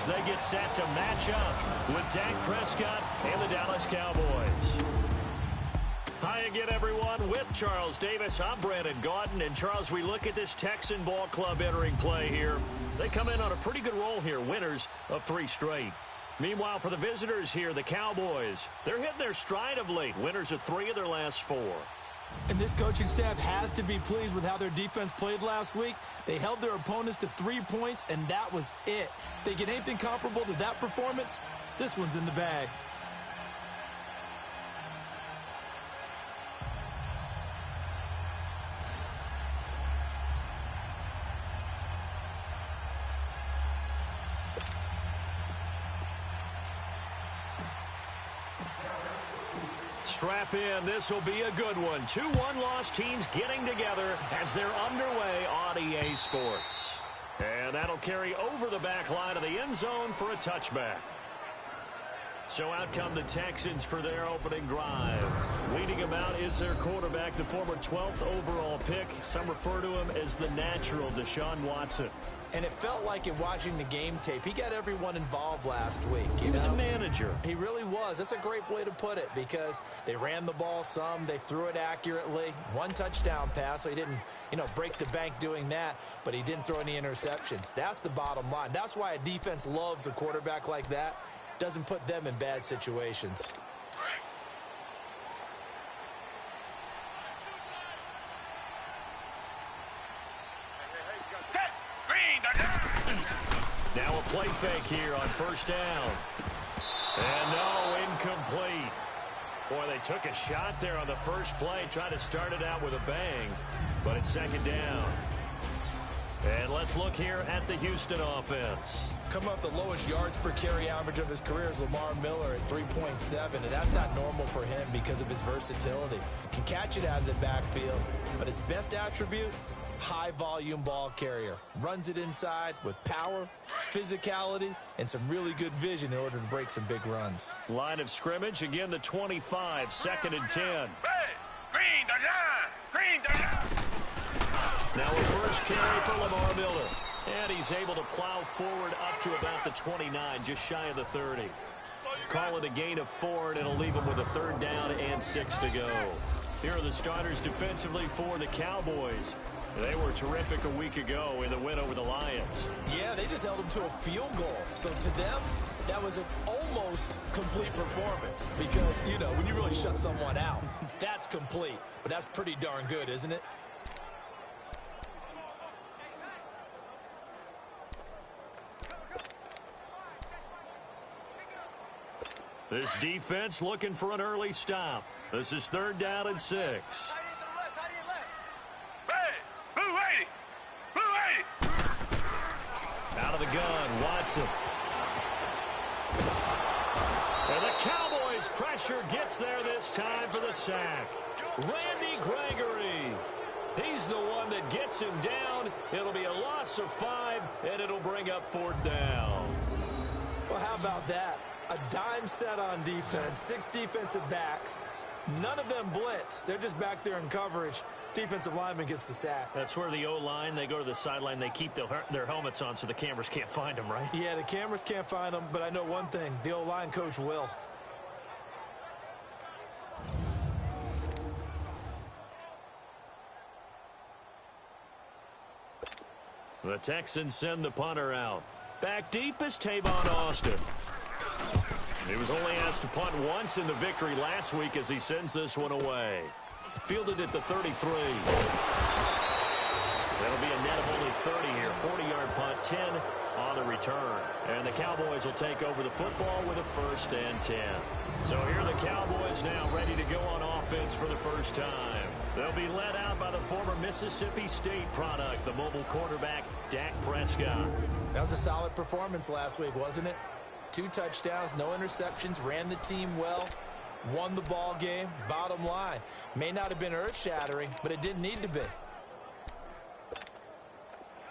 as they get set to match up with Dak Prescott and the Dallas Cowboys. Hi again, everyone. With Charles Davis, I'm Brandon Gaudin. And, Charles, we look at this Texan ball club entering play here. They come in on a pretty good roll here, winners of 3 straight. Meanwhile, for the visitors here, the Cowboys, they're hitting their stride of late, winners of 3 of their last 4. And this coaching staff has to be pleased with how their defense played last week. They held their opponents to 3 points, and that was it. If they get anything comparable to that performance, this one's in the bag. Strap in. This will be a good one. 2 one-loss teams getting together as they're underway on EA Sports. And that'll carry over the back line of the end zone for a touchback. So out come the Texans for their opening drive. Leading them out is their quarterback, the former 12th overall pick. Some refer to him as the natural Deshaun Watson. And it felt like in watching the game tape, he got everyone involved last week. He was a manager. He really was. That's a great way to put it because they ran the ball some. They threw it accurately. 1 touchdown pass, so he didn't, break the bank doing that, but he didn't throw any interceptions. That's the bottom line. That's why a defense loves a quarterback like that. Doesn't put them in bad situations. Now a play fake here on first down. And no, incomplete. Boy, they took a shot there on the first play, trying to start it out with a bang, but it's second down. And let's look here at the Houston offense. Come up the lowest yards per carry average of his career is Lamar Miller at 3.7, and that's not normal for him because of his versatility. Can catch it out of the backfield, but his best attribute, high-volume ball carrier. Runs it inside with power, physicality, and some really good vision in order to break some big runs. Line of scrimmage, again the 25, 2nd and 10. Now a first carry for Lamar Miller. And he's able to plow forward up to about the 29, just shy of the 30. Call it a gain of 4, and it'll leave him with a 3rd down and 6 to go. Here are the starters defensively for the Cowboys. They were terrific a week ago in the win over the Lions. Yeah, they just held them to a field goal. So to them, that was an almost complete performance. Because, when you really shut someone out, that's complete. But that's pretty darn good, isn't it? This defense looking for an early stop. This is 3rd down and 6. Out of the gun, Watson. And the Cowboys' pressure gets there this time for the sack. Randy Gregory. He's the one that gets him down. It'll be a loss of 5, and it'll bring up 4th down. Well, how about that? A dime set on defense, 6 defensive backs. None of them blitz. They're just back there in coverage. Defensive lineman gets the sack. That's where the O-line, they go to the sideline, they keep their helmets on so the cameras can't find them, right? Yeah, the cameras can't find them, but I know one thing. The O-line coach will. The Texans send the punter out. Back deep is Tavon Austin. He was only asked to punt once in the victory last week as he sends this one away. Fielded at the 33. That'll be a net of only 30 here. 40-yard punt, 10 on the return. And the Cowboys will take over the football with a 1st and 10. So here are the Cowboys now ready to go on offense for the first time. They'll be led out by the former Mississippi State product, the mobile quarterback, Dak Prescott. That was a solid performance last week, wasn't it? 2 touchdowns, no interceptions, ran the team well, won the ball game. Bottom line, may not have been earth-shattering, but it didn't need to be.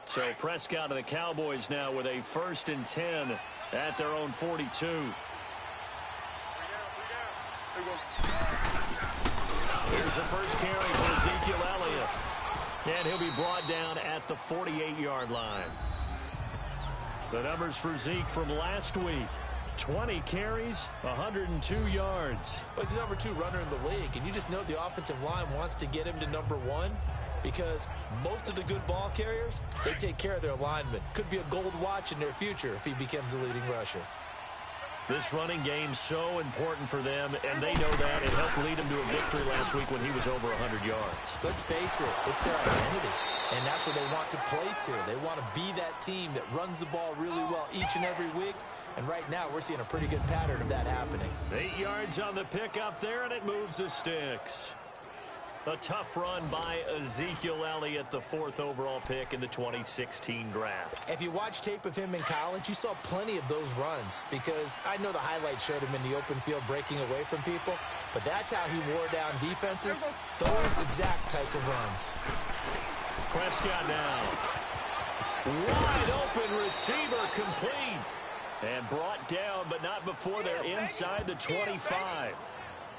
So Prescott and the Cowboys now with a 1st and 10 at their own 42. Here's the first carry for Ezekiel Elliott. And he'll be brought down at the 48-yard line. The numbers for Zeke from last week. 20 carries, 102 yards. Well, he's the number 2 runner in the league, and you just know the offensive line wants to get him to number 1 because most of the good ball carriers, they take care of their linemen. Could be a gold watch in their future if he becomes the leading rusher. This running game's so important for them, and they know that. It helped lead them to a victory last week when he was over 100 yards. Let's face it, it's their identity, and that's what they want to play to. They want to be that team that runs the ball really well each and every week, and right now we're seeing a pretty good pattern of that happening. 8 yards on the pickup there, and it moves the sticks. A tough run by Ezekiel Elliott, the 4th overall pick in the 2016 draft. If you watch tape of him in college, you saw plenty of those runs because I know the highlights showed him in the open field breaking away from people, but that's how he wore down defenses, those exact type of runs. Prescott now. Wide open receiver complete. And brought down, but not before they're inside the 25.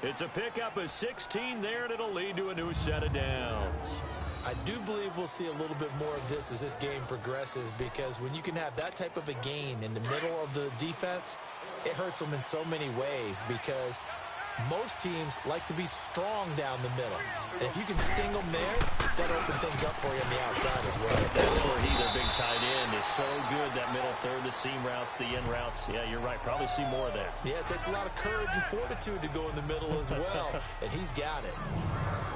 It's a pickup of 16 there, and it'll lead to a new set of downs. I do believe we'll see a little bit more of this as this game progresses because when you can have that type of a gain in the middle of the defense, it hurts them in so many ways because most teams like to be strong down the middle. And if you can sting them there, that'll open things up for you on the outside as well. That's where their big tight end is so good, that middle third, the seam routes, the in routes. Yeah, you're right. Probably see more of that. Yeah, it takes a lot of courage and fortitude to go in the middle as well, and he's got it.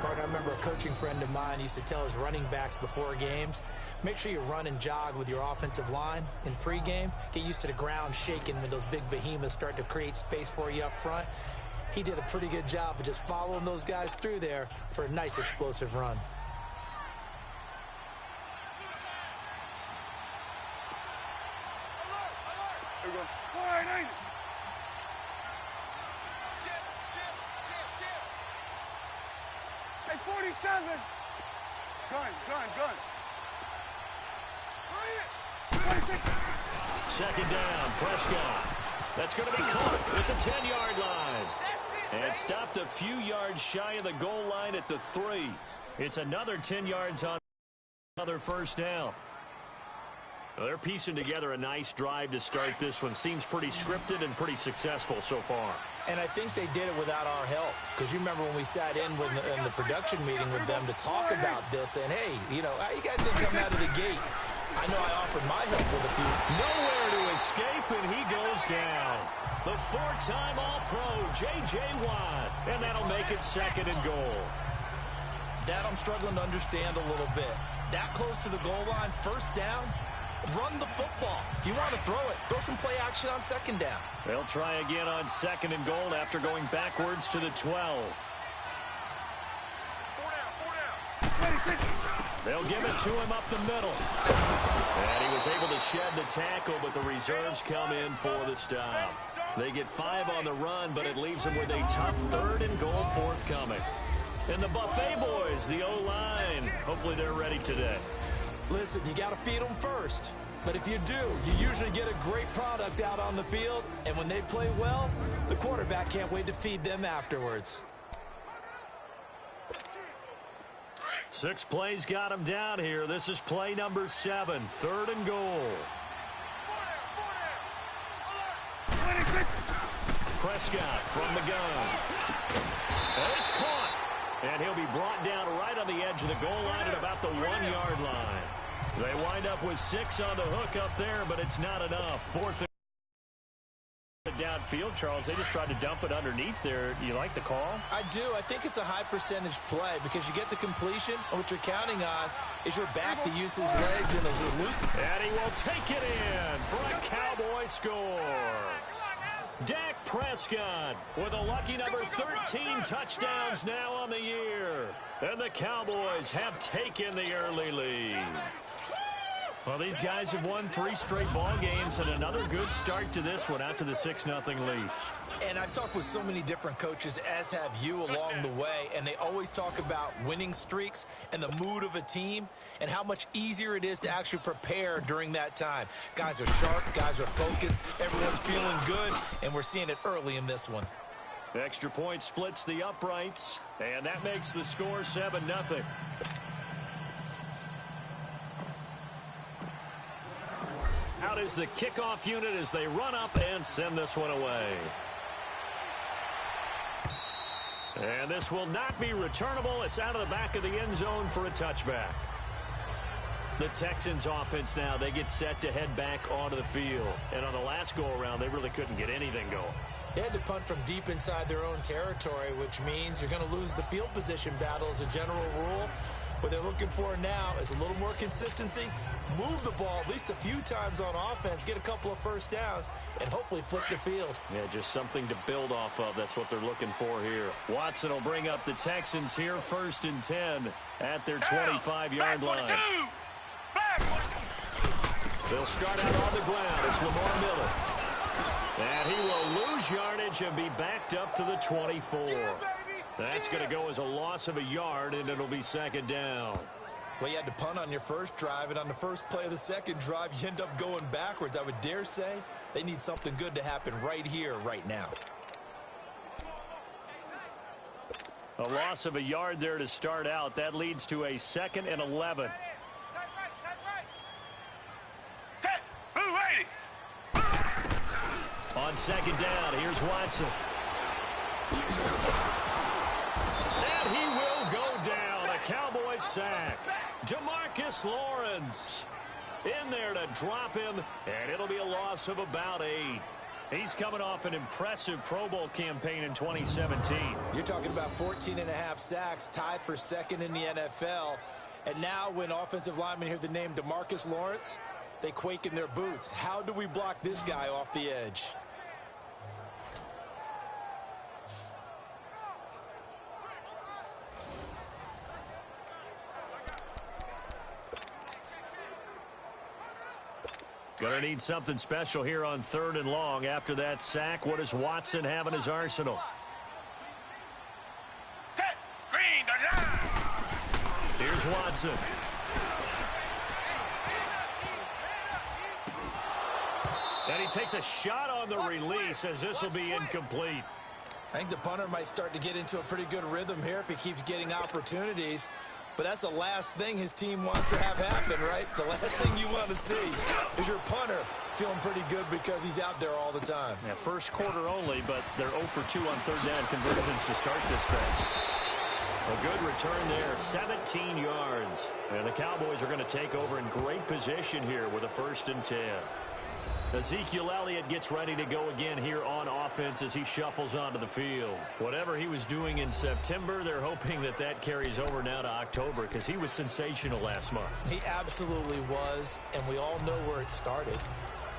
Partner, I remember a coaching friend of mine used to tell his running backs before games, make sure you run and jog with your offensive line in pregame. Get used to the ground shaking when those big behemoths start to create space for you up front. He did a pretty good job of just following those guys through there for a nice explosive run. Here we go. 480. Hey, 47. Gun. 26. Second down, Prescott. That's going to be caught at the 10-yard line. And stopped a few yards shy of the goal line at the 3. It's another 10 yards on another first down. Well, they're piecing together a nice drive to start this one. Seems pretty scripted and pretty successful so far. And I think they did it without our help. Because you remember when we sat in the production meeting with them to talk about this. And, hey, you know, you guys didn't come out of the gate. I know I offered my help with a few. Nowhere to escape, and he goes down. The 4-time All-Pro, J.J. Watt. And that'll make it 2nd and goal. That I'm struggling to understand a little bit. That close to the goal line, first down, run the football. If you want to throw it, throw some play action on 2nd down. They'll try again on 2nd and goal after going backwards to the 12. 26. They'll give it to him up the middle. And he was able to shed the tackle, but the reserves come in for the stop. They get 5 on the run, but it leaves them with a tough 3rd and goal forthcoming. And the Buffet boys, the O-line, hopefully they're ready today. Listen, you got to feed them first. But if you do, you usually get a great product out on the field. And when they play well, the quarterback can't wait to feed them afterwards. 6 plays got him down here. This is play number 7, 3rd and goal. 26. Prescott from the gun. And it's caught. And he'll be brought down right on the edge of the goal line at about the 1-yard line. They wind up with 6 on the hook up there, but it's not enough. 4th and downfield, Charles. They just tried to dump it underneath there. Do you like the call? I do. I think it's a high percentage play because you get the completion, and what you're counting on is your back to use his legs and his loose. And he will take it in for a Cowboy score. Dak Prescott with a lucky number 13 touchdowns now on the year. And the Cowboys have taken the early lead. Well, these guys have won 3 straight ball games and another good start to this one out to the 6-0 lead. And I've talked with so many different coaches, as have you along the way, and they always talk about winning streaks and the mood of a team and how much easier it is to actually prepare during that time. Guys are sharp, guys are focused, everyone's feeling good, and we're seeing it early in this one. Extra point splits the uprights, and that makes the score 7-0. Out is the kickoff unit as they run up and send this one away. And this will not be returnable. It's out of the back of the end zone for a touchback. The Texans offense now, they get set to head back onto the field. And on the last go-around, they really couldn't get anything going. They had to punt from deep inside their own territory, which means you're going to lose the field position battle as a general rule. What they're looking for now is a little more consistency, move the ball at least a few times on offense, get a couple of first downs, and hopefully flip the field. Yeah, just something to build off of. That's what they're looking for here. Watson will bring up the Texans here, 1st and 10 at their 25-yard line. They'll start out on the ground. It's Lamar Miller. And he will lose yardage and be backed up to the 24. That's going to go as a loss of a yard, and it'll be 2nd down. Well, you had to punt on your first drive, and on the first play of the second drive, you end up going backwards. I would dare say they need something good to happen right here, right now. A loss of a yard there to start out. That leads to a 2nd and 11. On 2nd down, here's Watson. And he will go down. A Cowboys sack. DeMarcus Lawrence in there to drop him, and it'll be a loss of about 8. He's coming off an impressive Pro Bowl campaign in 2017. You're talking about 14.5 sacks, tied for 2nd in the NFL. And now when offensive linemen hear the name DeMarcus Lawrence, they quake in their boots. How do we block this guy off the edge? Gonna need something special here on 3rd and long. After that sack, what does Watson have in his arsenal? Here's Watson. And he takes a shot on the release as this will be incomplete. I think the punter might start to get into a pretty good rhythm here if he keeps getting opportunities. But that's the last thing his team wants to have happen, right? The last thing you want to see is your punter feeling pretty good because he's out there all the time. Yeah, first quarter only, but they're 0 for 2 on 3rd down conversions to start this thing. A good return there, 17 yards. And the Cowboys are going to take over in great position here with a 1st and 10. Ezekiel Elliott gets ready to go again here on offense as he shuffles onto the field. Whatever he was doing in September, they're hoping that that carries over now to October because he was sensational last month. He absolutely was, and we all know where it started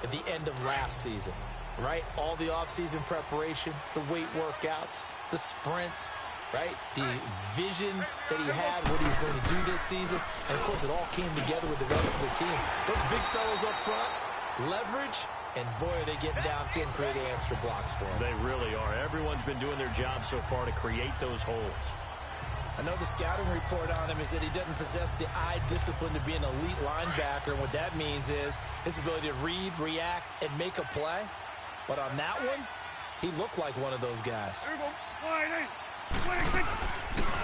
at the end of last season, right? All the offseason preparation, the weight workouts, the sprints, right? The vision that he had, what he was going to do this season, and of course it all came together with the rest of the team. Those big fellas up front, leverage, and boy, are they getting downfield and creating extra blocks for him. They really are. Everyone's been doing their job so far to create those holes. I know the scouting report on him is that he doesn't possess the eye discipline to be an elite linebacker, and what that means is his ability to read, react, and make a play. But on that one, he looked like one of those guys. Here we go. Wide eight. 26.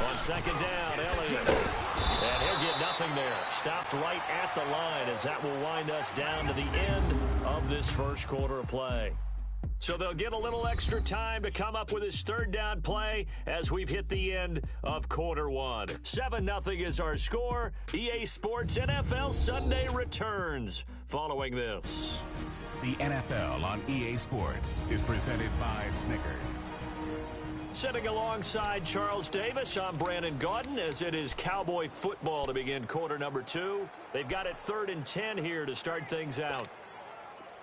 On 2nd down, Elliott. And he'll get nothing there. Stopped right at the line as that will wind us down to the end of this first quarter of play. So they'll get a little extra time to come up with his 3rd down play as we've hit the end of quarter 1. 7-0 is our score. EA Sports NFL Sunday returns following this. The NFL on EA Sports is presented by Snickers. Sitting alongside Charles Davis, I'm Brandon Gaudin as it is Cowboy football to begin quarter number 2. They've got it 3rd and 10 here to start things out.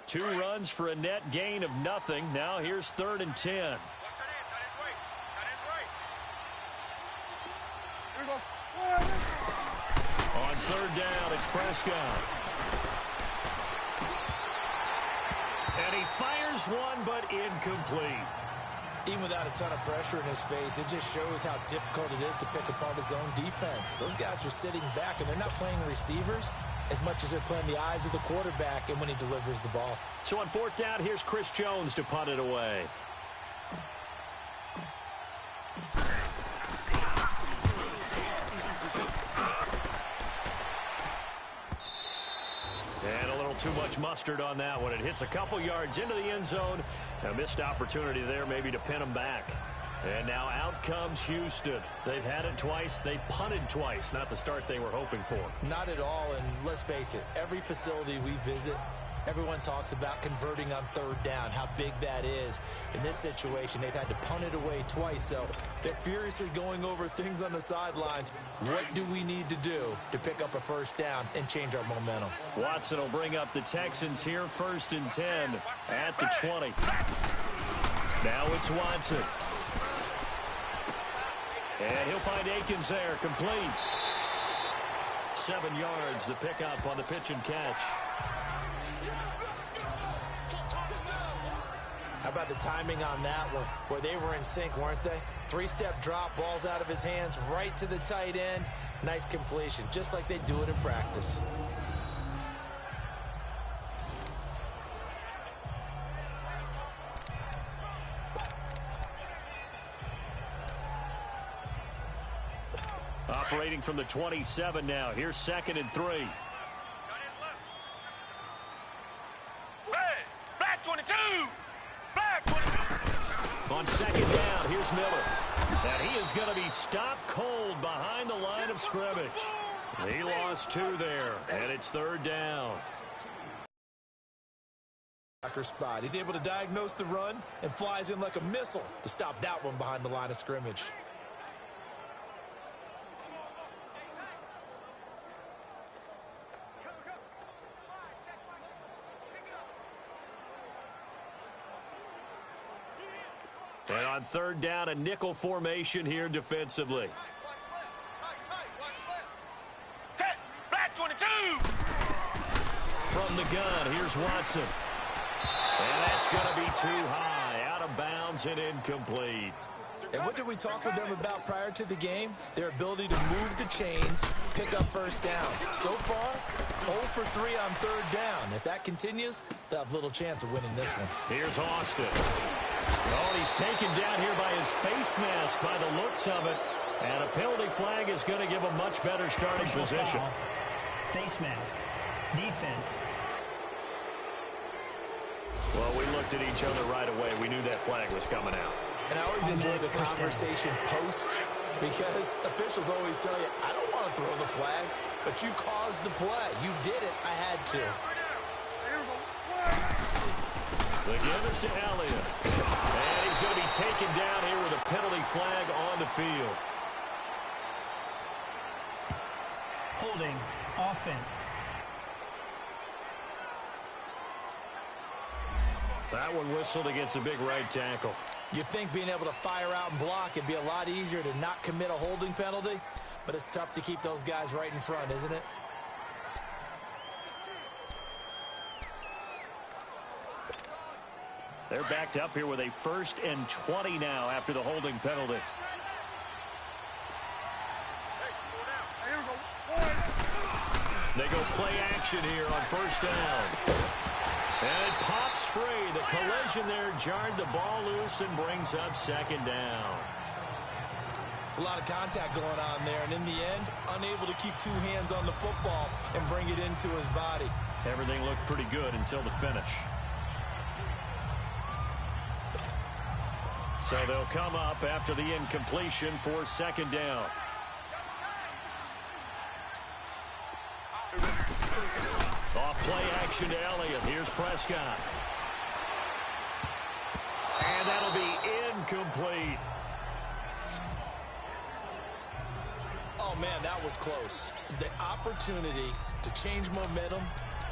2 runs for a net gain of nothing. Now here's 3rd and 10. Here we go. Wide eight. On 3rd down, it's Prescott. And he fires one, but incomplete. Even without a ton of pressure in his face, it just shows how difficult it is to pick apart his own defense. Those guys are sitting back, and they're not playing receivers as much as they're playing the eyes of the quarterback and when he delivers the ball. So on 4th down, here's Chris Jones to punt it away. And a little too much mustard on that one. It hits a couple yards into the end zone. A missed opportunity there maybe to pin them back. And now out comes Houston. They've had it twice. They've punted twice. Not the start they were hoping for. Not at all, and let's face it, every facility we visit, everyone talks about converting on third down, how big that is. In this situation, they've had to punt it away twice, so they're furiously going over things on the sidelines. What do we need to do to pick up a first down and change our momentum? Watson will bring up the Texans here, 1st and 10 at the 20. Now it's Watson. And he'll find Akins there, complete. 7 yards, the pickup on the pitch and catch. How about the timing on that one, where they were in sync, weren't they? 3-step drop, balls out of his hands, right to the tight end. Nice completion, just like they do it in practice. Operating from the 27 now. Here's 2nd and 3. Black 22! Black 22! On 2nd down, here's Miller. And he is going to be stopped cold behind the line of scrimmage. He lost 2 there, and it's 3rd down. Spot. He's able to diagnose the run and flies in like a missile to stop that one behind the line of scrimmage. And on 3rd down, a nickel formation here defensively. Black 22! From the gun, here's Watson. And that's going to be too high, out of bounds and incomplete. And what did we talk with them about prior to the game? Their ability to move the chains, pick up first downs. So far, 0 for 3 on 3rd down. If that continues, they'll have little chance of winning this one. Here's Austin. Oh, he's taken down here by his face mask by the looks of it. And a penalty flag is going to give a much better starting position. Foul. Face mask. Defense. Well, we looked at each other right away. We knew that flag was coming out. And I always enjoy the conversation post, because officials always tell you, I don't want to throw the flag, but you caused the play. You did it. I had to. The give is to Elliott. And he's going to be taken down here with a penalty flag on the field. Holding. Offense. That one whistled against a big right tackle. You'd think being able to fire out and block it'd be a lot easier to not commit a holding penalty, but it's tough to keep those guys right in front, isn't it? They're backed up here with a 1st and 20 now after the holding penalty. They go play action here on 1st down. And it pops free. The collision there jarred the ball loose and brings up 2nd down. It's a lot of contact going on there, and in the end, unable to keep 2 hands on the football and bring it into his body. Everything looked pretty good until the finish. So they'll come up after the incompletion for 2nd down. Off play action to Elliott. Here's Prescott. And that'll be incomplete. Oh, man, that was close. The opportunity to change momentum,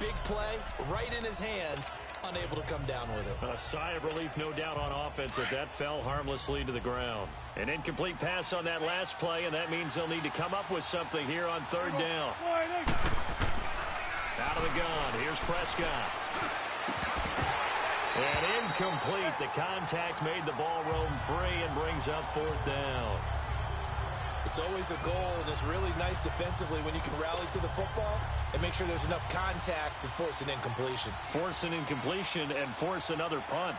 big play, right in his hands, unable to come down with it. A sigh of relief, no doubt, on offense if that fell harmlessly to the ground. An incomplete pass on that last play, and that means they'll need to come up with something here on 3rd down. Out of the gun, here's Prescott. And incomplete. The contact made the ball roam free and brings up 4th down. It's always a goal, and it's really nice defensively when you can rally to the football and make sure there's enough contact to force an incompletion. Force an incompletion and force another punt.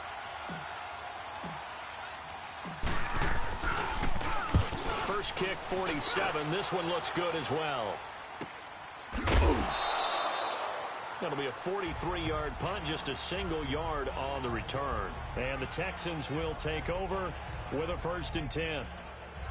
First kick, 47. This one looks good as well. That'll be a 43-yard punt, just a single yard on the return. And the Texans will take over with a 1st and 10.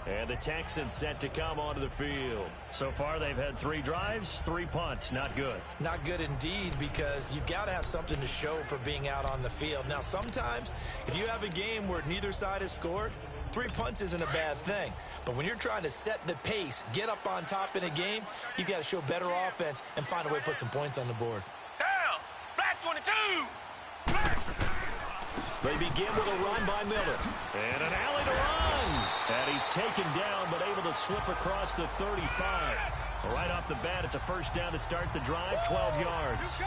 And the Texans set to come onto the field. So far, they've had 3 drives, 3 punts. Not good. Not good indeed, because you've got to have something to show for being out on the field. Now, sometimes, if you have a game where neither side has scored, 3 punts isn't a bad thing. But when you're trying to set the pace, get up on top in a game, you've got to show better offense and find a way to put some points on the board. Down. Black 22. Black. They begin with a run by Miller. And an alley to run. And he's taken down, but able to slip across the 35. Right off the bat, it's a 1st down to start the drive, 12 yards.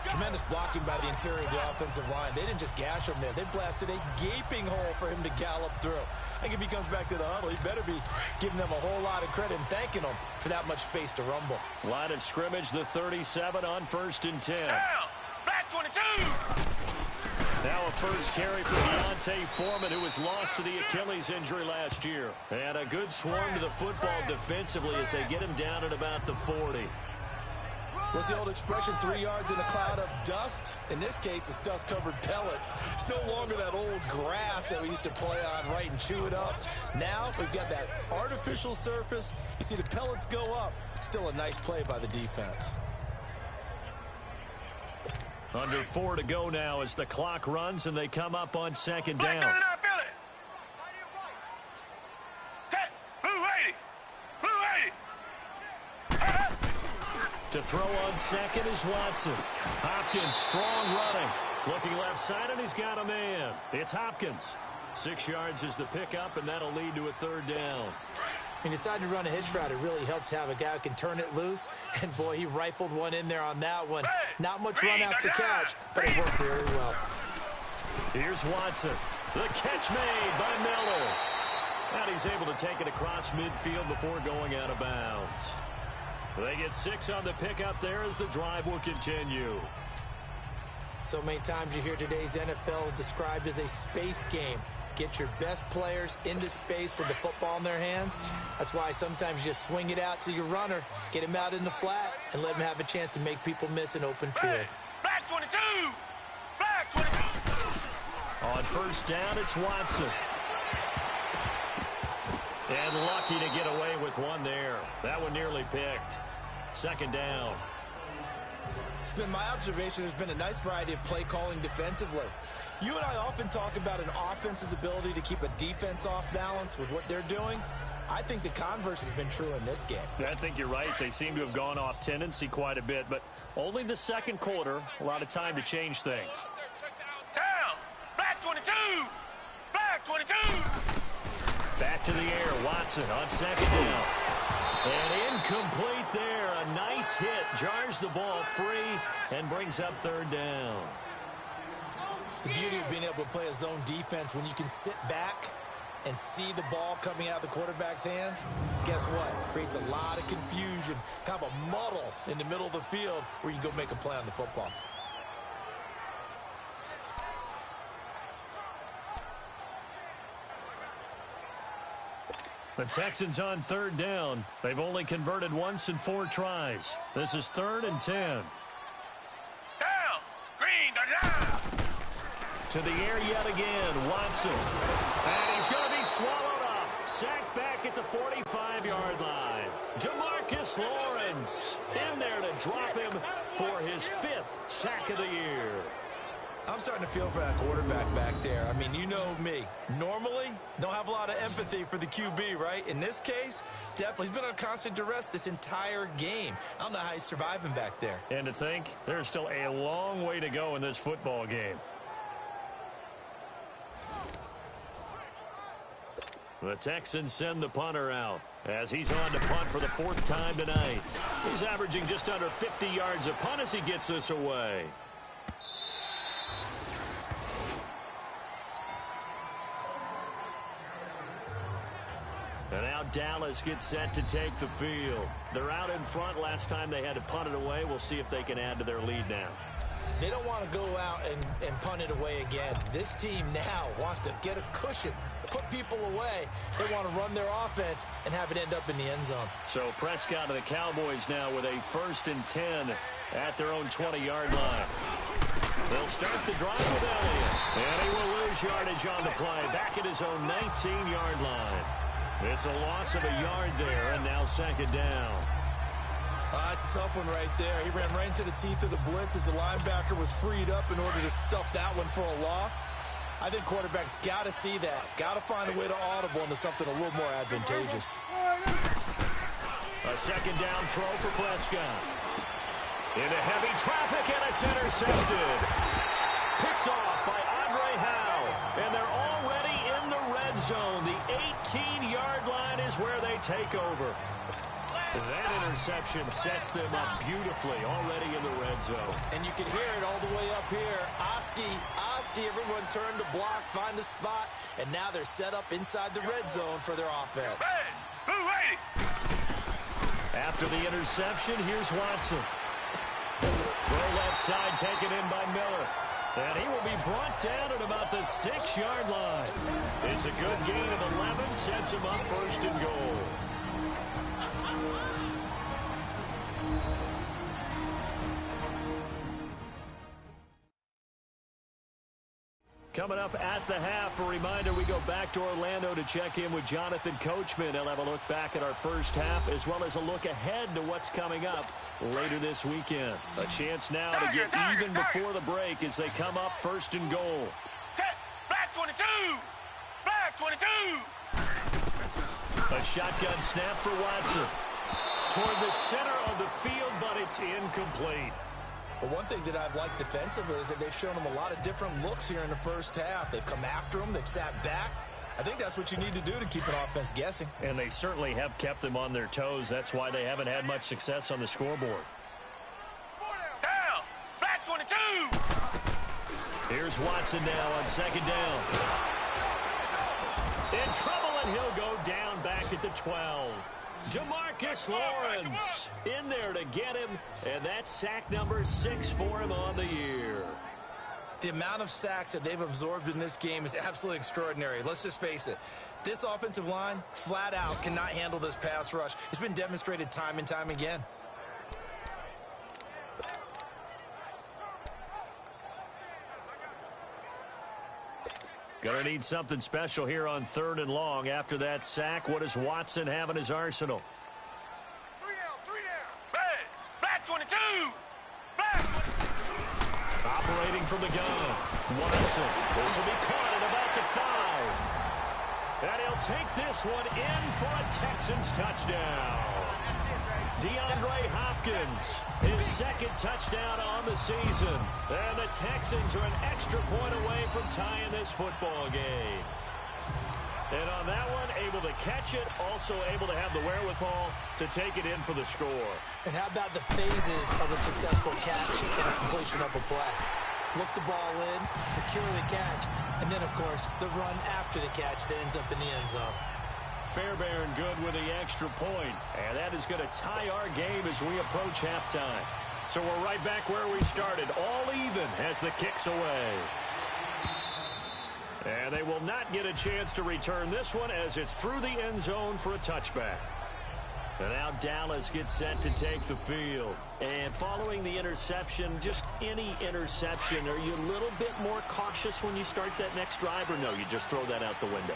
Tremendous blocking by the interior of the offensive line. They didn't just gash him there. They blasted a gaping hole for him to gallop through. I think if he comes back to the huddle, he better be giving them a whole lot of credit and thanking them for that much space to rumble. Line of scrimmage, the 37 on 1st and 10. Down. Black 22. Now a 1st carry for Deontay Foreman, who was lost to the Achilles injury last year. And a good swarm to the football defensively as they get him down at about the 40. What's the old expression, 3 yards in a cloud of dust? In this case, it's dust-covered pellets. It's no longer that old grass that we used to play on, right, and chew it up. Now we've got that artificial surface. You see the pellets go up. Still a nice play by the defense. Under 4 to go now as the clock runs and they come up on 2nd Black down. 39, Philly. Tech. Blue 80. Blue 80. To throw on 2nd is Watson. Hopkins, strong running. Looking left side, and he's got a man. It's Hopkins. 6 yards is the pickup, and that'll lead to a 3rd down. He decided to run a hitch route. It really helps to have a guy who can turn it loose. And, boy, he rifled one in there on that one. Not much run out to catch, but it worked very well. Here's Watson. The catch made by Miller. And he's able to take it across midfield before going out of bounds. They get 6 on the pickup there as the drive will continue. So many times you hear today's NFL described as a space game. Get your best players into space with the football in their hands. That's why sometimes you just swing it out to your runner, get him out in the flat, and let him have a chance to make people miss an open field. Black 22. Black 22. On 1st down, it's Watson. And lucky to get away with one there. That one nearly picked. 2nd down. It's been my observation there's been a nice variety of play calling defensively. You and I often talk about an offense's ability to keep a defense off balance with what they're doing. I think the converse has been true in this game. I think you're right. They seem to have gone off tendency quite a bit, but only the 2nd quarter, a lot of time to change things. Down. Black 22. Black 22. Back to the air, Watson on 2nd down. And incomplete there. A nice hit. Jars the ball free and brings up 3rd down. The beauty of being able to play a zone defense when you can sit back and see the ball coming out of the quarterback's hands, guess what? Creates a lot of confusion, kind of a muddle in the middle of the field where you can go make a play on the football. The Texans on 3rd down. They've only converted once in 4 tries. This is 3rd and 10. Down. Green. Down. To the air yet again, Watson. And he's going to be swallowed up. Sacked back at the 45-yard line. DeMarcus Lawrence in there to drop him for his 5th sack of the year. I'm starting to feel for that quarterback back there. I mean, you know me. Normally, don't have a lot of empathy for the QB, right? In this case, definitely. He's been under constant duress this entire game. I don't know how he's surviving back there. And to think, there's still a long way to go in this football game. The Texans send the punter out as he's on to punt for the 4th time tonight. He's averaging just under 50 yards a punt as he gets this away. And now Dallas gets set to take the field. They're out in front. Last time they had to punt it away. We'll see if they can add to their lead now. They don't want to go out and punt it away again. This team now wants to get a cushion, put people away. They want to run their offense and have it end up in the end zone. So Prescott and the Cowboys now with a 1st and 10 at their own 20-yard line. They'll start the drive with Elliott. And he will lose yardage on the play, back at his own 19-yard line. It's a loss of a yard there, and now second down. It's a tough one right there. He ran right into the teeth of the blitz as the linebacker was freed up in order to stuff that one for a loss. I think quarterbacks got to see that. Got to find a way to audible into something a little more advantageous. A second down throw for Prescott. Into heavy traffic, and it's intercepted. Picked off by Andre Howe. And they're already in the red zone. The 18-yard line is where they take over. That interception sets them up beautifully already in the red zone. And you can hear it all the way up here. Oski, everyone turned to block, find a spot, and now they're set up inside the red zone for their offense. After the interception, here's Watson. Throw left side taken in by Miller. And he will be brought down at about the 6-yard line. It's a good gain of 11, sets him up first and goal. Coming up at the half, a reminder, we go back to Orlando to check in with Jonathan Coachman. He'll have a look back at our first half as well as a look ahead to what's coming up later this weekend. A chance now to get even before the break as they come up first and goal. Black 22! Black 22! A shotgun snap for Watson. Toward the center of the field, but it's incomplete. But one thing that I've liked defensively is that they've shown them a lot of different looks here in the first half. They've come after them. They've sat back. I think that's what you need to do to keep an offense guessing. And they certainly have kept them on their toes. That's why they haven't had much success on the scoreboard. Down! Black 22! Here's Watson now on second down. In trouble, and he'll go down back at the 12. Demarcus Lawrence in there to get him, and that's sack number 6 for him on the year. The amount of sacks that they've absorbed in this game is absolutely extraordinary. Let's just face it. This offensive line, flat out, cannot handle this pass rush. It's been demonstrated time and time again. Gonna need something special here on 3rd and long. After that sack, what does Watson have in his arsenal? 3 down. Black 22! Black 22! Operating from the gun. Watson. This will be caught at about the 5. And he'll take this one in for a Texans touchdown. DeAndre Hopkins, his second touchdown on the season. And the Texans are an extra point away from tying this football game. And on that one, able to catch it, also able to have the wherewithal to take it in for the score. And how about the phases of a successful catch and a completion of a play? Look the ball in, secure the catch, and then, of course, the run after the catch that ends up in the end zone. Fairbairn good with the extra point. And that is going to tie our game as we approach halftime. So we're right back where we started, all even as the kick's away. And they will not get a chance to return this one as it's through the end zone for a touchback. And now Dallas gets set to take the field. And following the interception, just any interception, are you a little bit more cautious when you start that next drive, or no, you just throw that out the window?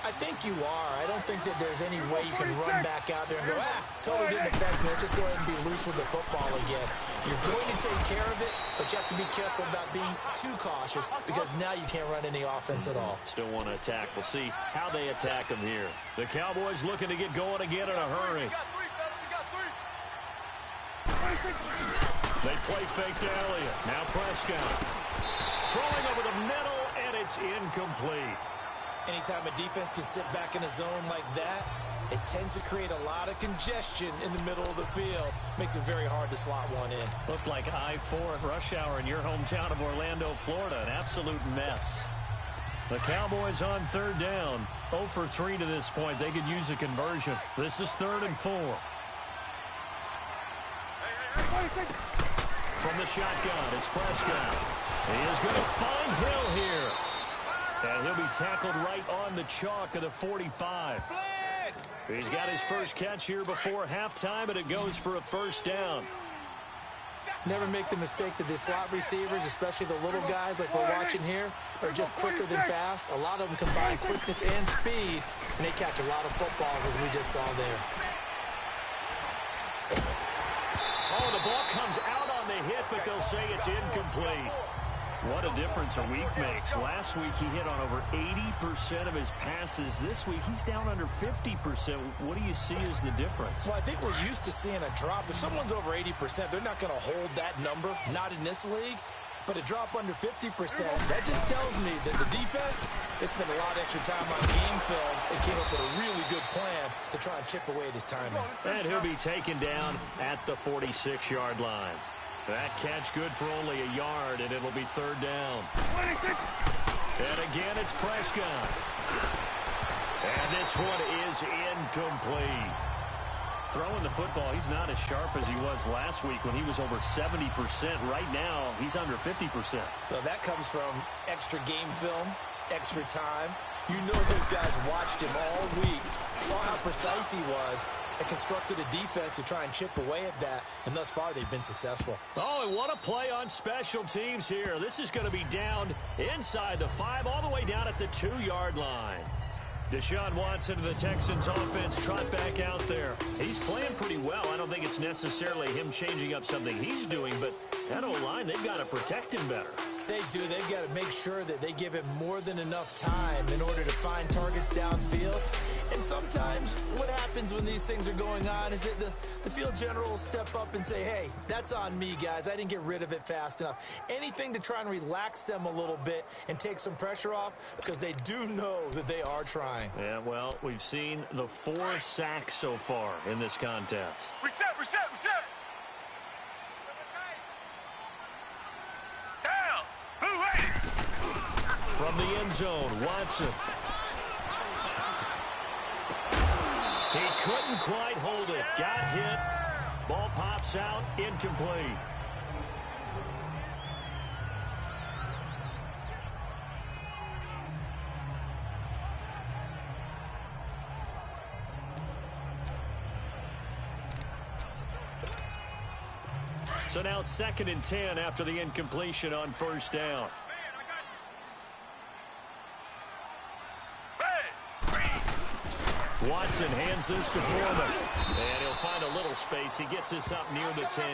I think you are. I don't think that there's any way you can run back out there and go, totally didn't affect me. Let's just go ahead and be loose with the football again. You're going to take care of it, but you have to be careful about being too cautious because now you can't run any offense at all. Still want to attack. We'll see how they attack them here. The Cowboys looking to get going again in a hurry. They play fake to Elliott. Now Prescott. Throwing over the middle, and it's incomplete. Anytime a defense can sit back in a zone like that, it tends to create a lot of congestion in the middle of the field. Makes it very hard to slot one in. Looked like I-4 at rush hour in your hometown of Orlando, Florida. An absolute mess. The Cowboys on 3rd down. 0 for 3 to this point. They could use a conversion. This is 3rd and 4. From the shotgun, it's Prescott. He is going to find Hill here. And he'll be tackled right on the chalk of the 45. He's got his first catch here before halftime, and it goes for a first down. Never make the mistake that the slot receivers, especially the little guys like we're watching here, are just quicker than fast. A lot of them combine quickness and speed, and they catch a lot of footballs, as we just saw there. Oh, the ball comes out on the hit, but they'll say it's incomplete. What a difference a week makes. Last week he hit on over 80% of his passes. This week he's down under 50%. What do you see as the difference? Well, I think we're used to seeing a drop. If someone's over 80%, they're not going to hold that number, not in this league. But a drop under 50%, that just tells me that the defense, they spent a lot of extra time on game films and came up with a really good plan to try and chip away at his timing. And he'll be taken down at the 46-yard line. That catch good for only a yard, and it'll be third down. And again, it's Prescott. And this one is incomplete. Throwing the football, he's not as sharp as he was last week when he was over 70%. Right now, he's under 50%. Well, that comes from extra game film, extra time. You know those guys watched him all week, saw how precise he was, and constructed a defense to try and chip away at that, and thus far they've been successful. Oh, and what a play on special teams here. This is going to be down inside the 5, all the way down at the 2-yard line. Deshaun Watson of the Texans offense trot back out there. He's playing pretty well. I don't think it's necessarily him changing up something he's doing, but that O-line, they've got to protect him better. They do. They've got to make sure that they give him more than enough time in order to find targets downfield. And sometimes what happens when these things are going on is that the field general will step up and say, hey, that's on me, guys. I didn't get rid of it fast enough. Anything to try and relax them a little bit and take some pressure off, because they do know that they are trying. Yeah, well, we've seen the 4 sacks so far in this contest. Reset. Down. Blue 8. From the end zone, Watson. He couldn't quite hold it. Got hit. Ball pops out. Incomplete. So now 2nd and 10 after the incompletion on first down. Watson hands this to Foreman. And he'll find a little space. He gets this up near the 10.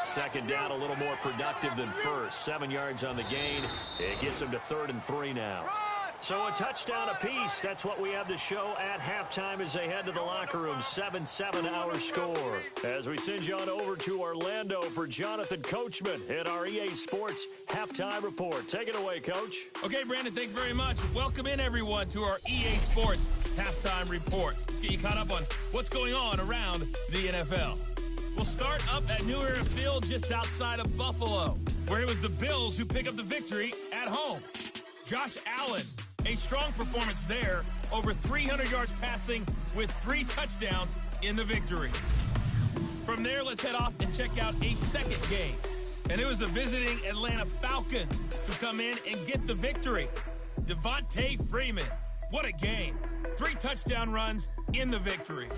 2nd down, a little more productive than first. 7 yards on the gain. It gets him to 3rd and 3 now. So a touchdown apiece. That's what we have to show at halftime as they head to the locker room. 7-7 our score. As we send you on over to Orlando for Jonathan Coachman at our EA Sports Halftime Report. Take it away, Coach. Okay, Brandon, thanks very much. Welcome in, everyone, to our EA Sports Halftime Report. Let's get you caught up on what's going on around the NFL. We'll start up at New Era Field just outside of Buffalo, where it was the Bills who pick up the victory at home. Josh Allen, a strong performance there, over 300 yards passing with 3 touchdowns in the victory. From there, let's head off and check out a second game. And it was the visiting Atlanta Falcons who come in and get the victory. Devontae Freeman, what a game. 3 touchdown runs in the victory.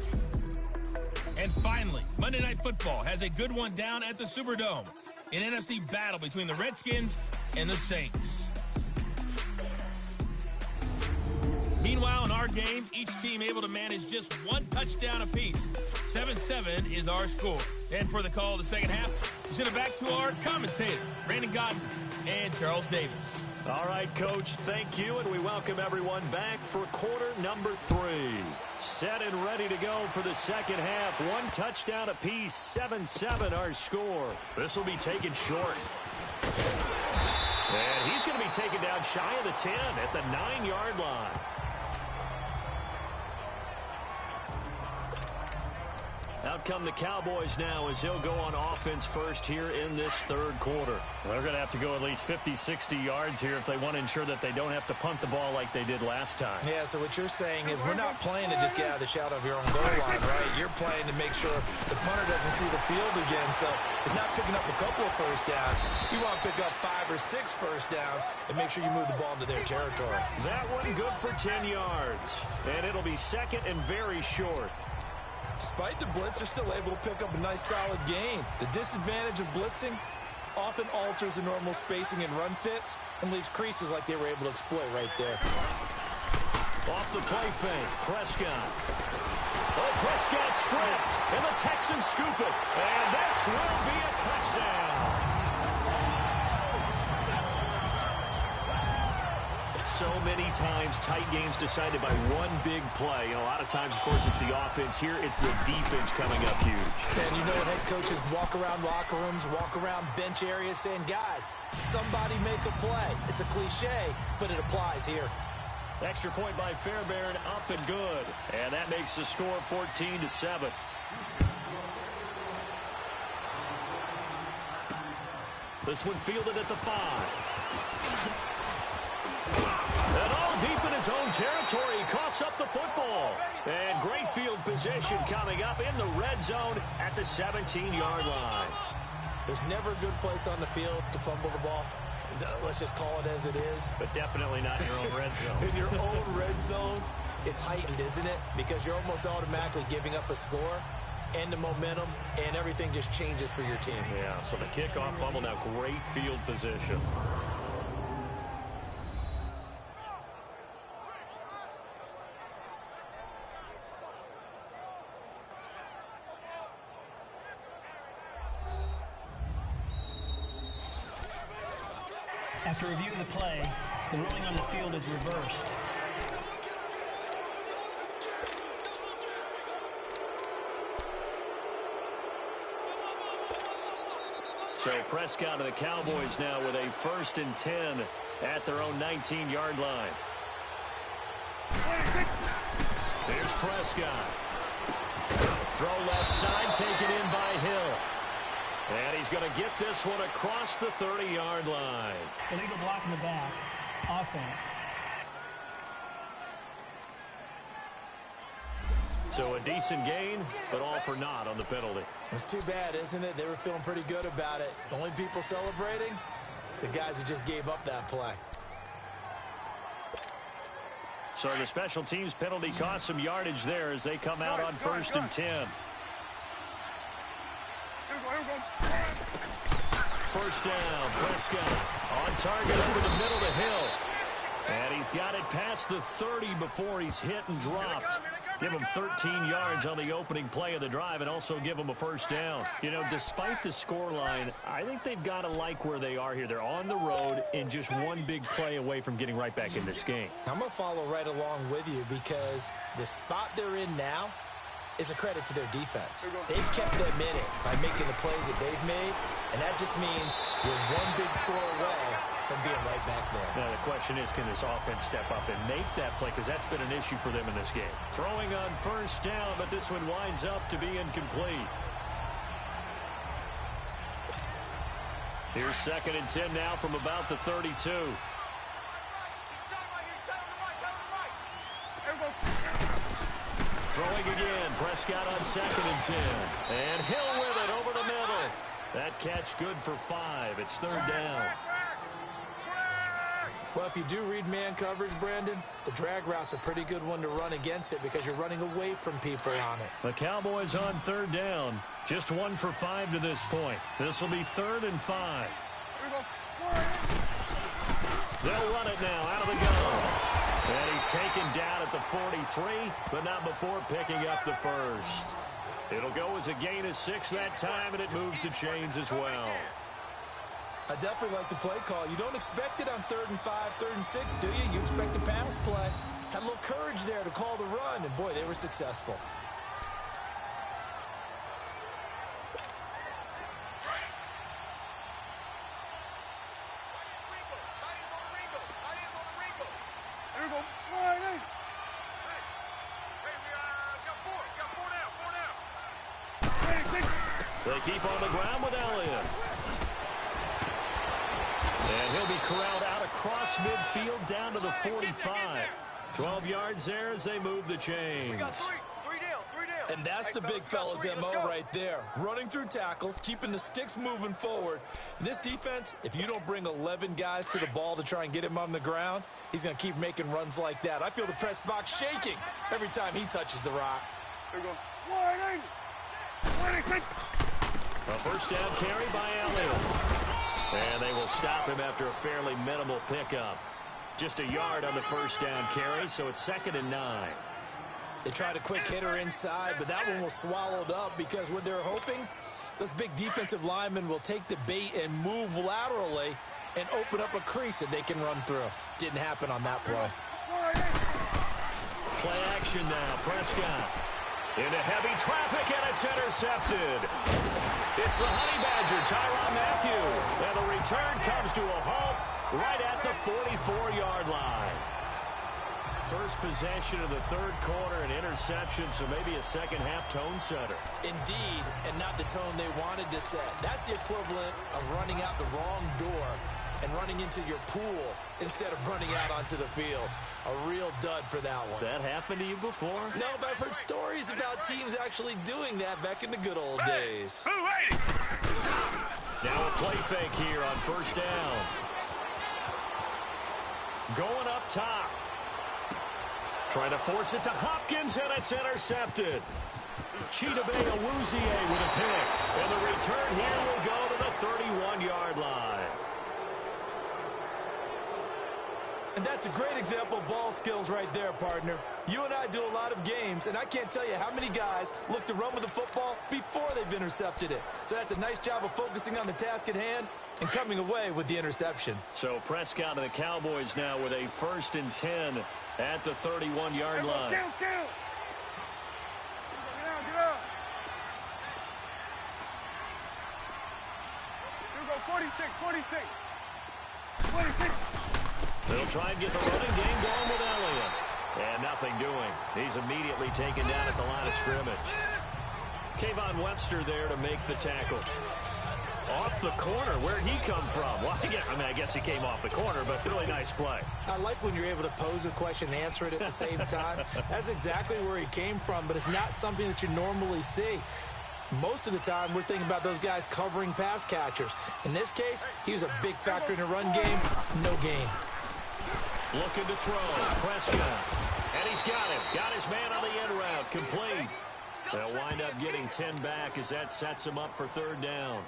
And finally, Monday Night Football has a good one down at the Superdome. An NFC battle between the Redskins and the Saints. Meanwhile, in our game, each team able to manage just 1 touchdown apiece. 7-7 is our score. And for the call of the second half, we send it back to our commentators, Brandon Godden and Charles Davis. All right, Coach, thank you, and we welcome everyone back for quarter number 3. Set and ready to go for the second half. 1 touchdown apiece, 7-7 our score. This will be taken short. And he's going to be taken down shy of the 10 at the 9-yard line. Out come the Cowboys now as they'll go on offense first here in this 3rd quarter. They're going to have to go at least 50, 60 yards here if they want to ensure that they don't have to punt the ball like they did last time. Yeah, so what you're saying is we're not playing to just get out of the shadow of your own goal line, right? You're playing to make sure the punter doesn't see the field again. So it's not picking up a couple of first downs. You want to pick up 5 or 6 first downs and make sure you move the ball into their territory. That one good for 10 yards. And it'll be 2nd and very short. Despite the blitz, they're still able to pick up a nice, solid gain. The disadvantage of blitzing often alters the normal spacing and run fits and leaves creases like they were able to exploit right there. Off the play fake, Prescott. Oh, Prescott stripped, and the Texans scoop it. And this will be a touchdown. So many times, tight games decided by one big play. A lot of times, of course, it's the offense. Here, it's the defense coming up huge. And you know what head coaches walk around locker rooms, walk around bench areas saying, guys, somebody make a play. It's a cliche, but it applies here. Extra point by Fairbairn, up and good. And that makes the score 14-7. This one fielded at the 5. And all deep in his own territory, he coughs up the football. And great field position coming up in the red zone at the 17-yard line. There's never a good place on the field to fumble the ball. Let's just call it as it is. But definitely not in your own red zone. In your own red zone, it's heightened, isn't it? Because you're almost automatically giving up a score and the momentum, and everything just changes for your team. Yeah, so the kickoff fumble, now great field position. After review of the play, the ruling on the field is reversed. So Prescott and the Cowboys now with a 1st and 10 at their own 19-yard line. Here's Prescott. Throw left side, taken in by Hill. And he's going to get this one across the 30-yard line. Illegal block in the back. Offense. So a decent gain, but all for naught on the penalty. It's too bad, isn't it? They were feeling pretty good about it. The only people celebrating, the guys who just gave up that play. So the special teams penalty cost some yardage there as they come out on 1st and 10. First down, Prescott on target over the middle to Hill. And he's got it past the 30 before he's hit and dropped. Give him 13 yards on the opening play of the drive and also give him a 1st down. You know, despite the scoreline, I think they've got to like where they are here. They're on the road and just one big play away from getting right back in this game. I'm going to follow right along with you because the spot they're in now is a credit to their defense. They've kept them in it by making the plays that they've made, and that just means you're one big score away from being right back there. Now the question is, can this offense step up and make that play? Because that's been an issue for them in this game. Throwing on 1st down, but this one winds up to be incomplete. Here's 2nd and 10 now from about the 32. Throwing again, Prescott on 2nd and 10. And Hill with it over the middle. That catch good for 5. It's 3rd down. Well, if you do read man coverage, Brandon, the drag route's a pretty good one to run against it because you're running away from people on it. The Cowboys on 3rd down. Just 1 for 5 to this point. This will be 3rd and 5. They'll run it now out of the gun. And he's taken down at the 43, but not before picking up the 1st. It'll go as a gain of 6 that time, and it moves the chains as well. I definitely like the play call. You don't expect it on 3rd and 5, 3rd and 6, do you? You expect a pass play. Had a little courage there to call the run, and boy, they were successful. They keep on the ground with Elliott. And he'll be corralled out across midfield down to the 45. 12 yards there as they move the chains. Three down. And that's the big fella's MO right there. Running through tackles, keeping the sticks moving forward. This defense, if you don't bring 11 guys to the ball to try and get him on the ground, he's going to keep making runs like that. I feel the press box shaking every time he touches the rock. Here we go. A first down carry by Elliott. And they will stop him after a fairly minimal pickup. Just a yard on the first down carry, so it's 2nd and 9. They tried a quick hitter inside, but that one was swallowed up because what they're hoping, those big defensive linemen will take the bait and move laterally and open up a crease that they can run through. Didn't happen on that play. Play action now. Prescott into heavy traffic, and it's intercepted. It's the Honey Badger, Tyrann Mathieu. And the return comes to a halt right at the 44-yard line. First possession of the third quarter, an interception, so maybe a second-half tone setter. Indeed, and not the tone they wanted to set. That's the equivalent of running out the wrong door and running into your pool instead of running out onto the field. A real dud for that one. Has that happened to you before? No, but I've heard stories about teams actually doing that back in the good old days. Now a play fake here on first down. Going up top. Trying to force it to Hopkins, and it's intercepted. Chidobe Awuzie with a pick. And the return here will go to the 31-yard line. And that's a great example of ball skills right there, partner. You and I do a lot of games, and I can't tell you how many guys look to run with the football before they've intercepted it. So that's a nice job of focusing on the task at hand and coming away with the interception. So Prescott and the Cowboys now with a 1st and 10 at the 31-yard line. Get up. Here we go, 46. They'll try and get the running game going with Elliott. And nothing doing. He's immediately taken down at the line of scrimmage. Kayvon Webster there to make the tackle. Off the corner. Where'd he come from? Well, I guess he came off the corner, but really nice play. I like when you're able to pose a question and answer it at the same time. That's exactly where he came from, but it's not something that you normally see. Most of the time, we're thinking about those guys covering pass catchers. In this case, he was a big factor in the run game. No gain. Looking to throw. Prescott. And he's got him. Got his man on the end route. Complete. They'll wind up getting 10 back as that sets him up for 3rd down.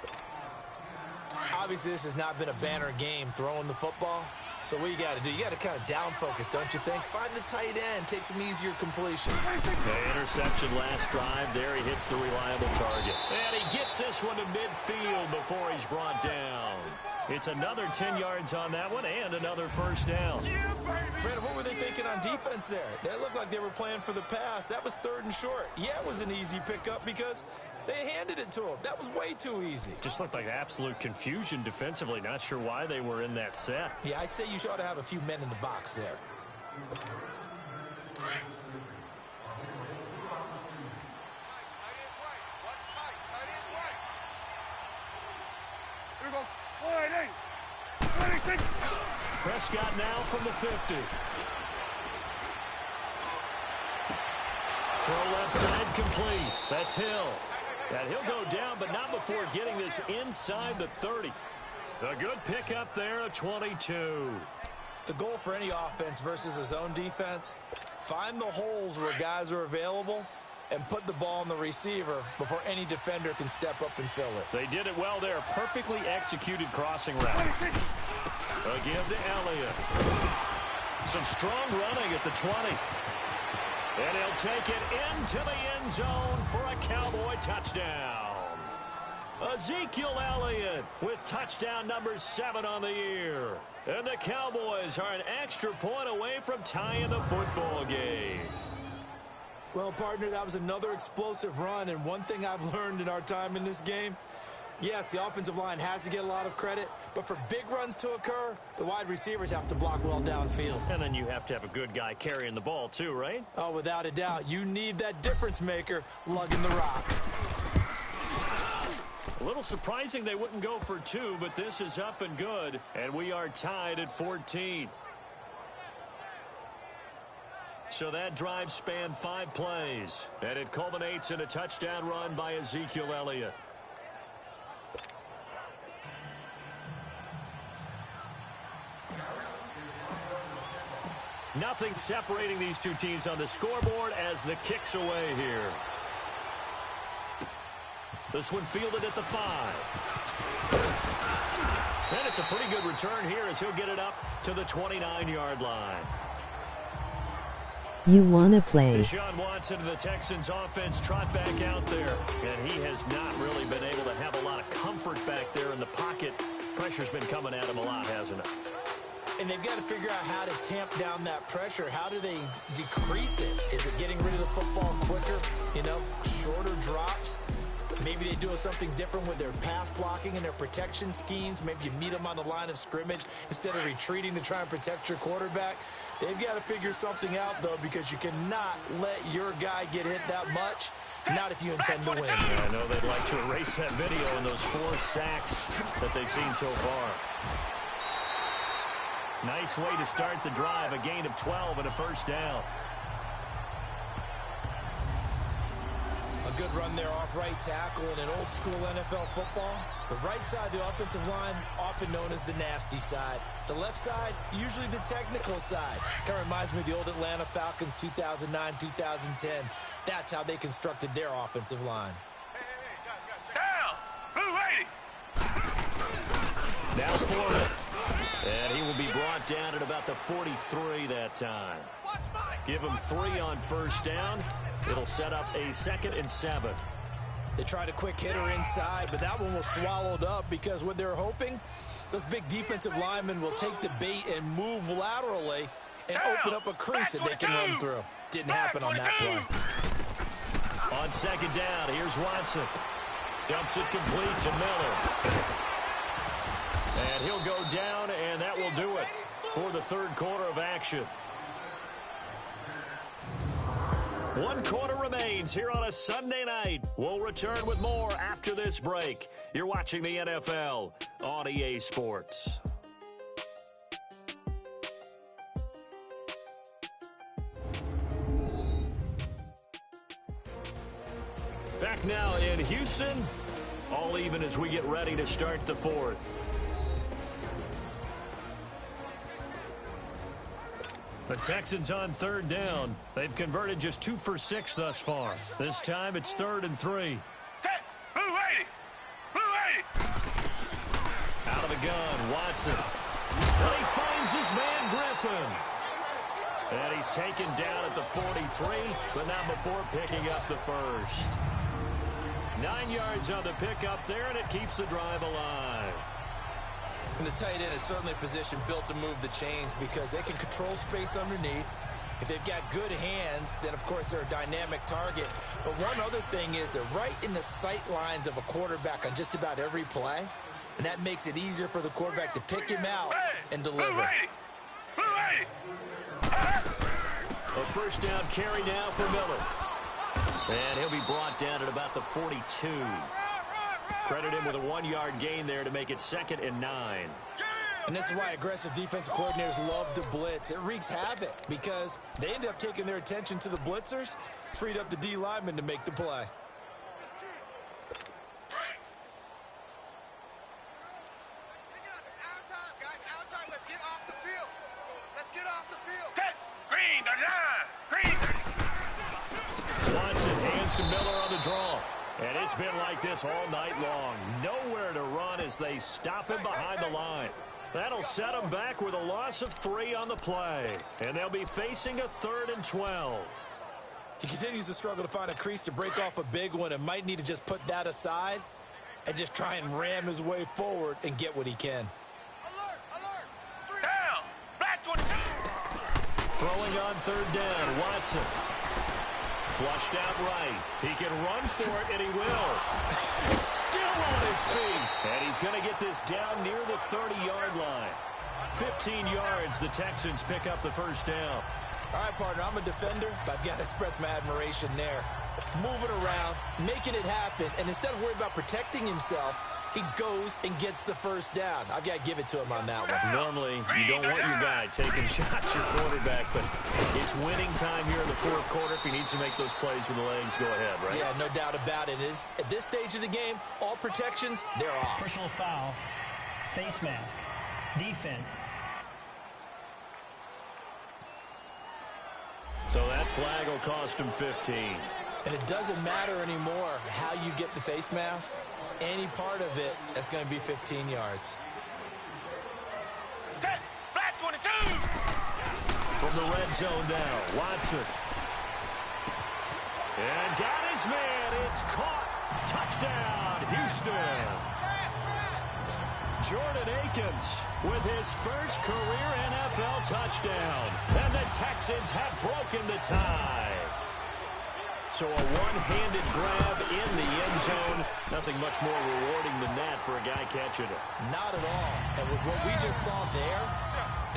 Obviously, this has not been a banner game throwing the football. So what you got to do, you got to kind of down focus, don't you think? Find the tight end, take some easier completions. The interception last drive. There he hits the reliable target. And he gets this one to midfield before he's brought down. It's another 10 yards on that one and another 1st down. Brandon, what were they thinking on defense there? That looked like they were playing for the pass. That was 3rd and short. Yeah, it was an easy pickup because they handed it to him. That was way too easy. Just looked like absolute confusion defensively. Not sure why they were in that set. Yeah, I'd say you ought to have a few men in the box there. Here we go. 26. Prescott now from the 50. Throw left side complete. That's Hill. And he'll go down, but not before getting this inside the 30. A good pickup there, a 22. The goal for any offense versus a zone defense, find the holes where guys are available and put the ball on the receiver before any defender can step up and fill it. They did it well there. Perfectly executed crossing route. A give to Elliott. Some strong running at the 20. And he'll take it into the end zone for a Cowboy touchdown. Ezekiel Elliott with touchdown number 7 on the year. And the Cowboys are an extra point away from tying the football game. Well, partner, that was another explosive run, and one thing I've learned in our time in this game, yes, the offensive line has to get a lot of credit, but for big runs to occur, the wide receivers have to block well downfield. And then you have to have a good guy carrying the ball too, right? Oh, without a doubt. You need that difference maker lugging the rock. A little surprising they wouldn't go for 2, but this is up and good, and we are tied at 14. So that drive spanned 5 plays, and it culminates in a touchdown run by Ezekiel Elliott. Nothing separating these two teams on the scoreboard as the kick's away here. This one fielded at the 5. And it's a pretty good return here as he'll get it up to the 29-yard line. You wanna play. Deshaun Watson and the Texans offense trot back out there. And he has not really been able to have a lot of comfort back there in the pocket. Pressure's been coming at him a lot, hasn't it? And they've got to figure out how to tamp down that pressure. How do they decrease it? Is it getting rid of the football quicker? You know, shorter drops? Maybe they do something different with their pass blocking and their protection schemes. Maybe you meet them on the line of scrimmage instead of retreating to try and protect your quarterback. They've got to figure something out, though, because you cannot let your guy get hit that much, not if you intend to win. Yeah, I know they'd like to erase that video and those 4 sacks that they've seen so far. Nice way to start the drive, a gain of 12 and a first down. A good run there off right tackle in an old-school NFL football. The right side of the offensive line, often known as the nasty side. The left side, usually the technical side. Kind of reminds me of the old Atlanta Falcons 2009, 2010. That's how they constructed their offensive line. Down! Move, lady! Now Florida. And he will be brought down at about the 43 that time. Give him 3 on first down. It'll set up a 2nd and 7. They tried a quick hitter inside, but that one was swallowed up because what they're hoping, those big defensive linemen will take the bait and move laterally and open up a crease that they can run through. Didn't happen on that play. On 2nd down, here's Watson. Dumps it complete to Miller. And he'll go down, and that will do it for the 3rd quarter of action. 1 quarter remains here on a Sunday night. We'll return with more after this break. You're watching the NFL on EA Sports. Back now in Houston, all even as we get ready to start the 4th. The Texans on 3rd down. They've converted just 2 for 6 thus far. This time it's 3rd and 3. Out of the gun, Watson. And he finds his man Griffin. And he's taken down at the 43, but not before picking up the first. 9 yards on the pickup there, and it keeps the drive alive. And the tight end is certainly a position built to move the chains because they can control space underneath. If they've got good hands, then, of course, they're a dynamic target. But one other thing is they're right in the sight lines of a quarterback on just about every play. And that makes it easier for the quarterback to pick him out and deliver. A first down carry now for Miller. And he'll be brought down at about the 42. Credit him with a 1-yard gain there to make it 2nd and 9. And this is why aggressive defensive coordinators love to blitz. It wreaks havoc because they end up taking their attention to the blitzers, freed up the D lineman to make the play. Watson hands to Miller on the draw. And it's been like this all night long. Nowhere to run as they stop him behind the line. That'll set him back with a loss of 3 on the play. And they'll be facing a 3rd and 12. He continues to struggle to find a crease to break off a big one and might need to just put that aside and just try and ram his way forward and get what he can. Down! Back 22! Throwing on 3rd down, Watson. Flushed out right. He can run for it, and he will. Still on his feet. And he's going to get this down near the 30-yard line. 15 yards, the Texans pick up the first down. All right, partner, I'm a defender, but I've got to express my admiration there. Moving around, making it happen, and instead of worrying about protecting himself, he goes and gets the first down. I've got to give it to him on that one. Normally, you don't want your guy taking shots, your quarterback, but it's winning time here in the 4th quarter. If he needs to make those plays with the legs, go ahead, right? Yeah, no doubt about it. At this stage of the game, all protections, they're off. Personal foul, face mask, defense. So that flag will cost him 15. And it doesn't matter anymore how you get the face mask. Any part of it, that's going to be 15 yards. 10, black 22. From the red zone now, Watson. And got his man. It's caught. Touchdown, Houston. Jordan Akins with his first career NFL touchdown. And the Texans have broken the tie. So a one-handed grab in the end zone. Nothing much more rewarding than that for a guy catching it. Not at all. And with what we just saw there,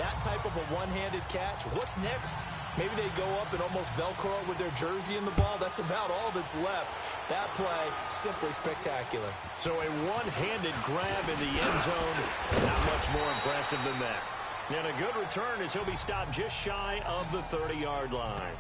that type of a one-handed catch, what's next? Maybe they go up and almost Velcro with their jersey in the ball. That's about all that's left. That play, simply spectacular. So a one-handed grab in the end zone. Not much more impressive than that. And a good return as he'll be stopped just shy of the 30-yard line.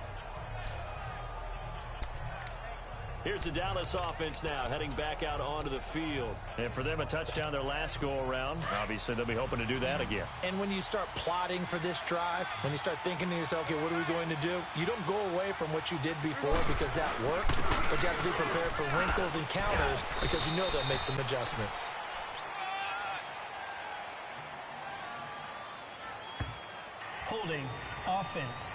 Here's the Dallas offense now, heading back out onto the field. And for them, a touchdown their last go-around. Obviously, they'll be hoping to do that again. And when you start plotting for this drive, when you start thinking to yourself, okay, what are we going to do? You don't go away from what you did before because that worked, but you have to be prepared for wrinkles and counters because you know they'll make some adjustments. Holding offense.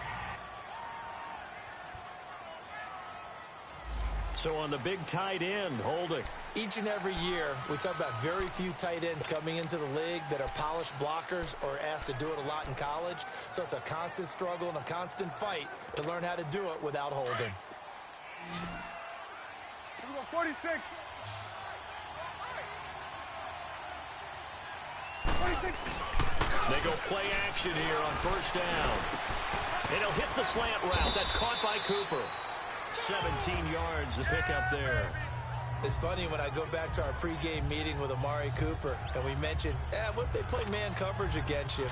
So on the big tight end, holding. Each and every year, we talk about very few tight ends coming into the league that are polished blockers or asked to do it a lot in college. So it's a constant struggle and a constant fight to learn how to do it without holding. Here we go, 46. 46. They go play action here on first down. And he'll hit the slant route. That's caught by Cooper. 17 yards to pick up there. It's funny when I go back to our pregame meeting with Amari Cooper and we mentioned, what if they play man coverage against you?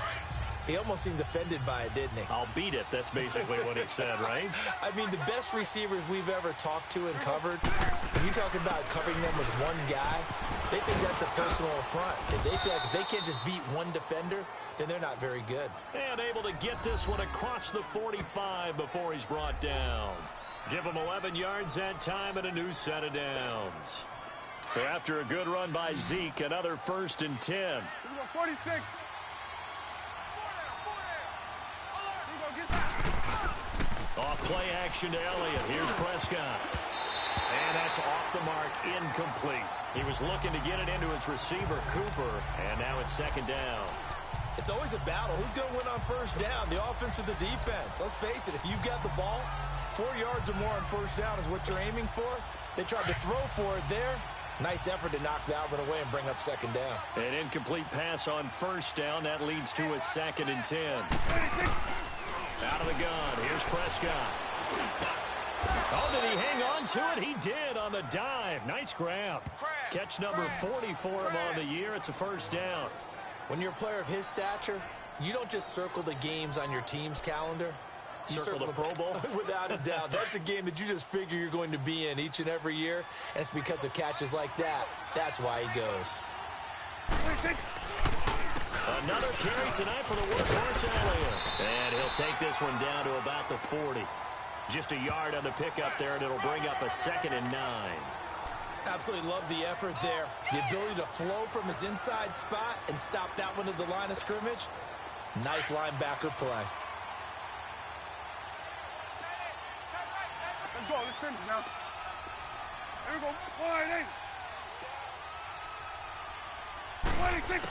He almost seemed offended by it, didn't he? I'll beat it. That's basically what he said, right? I mean, the best receivers we've ever talked to and covered, when you talk about covering them with one guy, they think that's a personal affront. If they feel like if they can't just beat one defender, then they're not very good. And able to get this one across the 45 before he's brought down. Give him 11 yards that time and a new set of downs. So after a good run by Zeke, another 1st and 10. Here we go, 46. Off play action to Elliott. Here's Prescott. And that's off the mark, incomplete. He was looking to get it into his receiver, Cooper, and now it's 2nd down. It's always a battle. Who's going to win on first down, the offense or the defense? Let's face it, if you've got the ball, 4 yards or more on first down is what you're aiming for. They tried to throw for it there. Nice effort to knock that one away and bring up 2nd down. An incomplete pass on first down. That leads to a 2nd and 10. Out of the gun. Here's Prescott. Oh, did he hang on to it? He did on the dive. Nice grab. Catch number 40 for him on the year. It's a 1st down. When you're a player of his stature, you don't just circle the games on your team's calendar. You circle the Pro Bowl? Without a doubt. That's a game that you just figure you're going to be in each and every year. And it's because of catches like that. That's why he goes. Another carry tonight for the workhorse Elliott. And he'll take this one down to about the 40. Just a yard on the pickup there, and it'll bring up a 2nd and 9. Absolutely love the effort there. The ability to flow from his inside spot and stop that one at the line of scrimmage. Nice linebacker play. Let's go, let's finish now. Here we go, 46.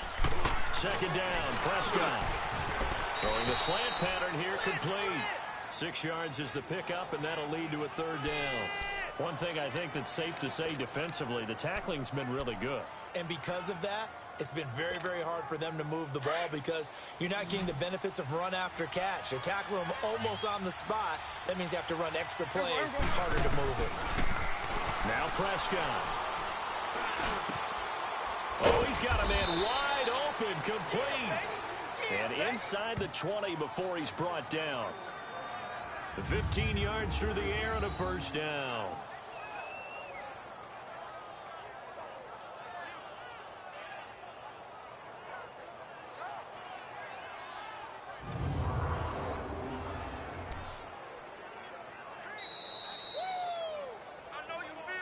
2nd down, Prescott. Throwing the slant pattern here, complete. 6 yards is the pickup, and that'll lead to a 3rd down. One thing I think that's safe to say defensively, the tackling's been really good. And because of that, it's been very, very hard for them to move the ball because you're not getting the benefits of run after catch. You're tackling them almost on the spot. That means you have to run extra plays, harder to move it. Now Prescott. Oh, he's got a man wide open, complete. And inside the 20 before he's brought down. 15 yards through the air and a 1st down.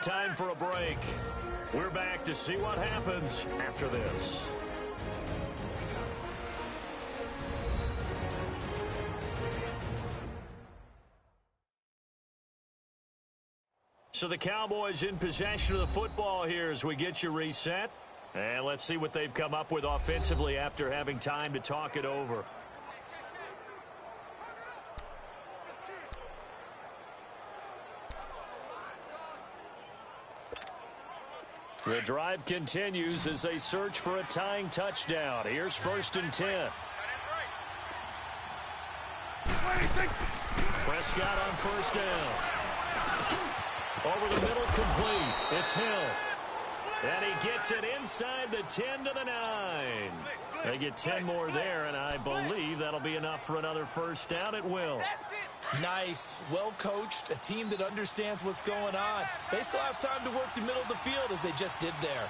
time for a break. We're back to see what happens after this. So the Cowboys in possession of the football here as we get you reset. And let's see what they've come up with offensively after having time to talk it over. The drive continues as they search for a tying touchdown. Here's 1st and 10. Prescott on 1st down. Over the middle, complete. It's Hill. And he gets it inside the 10 to the 9. They get 10 more there, and I believe that'll be enough for another 1st down. It will. Nice, well coached, a team that understands what's going on. They still have time to work the middle of the field as they just did there.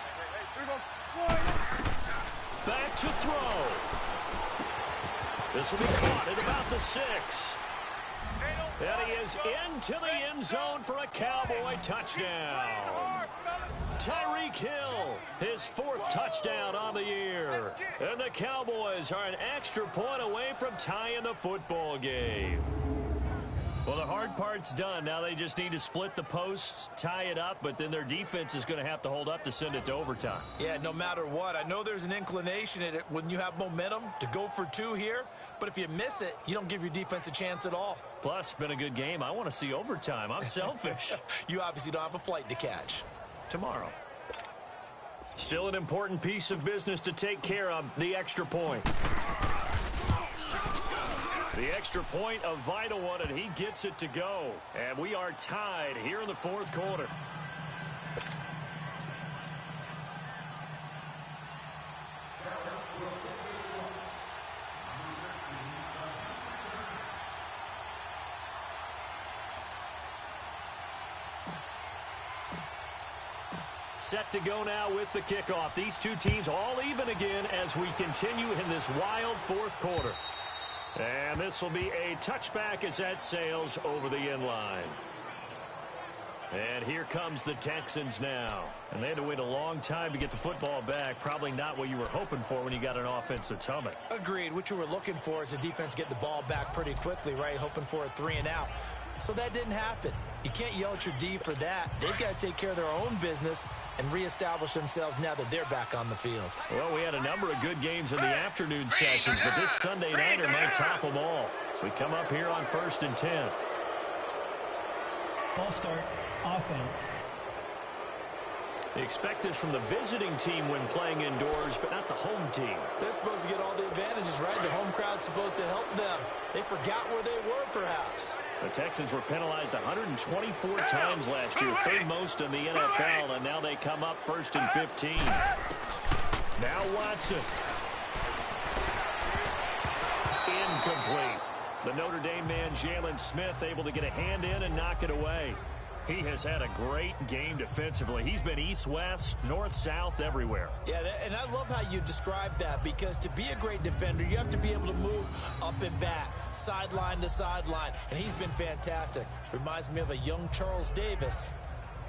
Back to throw. This will be caught at about the 6. And he is into the end zone for a Cowboy touchdown. Tyreek Hill, his 4th touchdown on the year. And the Cowboys are an extra point away from tying the football game. Well, the hard part's done. Now they just need to split the posts, tie it up, but then their defense is going to have to hold up to send it to overtime. Yeah, no matter what. I know there's an inclination in it when you have momentum to go for 2 here, but if you miss it, you don't give your defense a chance at all. Plus, been a good game. I want to see overtime. I'm selfish. You obviously don't have a flight to catch. Tomorrow. Still an important piece of business to take care of, the extra point. The extra point, a vital one, and he gets it to go. And we are tied here in the 4th quarter. Set to go now with the kickoff. These two teams all even again as we continue in this wild 4th quarter. And this will be a touchback as that sails over the end line. And here comes the Texans now. And they had to wait a long time to get the football back. Probably not what you were hoping for when you got an offense that's humming. Agreed. What you were looking for is the defense get the ball back pretty quickly, right? Hoping for a 3 and out. So that didn't happen. You can't yell at your D for that. They've got to take care of their own business and reestablish themselves now that they're back on the field. Well, we had a number of good games in the afternoon sessions, but this Sunday nighter might top them all. So we come up here on 1st and 10. Ball start, offense. They expect this from the visiting team when playing indoors, but not the home team. They're supposed to get all the advantages, right? The home crowd's supposed to help them. They forgot where they were, perhaps. The Texans were penalized 124 times last year, 3rd most in the NFL, and now they come up 1st and 15. Now Watson. Incomplete. The Notre Dame man, Jalen Smith, able to get a hand in and knock it away. He has had a great game defensively. He's been east-west, north-south, everywhere. Yeah, and I love how you describe that, because to be a great defender, you have to be able to move up and back, sideline to sideline, and he's been fantastic. Reminds me of a young Charles Davis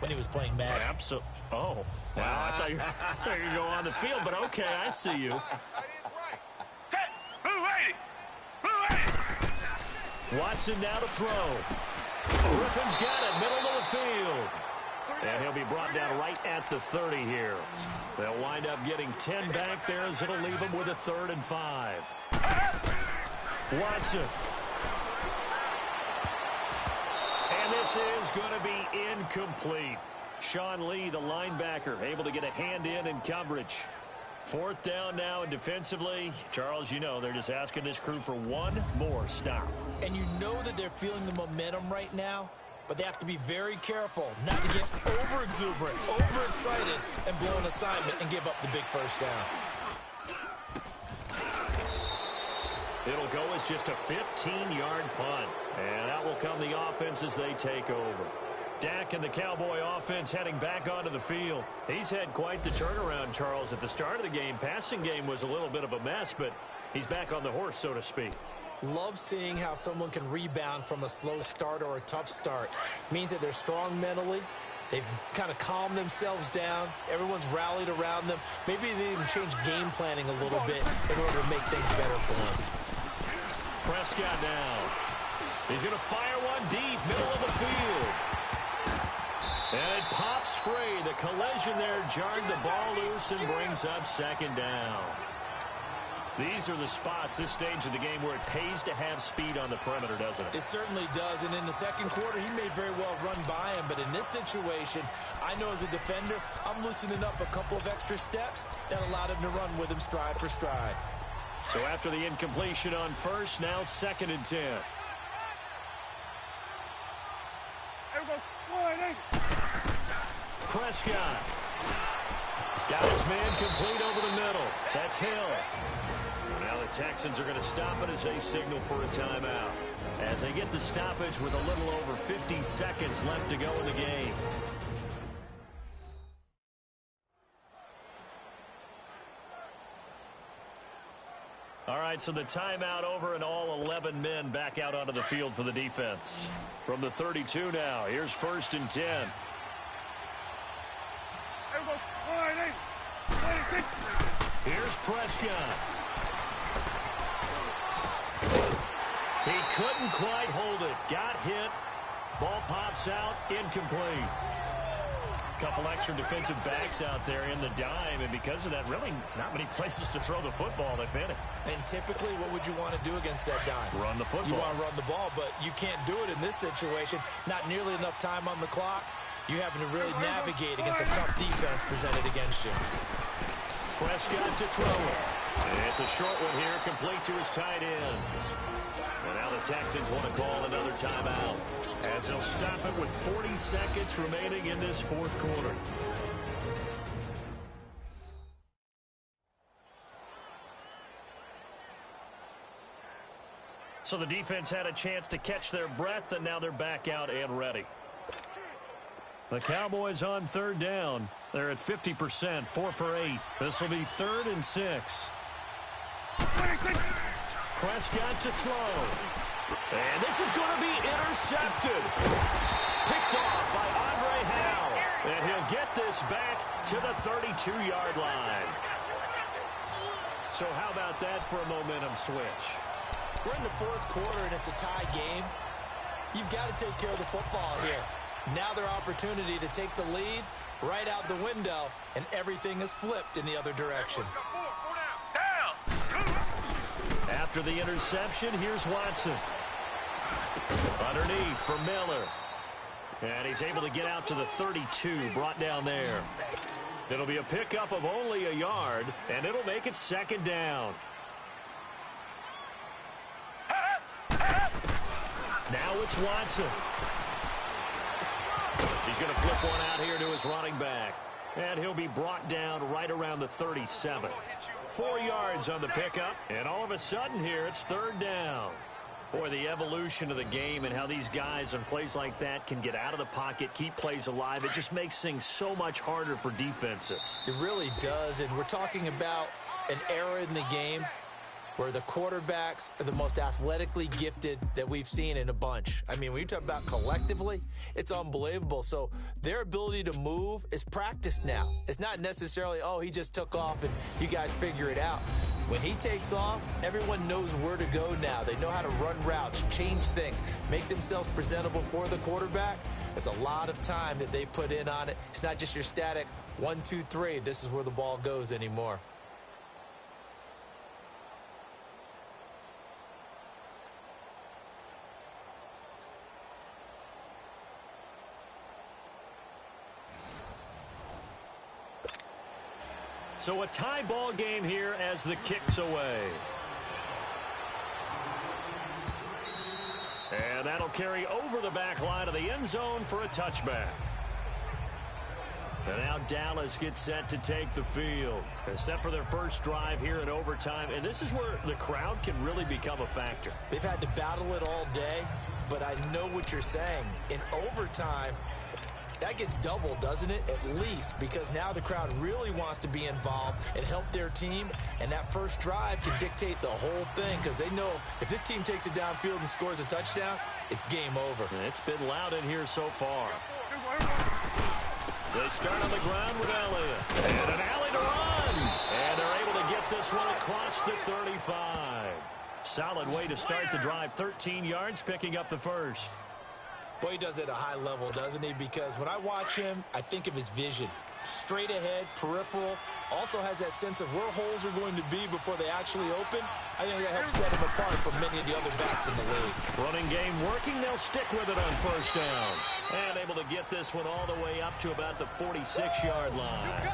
when he was playing Madden. Absolutely. Oh, wow. I thought you were going to go on the field, but okay, I see you. Watson now to throw. Griffin's got it, middle of the field. And he'll be brought down right at the 30 here. They'll wind up getting 10 back there as it'll leave them with a 3rd and 5. Watson. And this is going to be incomplete. Sean Lee, the linebacker, able to get a hand in coverage. 4th down now, and defensively, Charles, you know, they're just asking this crew for one more stop. And you know that they're feeling the momentum right now, but they have to be very careful not to get over-exuberant, overexcited, and blow an assignment and give up the big 1st down. It'll go as just a 15-yard punt, and out will come the offense as they take over. Dak and the Cowboy offense heading back onto the field. He's had quite the turnaround, Charles. At the start of the game, passing game was a little bit of a mess, but he's back on the horse, so to speak. Love seeing how someone can rebound from a slow start or a tough start. Means that they're strong mentally, They've kind of calmed themselves down. Everyone's rallied around them. Maybe they even change game planning a little bit in order to make things better for them. Prescott now. He's going to fire one deep, middle of the field. And it pops free. The collision there jarred the ball loose and brings up second down. These are the spots, this stage of the game, where it pays to have speed on the perimeter, doesn't it? It certainly does, and in the second quarter, he may very well run by him, but in this situation, I know as a defender, I'm loosening up a couple of extra steps that allowed him to run with him stride for stride. So after the incompletion on first, now 2nd and 10. Here we go. 1-8. Prescott. Got his man complete over the middle. That's Hill. Now the Texans are going to stop it as they signal for a timeout, as they get the stoppage with a little over 50 seconds left to go in the game. All right, so the timeout over and all 11 men back out onto the field for the defense. From the 32 now, here's 1st and 10. Here we go. 1-8. 1-6. Here's Prescott. He couldn't quite hold it. Got hit. Ball pops out. Incomplete. Couple extra defensive backs out there in the dime, and because of that, really not many places to throw the football, if any. And typically, what would you want to do against that dime? Run the football. You want to run the ball, but you can't do it in this situation. Not nearly enough time on the clock. You having to really navigate against a tough defense presented against you. Prescott to throw it. And it's a short one here, complete to his tight end. And now the Texans want to call another timeout, as they'll stop it with 40 seconds remaining in this 4th quarter. So the defense had a chance to catch their breath, and now they're back out and ready. The Cowboys on 3rd down. They're at 50%, 4 for 8. This will be 3rd and 6. 26. Prescott to throw. And this is going to be intercepted. Picked off by Andre Howell. And he'll get this back to the 32-yard line. So how about that for a momentum switch? We're in the 4th quarter, and it's a tie game. You've got to take care of the football here. Now their opportunity to take the lead right out the window, and everything is flipped in the other direction. After the interception, here's Watson. Underneath for Miller. And he's able to get out to the 32, brought down there. It'll be a pickup of only a yard, and it'll make it 2nd down. Now it's Watson. He's going to flip one out here to his running back. And he'll be brought down right around the 37. 4 yards on the pickup. And all of a sudden here, it's 3rd down. Boy, the evolution of the game and how these guys on plays like that can get out of the pocket, keep plays alive, it just makes things so much harder for defenses. It really does, and we're talking about an era in the game where the quarterbacks are the most athletically gifted that we've seen in a bunch. I mean, when you talk about collectively, it's unbelievable. So their ability to move is practiced now. It's not necessarily, oh, he just took off and you guys figure it out. When he takes off, everyone knows where to go now. They know how to run routes, change things, make themselves presentable for the quarterback. It's a lot of time that they put in on it. It's not just your static 1, 2, 3. This is where the ball goes anymore. So a tie ball game here as the kick's away. And that'll carry over the back line of the end zone for a touchback. And now Dallas gets set to take the field. They're set for their first drive here in overtime. And this is where the crowd can really become a factor. They've had to battle it all day, but I know what you're saying. In overtime, that gets doubled, doesn't it? At least, because now the crowd really wants to be involved and help their team, and that first drive can dictate the whole thing because they know if this team takes it downfield and scores a touchdown, it's game over. It's been loud in here so far. Here we go. They start on the ground with Elliott. And an alley to run. And they're able to get this one across the 35. Solid way to start the drive. 13 yards, picking up the first. Boy, he does it at a high level, doesn't he? Because when I watch him, I think of his vision. Straight ahead, peripheral. Also has that sense of where holes are going to be before they actually open. I think that helps set him apart from many of the other backs in the league. Running game working. They'll stick with it on first down. And able to get this one all the way up to about the 46-yard line.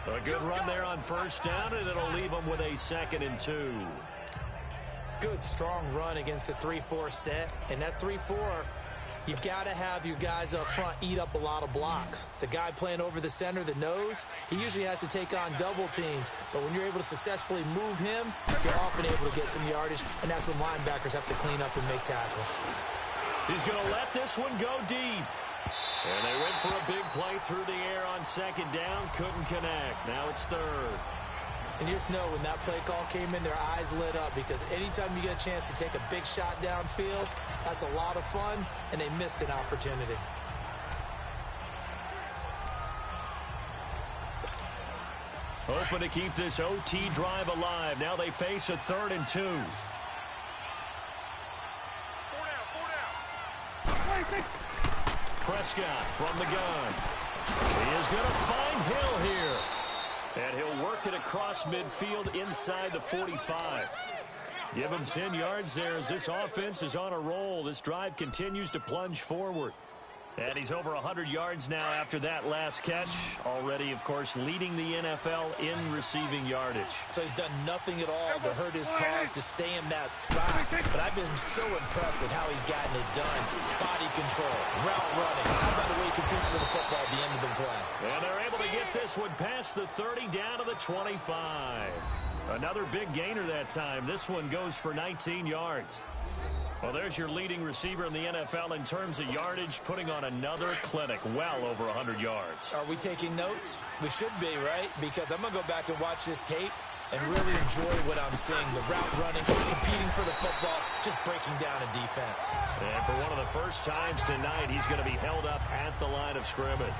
A good run there on first down, and it'll leave them with a 2nd and 2. Good, strong run against the 3-4 set. And that 3-4, you've got to have your guys up front eat up a lot of blocks. The guy playing over the center, the nose, he usually has to take on double teams. But when you're able to successfully move him, you're often able to get some yardage, and that's when linebackers have to clean up and make tackles. He's going to let this one go deep. And they went for a big play through the air on 2nd down. Couldn't connect. Now it's 3rd. And you just know when that play call came in, their eyes lit up, because anytime you get a chance to take a big shot downfield, that's a lot of fun, and they missed an opportunity. Hoping to keep this OT drive alive. Now they face a 3rd and 2. 4 down. Prescott from the gun. He is going to find Hill here. And he'll work it across midfield inside the 45. Give him 10 yards there as this offense is on a roll. This drive continues to plunge forward. And he's over 100 yards now after that last catch. Already, of course, leading the NFL in receiving yardage. So he's done nothing at all to hurt his cause to stay in that spot. But I've been so impressed with how he's gotten it done. Body control, route running. How about the way he competes for the football at the end of the play? And they're able to get this one past the 30 down to the 25. Another big gainer that time. This one goes for 19 yards. Well, there's your leading receiver in the NFL in terms of yardage, putting on another clinic, well over 100 yards. Are we taking notes? We should be, right? Because I'm going to go back and watch this tape and really enjoy what I'm seeing. The route running, competing for the football, just breaking down a defense. And for one of the first times tonight, he's going to be held up at the line of scrimmage.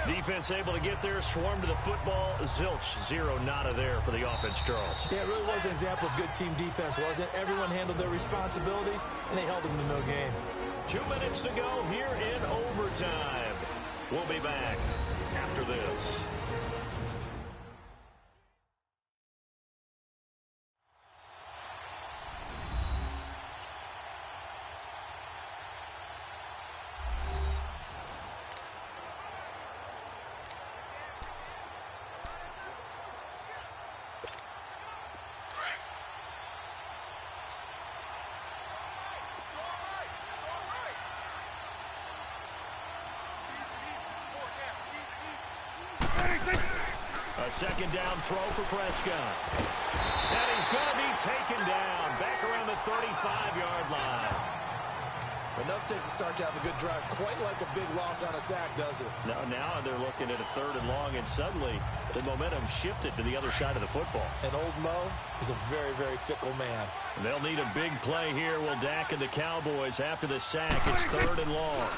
Defense able to get there, swarm to the football. Zilch, zero, nada there for the offense, Charles. Yeah, it really was an example of good team defense, wasn't it? Everyone handled their responsibilities, and they held them to no gain. 2 minutes to go here in overtime. We'll be back after this. A 2nd down throw for Prescott. And he's going to be taken down back around the 35-yard line. Enough takes to start to have a good drive. Quite like a big loss on a sack, does it? Now they're looking at a 3rd and long, and suddenly the momentum shifted to the other side of the football. And old Mo is a very, very fickle man. They'll need a big play here. Will Dak and the Cowboys after the sack. It's 3rd and long.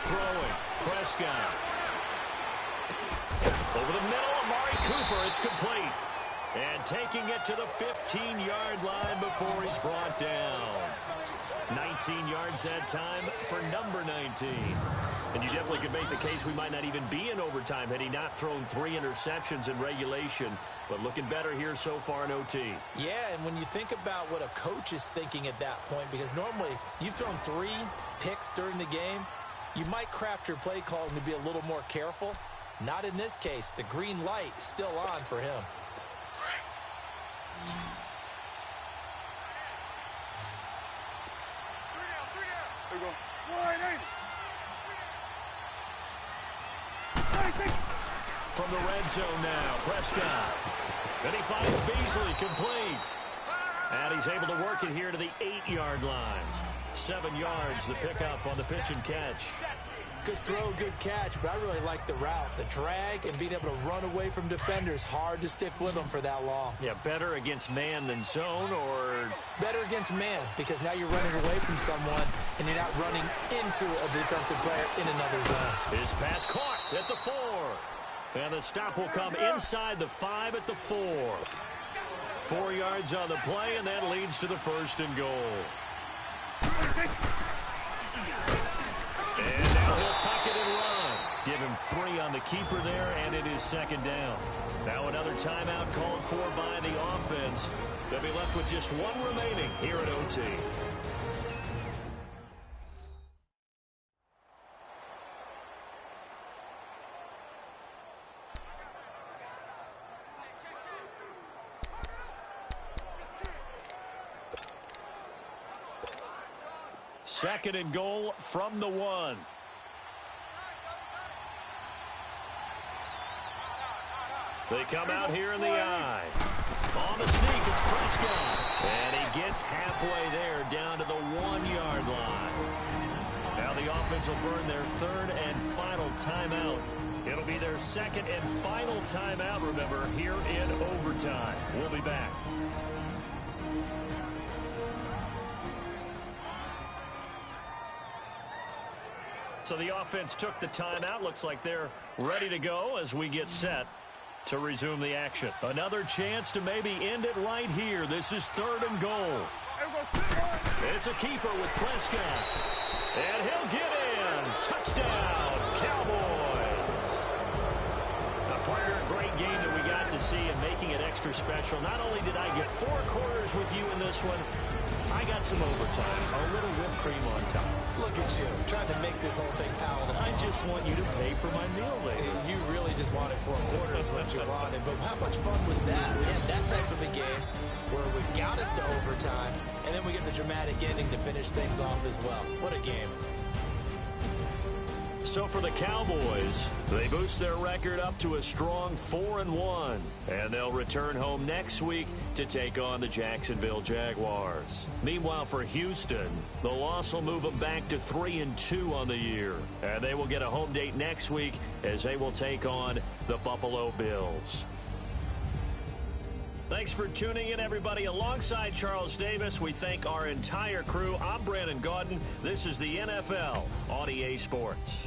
Throwing. Prescott. Over the middle, Amari Cooper. It's complete. And taking it to the 15-yard line before he's brought down. 19 yards that time for number 19. And you definitely could make the case we might not even be in overtime had he not thrown 3 interceptions in regulation. But looking better here so far in OT. Yeah, and when you think about what a coach is thinking at that point, because normally you've thrown 3 picks during the game, you might craft your play calling to be a little more careful. Not in this case. The green light still on for him. There we go. Wide eight. From the red zone now, Prescott. And he finds Beasley, complete. And he's able to work it here to the 8-yard line. 7 yards, the pickup on the pitch and catch. Good throw, good catch, but I really like the route. The drag and being able to run away from defenders, hard to stick with them for that long. Yeah, better against man than zone, or better against man, because now you're running away from someone and you're not running into a defensive player in another zone. his pass caught at the 4. And the stop will come inside the 5 at the 4. 4 yards on the play, and that leads to the 1st and goal. And now he'll tuck it and run. Give him 3 on the keeper there, and it is 2nd down. Now another timeout called for by the offense. They'll be left with just 1 remaining here at OT. Second and goal from the 1. They come out here in the I. On the sneak, it's Prescott. And he gets halfway there down to the 1-yard line. Now the offense will burn their 3rd and final timeout. It'll be their 2nd and final timeout, remember, here in overtime. We'll be back. So the offense took the timeout. Looks like they're ready to go as we get set to resume the action. Another chance to maybe end it right here. This is 3rd and goal. It's a keeper with Prescott. And he'll get in. Touchdown, Cowboys. A partner, a great game that we got to see and making it extra special. Not only did I get 4 quarters with you in this one, I got some overtime, a little whipped cream on top. Look at you, trying to make this whole thing palatable. I just want you to pay for my meal later. You really just wanted 4 quarters what you wanted, but how much fun was that? We had that type of a game where we got us to overtime, and then we get the dramatic ending to finish things off as well. What a game. So for the Cowboys, they boost their record up to a strong 4-1. And they'll return home next week to take on the Jacksonville Jaguars. Meanwhile, for Houston, the loss will move them back to 3-2 on the year. And they will get a home date next week as they will take on the Buffalo Bills. Thanks for tuning in, everybody. Alongside Charles Davis, we thank our entire crew. I'm Brandon Gaudin. This is the NFL on EA Sports.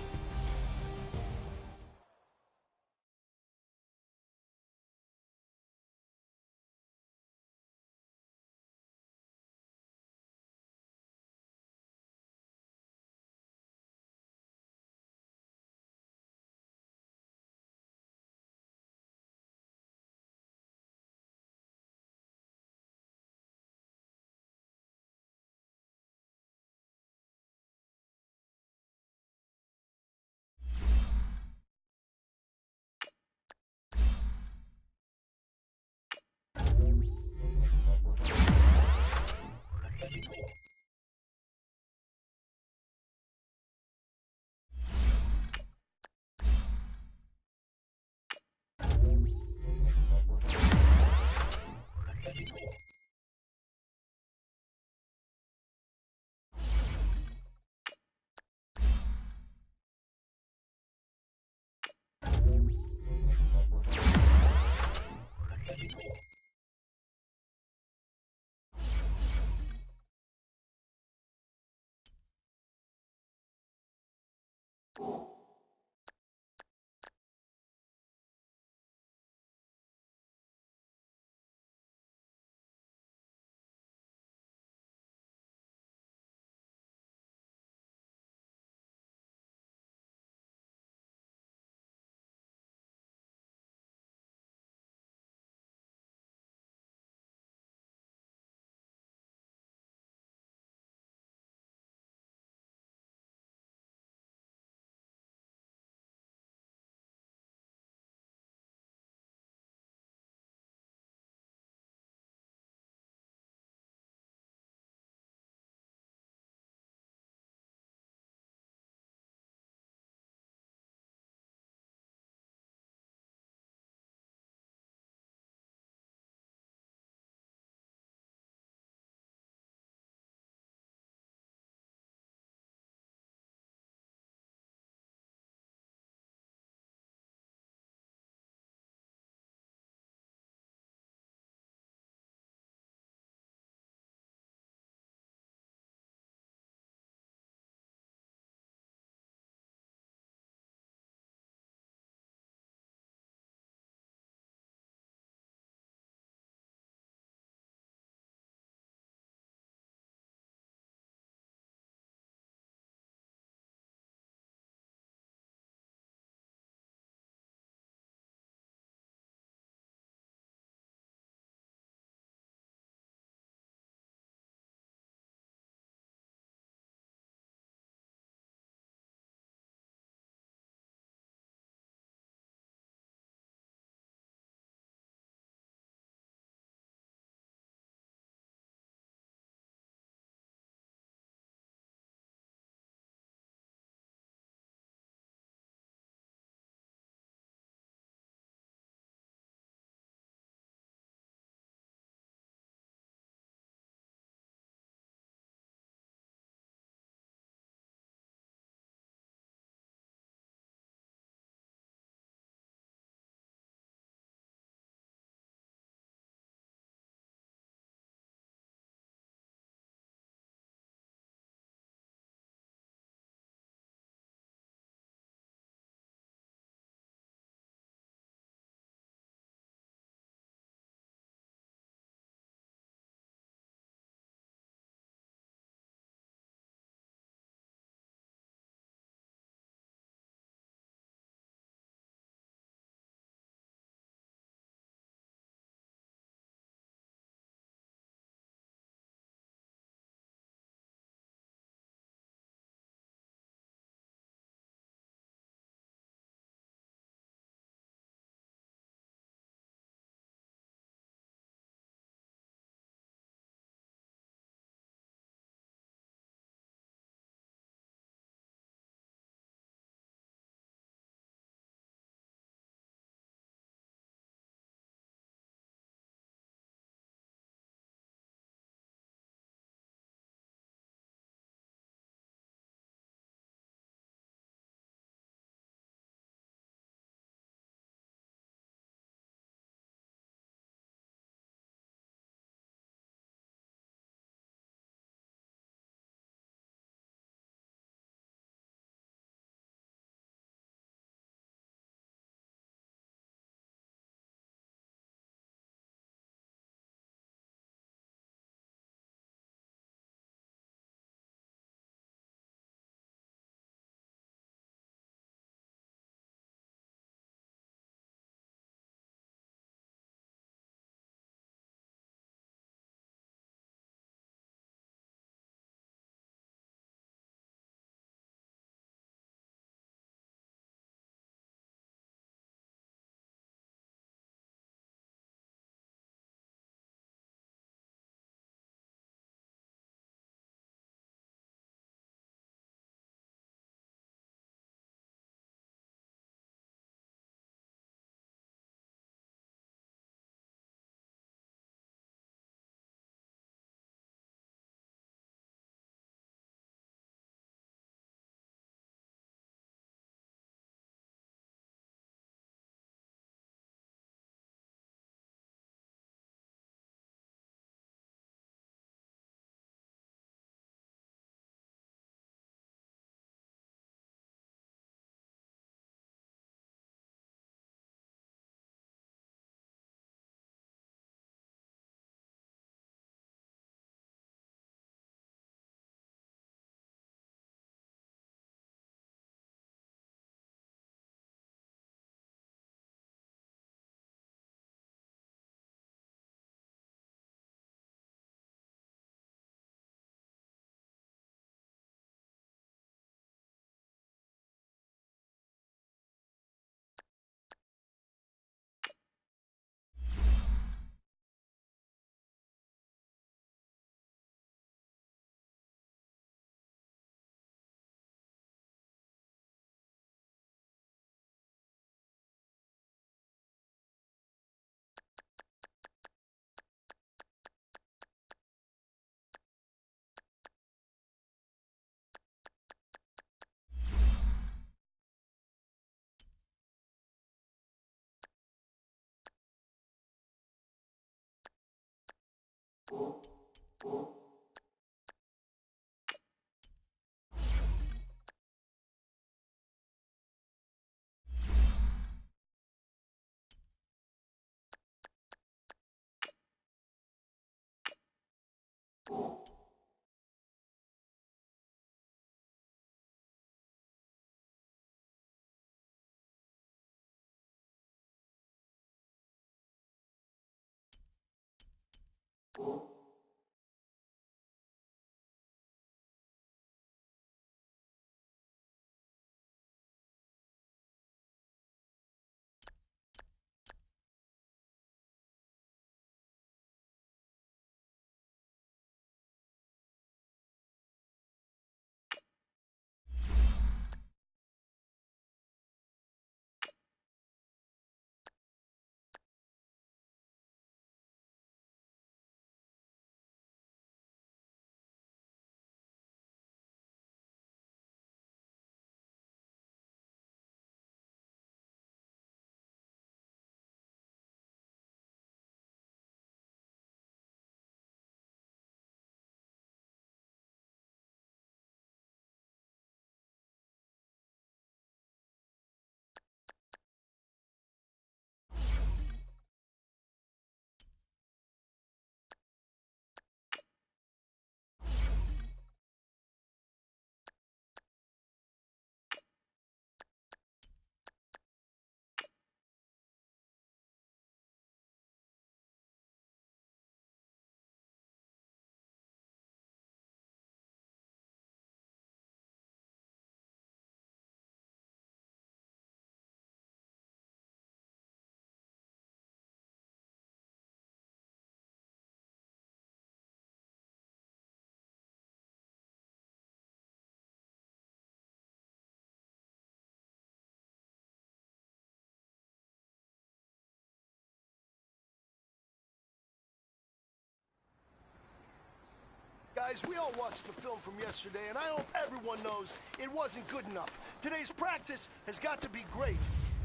Guys, we all watched the film from yesterday, and I hope everyone knows it wasn't good enough. Today's practice has got to be great.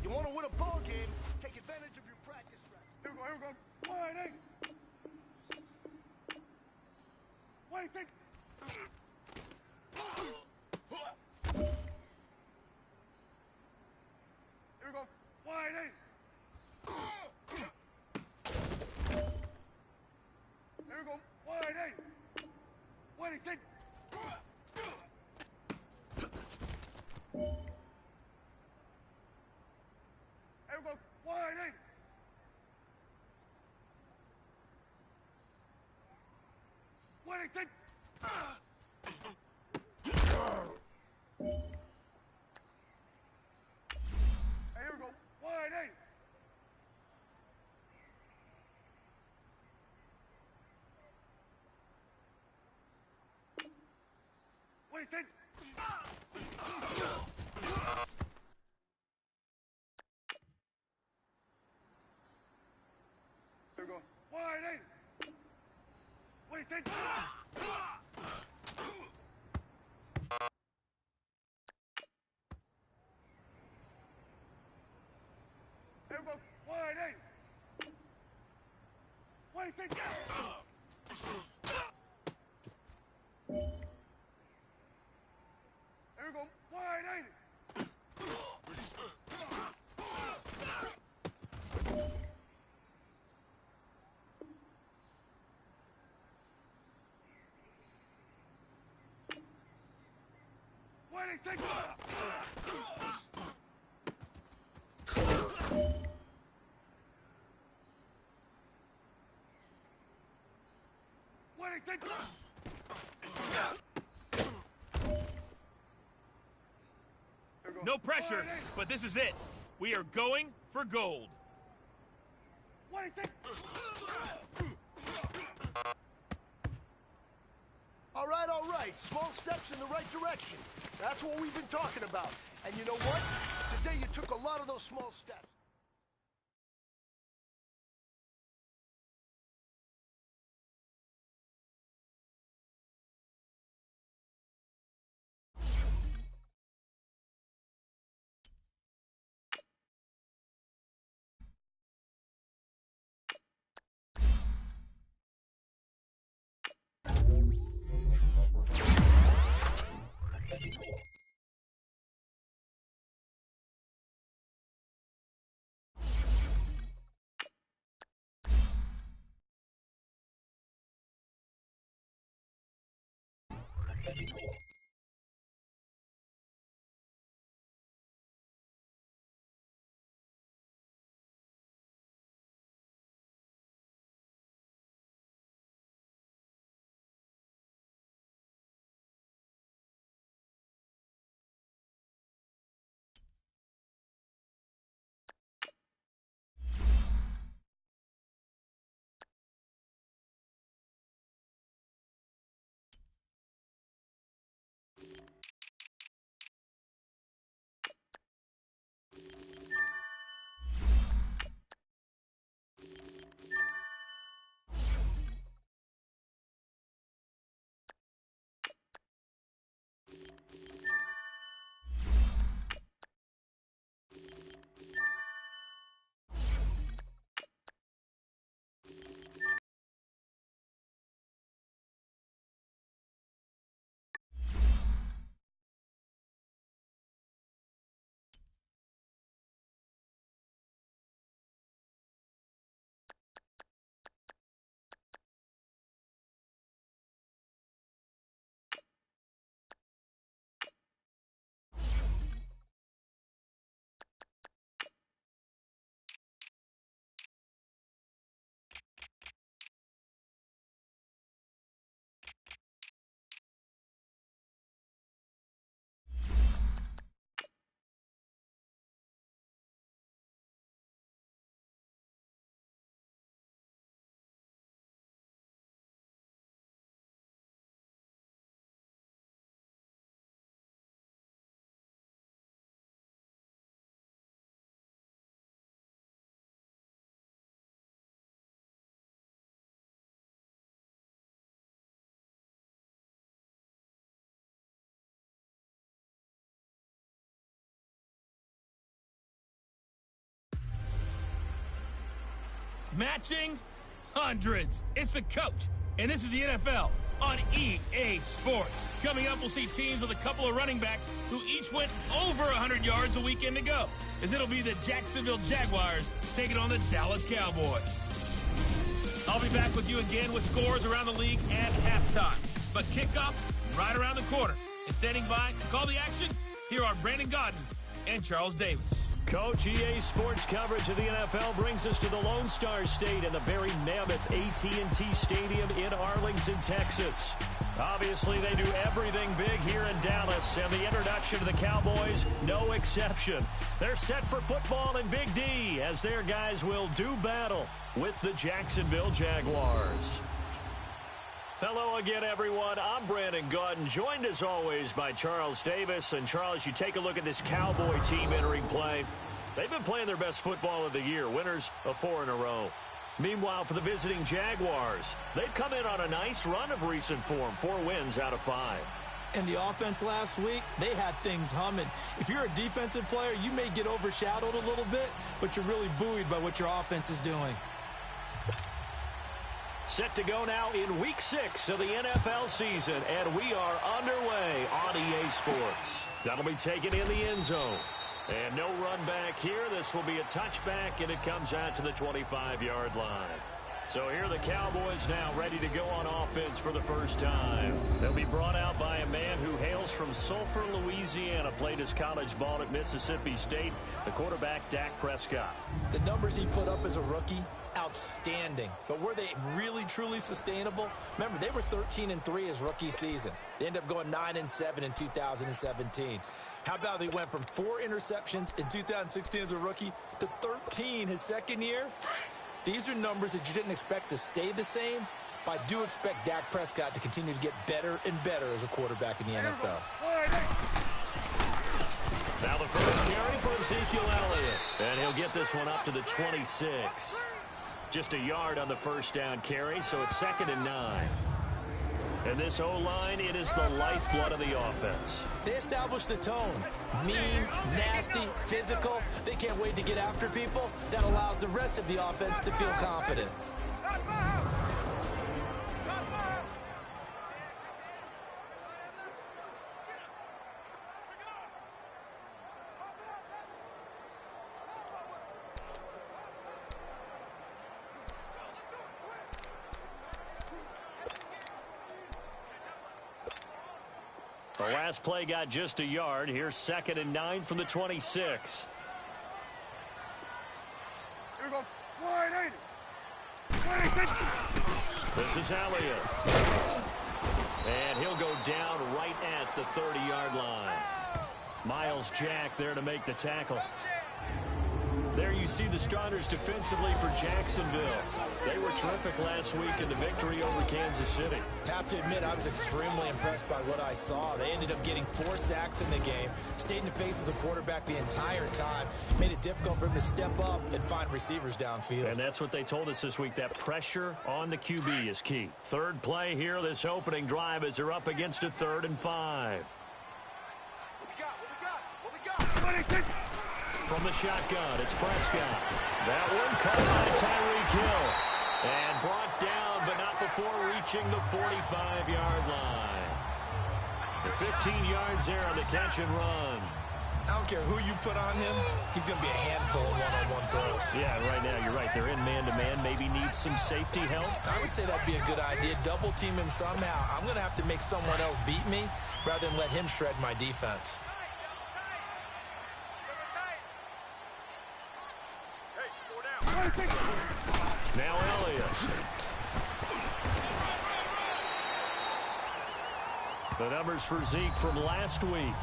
You want to win a ball game, take advantage of your practice record. Here we go. Wide eight. What do you think? Here we go. Wide eight. Here we go. Wide eight. What do you think? Here we go. Wide eight. What do you think? Here we go. Wide eight. What do you think? Here we go. Wide eight. What do you think? Here we go. Wide eight. What do you think? Here we go. Wide eight. What do you think? What do you think? No pressure, but this is it. We are going for gold. What do you think? All right. Small steps in the right direction. That's what we've been talking about. And you know what? Today you took a lot of those small steps. Matching hundreds. It's the coach, and this is the NFL on EA Sports. Coming up, we'll see teams with a couple of running backs who each went over 100 yards a weekend ago, as it'll be the Jacksonville Jaguars taking on the Dallas Cowboys. I'll be back with you again with scores around the league at halftime. But kickoff right around the corner. And standing by to call the action, here are Brandon Gaudin and Charles Davis. Coach, EA Sports coverage of the NFL brings us to the Lone Star State and the very mammoth AT&T Stadium in Arlington, Texas. Obviously, they do everything big here in Dallas, and the introduction to the Cowboys, no exception. They're set for football in Big D as their guys will do battle with the Jacksonville Jaguars. Hello again, everyone. I'm Brandon Gaudin, joined as always by Charles Davis. And Charles, you take a look at this Cowboy team entering play. They've been playing their best football of the year, winners of 4 in a row. Meanwhile, for the visiting Jaguars, they've come in on a nice run of recent form, 4 wins out of 5. And the offense last week, they had things humming. If you're a defensive player, you may get overshadowed a little bit, but you're really buoyed by what your offense is doing. Set to go now in Week 6 of the NFL season, and we are underway on EA Sports. That'll be taken in the end zone. And no run back here. This will be a touchback, and it comes out to the 25-yard line. So here are the Cowboys now ready to go on offense for the first time. They'll be brought out by a man who hails from Sulphur, Louisiana, played his college ball at Mississippi State, the quarterback Dak Prescott. The numbers he put up as a rookie, outstanding. But were they really, truly sustainable? Remember, they were 13-3 his rookie season. They ended up going 9-7 in 2017. How about they went from 4 interceptions in 2016 as a rookie to 13 his second year? These are numbers that you didn't expect to stay the same, but I do expect Dak Prescott to continue to get better and better as a quarterback in the NFL. Now the first carry for Ezekiel Elliott, and he'll get this one up to the 26. Just a yard on the first down carry, so it's 2nd and 9. And this O-line, it is the lifeblood of the offense. They established the tone. Mean, nasty, physical. They can't wait to get after people. That allows the rest of the offense to feel confident. The last play got just a yard. Here's 2nd and 9 from the 26. Here we go. Wide 80. This is Elliott. And he'll go down right at the 30-yard line. Miles Jack there to make the tackle. There you see the starters defensively for Jacksonville. They were terrific last week in the victory over Kansas City. Have to admit, I was extremely impressed by what I saw. They ended up getting 4 sacks in the game, stayed in the face of the quarterback the entire time, made it difficult for him to step up and find receivers downfield. And that's what they told us this week, that pressure on the QB is key. Third play here, this opening drive, as they're up against a 3rd and 5. What we got? From the shotgun, it's Prescott. That one caught by Tyreek Hill. And brought down, but not before reaching the 45-yard line. The 15 yards there on the catch and run. I don't care who you put on him, he's going to be a handful of one-on-one throws. Yeah, right now, you're right. They're in man-to-man. Maybe needs some safety help. I would say that'd be a good idea. Double team him somehow. I'm going to have to make someone else beat me rather than let him shred my defense. Now Elliott. The numbers for Zeke from last week.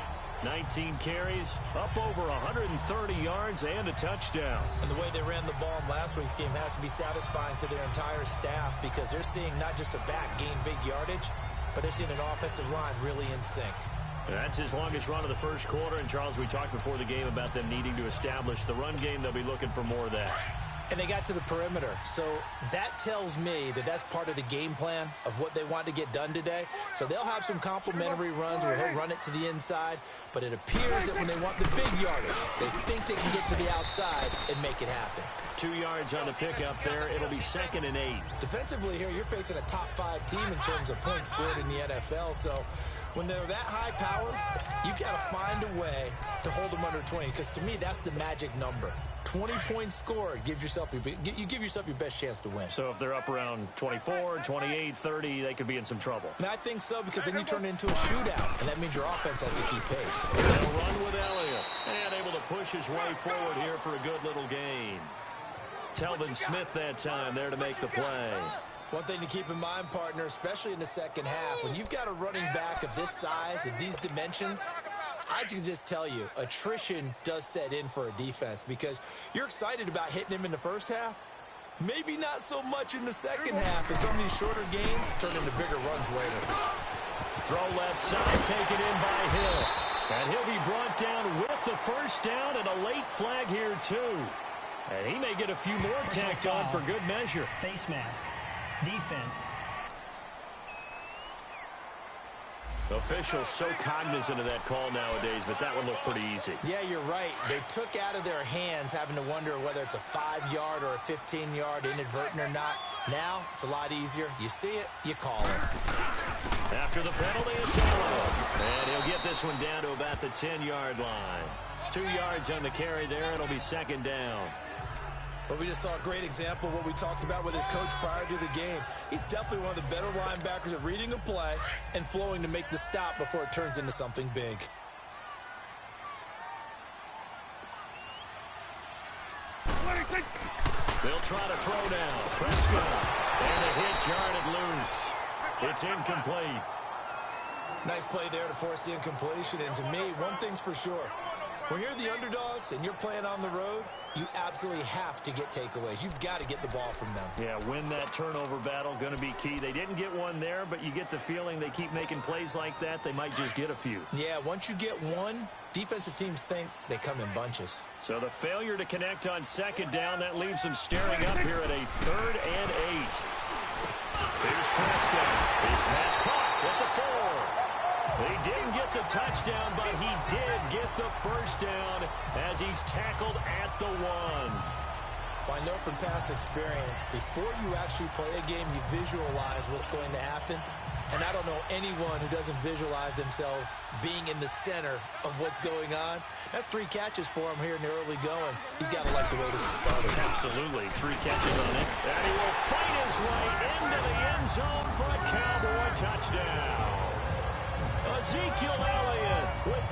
19 carries, up over 130 yards, and a touchdown. And the way they ran the ball in last week's game has to be satisfying to their entire staff because they're seeing not just a back gain big yardage, but they're seeing an offensive line really in sync. That's his longest run of the first quarter. And, Charles, we talked before the game about them needing to establish the run game. They'll be looking for more of that. And they got to the perimeter. So that tells me that that's part of the game plan of what they want to get done today. So they'll have some complimentary runs where he'll run it to the inside. But it appears that when they want the big yardage, they think they can get to the outside and make it happen. 2 yards on the pickup there. It'll be 2nd and 8. Defensively here, you're facing a top 5 team in terms of points scored in the NFL. So when they're that high power, you got to find a way to hold them under 20. Because to me, that's the magic number. 20-point score gives yourself you give yourself your best chance to win. So if they're up around 24, 28, 30, they could be in some trouble. And I think so because then you turn it into a shootout, and that means your offense has to keep pace. They'll run with Elliott, and able to push his way forward here for a good little gain. Telvin Smith that time there to make the play. One thing to keep in mind, partner, especially in the second half, when you've got a running back of this size and these dimensions, I can just tell you, attrition does set in for a defense because you're excited about hitting him in the first half. Maybe not so much in the second half, and some of these shorter gains turn into bigger runs later. Throw left side, taken in by Hill. And he'll be brought down with the first down and a late flag here, too. And he may get a few more tacked on for good measure. Face mask. Defense. Officials so cognizant of that call nowadays, but that one looked pretty easy. Yeah, you're right. They took out of their hands having to wonder whether it's a 5-yard or a 15-yard inadvertent or not. Now, it's a lot easier. You see it, you call it. After the penalty, it's Elliott. And he'll get this one down to about the 10-yard line. 2 yards on the carry there. It'll be 2nd down. But we just saw a great example of what we talked about with his coach prior to the game. He's definitely one of the better linebackers at reading a play and flowing to make the stop before it turns into something big. They'll try to throw down. Prescott. And a hit jarred it loose. It's incomplete. Nice play there to force the incompletion. And to me, one thing's for sure. When you're the underdogs and you're playing on the road, you absolutely have to get takeaways. You've got to get the ball from them. Yeah, win that turnover battle, going to be key. They didn't get one there, but you get the feeling they keep making plays like that, they might just get a few. Yeah, once you get one, defensive teams think they come in bunches. So the failure to connect on 2nd down, that leaves them staring up here at a 3rd and 8. Here's Prescott. His pass caught at the 4. He didn't get the touchdown, but he did get the first down as he's tackled at the 1. Well, I know from past experience, before you actually play a game, you visualize what's going to happen. And I don't know anyone who doesn't visualize themselves being in the center of what's going on. That's 3 catches for him here in the early going. He's got to like the way this is started. Absolutely. 3 catches on it. And he will fight his way into the end zone for a Cowboy touchdown. Ezekiel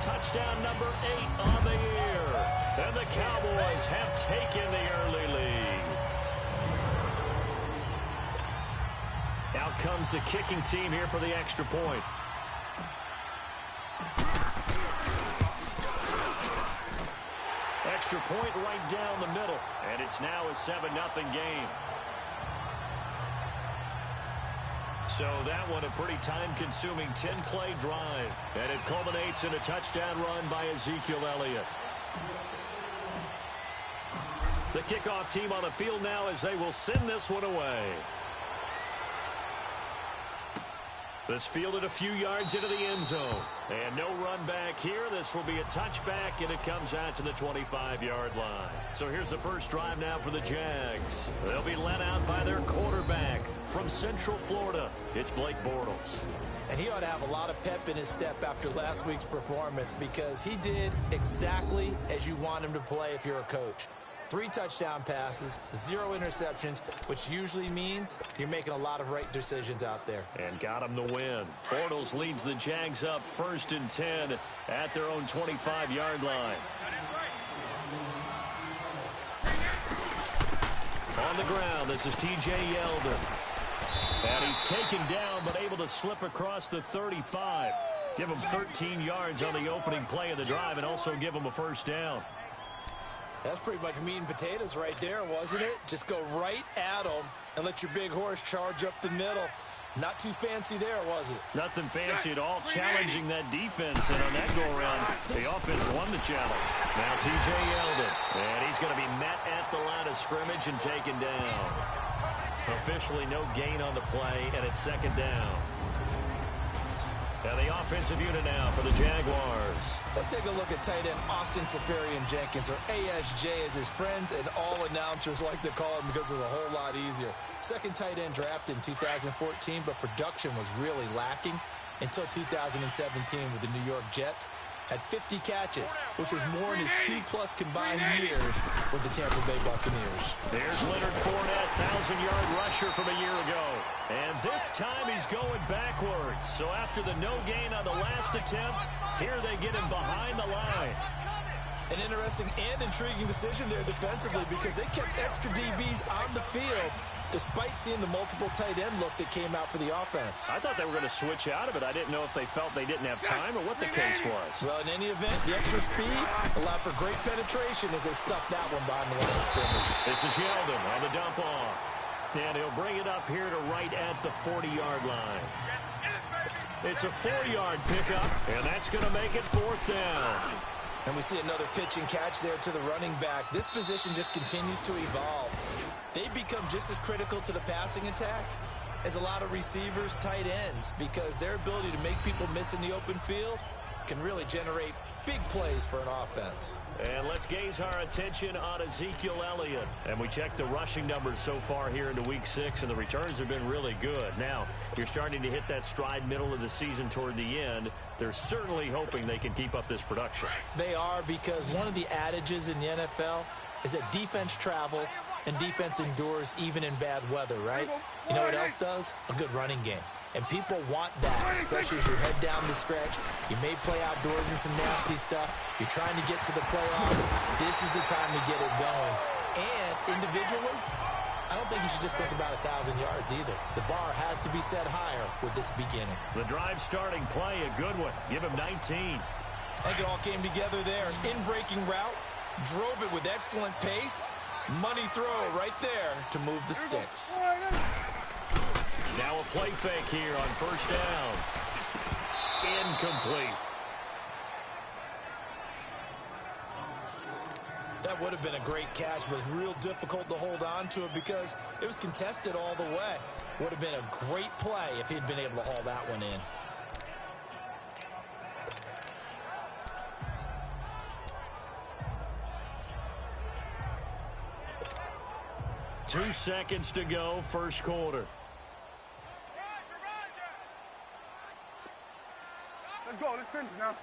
touchdown number 8 on the year. And the Cowboys have taken the early lead. Out comes the kicking team here for the extra point. Extra point right down the middle. And it's now a 7-0 game. So that one a pretty time-consuming 10-play drive. And it culminates in a touchdown run by Ezekiel Elliott. The kickoff team on the field now as they will send this one away. This fielded a few yards into the end zone. And no run back here. This will be a touchback, and it comes out to the 25-yard line. So here's the first drive now for the Jags. They'll be led out by their quarterback from Central Florida. It's Blake Bortles. And he ought to have a lot of pep in his step after last week's performance because he did exactly as you want him to play if you're a coach. 3 touchdown passes, 0 interceptions, which usually means you're making a lot of right decisions out there. And got him the win. Bortles leads the Jags up 1st and 10 at their own 25-yard line. On the ground, this is T.J. Yeldon. And he's taken down, but able to slip across the 35. Give him 13 yards on the opening play of the drive and also give him a first down. That's pretty much meat and potatoes right there, wasn't it? Just go right at them and let your big horse charge up the middle. Not too fancy there, was it? Nothing fancy at all, challenging that defense. And on that go-around, the offense won the challenge. Now T.J. Yeldon. And he's going to be met at the line of scrimmage and taken down. Officially no gain on the play, and it's 2nd down. And the offensive unit now for the Jaguars. Let's take a look at tight end Austin Seferian-Jenkins, or ASJ as his friends and all announcers like to call him because it's a whole lot easier. 2nd tight end drafted in 2014, but production was really lacking until 2017 with the New York Jets. Had 50 catches, which was more in his 2+ combined years with the Tampa Bay Buccaneers. There's Leonard Fournette, 1,000-yard rusher from a year ago. And this time he's going backwards. So after the no gain on the last attempt, here they get him behind the line. An interesting and intriguing decision there defensively because they kept extra DBs on the field despite seeing the multiple tight end look that came out for the offense. I thought they were going to switch out of it. I didn't know if they felt they didn't have time or what the case was. Well, in any event, the extra speed allowed for great penetration as they stuffed that one behind the line of scrimmage. This is Yeldon on the dump off. And he'll bring it up here to right at the 40-yard line. It's a 4-yard pickup, and that's going to make it 4th down. And we see another pitch and catch there to the running back. This position just continues to evolve. They become just as critical to the passing attack as a lot of receivers, tight ends, because their ability to make people miss in the open field can really generate big plays for an offense. And let's gaze our attention on Ezekiel Elliott. And we checked the rushing numbers so far here into Week 6, and the returns have been really good. Now, you're starting to hit that stride middle of the season toward the end. They're certainly hoping they can keep up this production. They are, because one of the adages in the NFL is that defense travels and defense endures even in bad weather, right? You know what else does? A good running game. And people want that, especially as you head down the stretch. You may play outdoors in some nasty stuff. You're trying to get to the playoffs. This is the time to get it going. And individually, I don't think you should just think about 1,000 yards either. The bar has to be set higher with this beginning. The drive starting play, a good one. Give him 19. I think it all came together there. In-breaking route, drove it with excellent pace. Money throw right there to move the sticks. Now a play fake here on 1st down. Incomplete. That would have been a great catch, but it was real difficult to hold on to it because it was contested all the way. Would have been a great play if he'd been able to haul that one in. Two seconds to go, first quarter. Let's go. Let's finish now.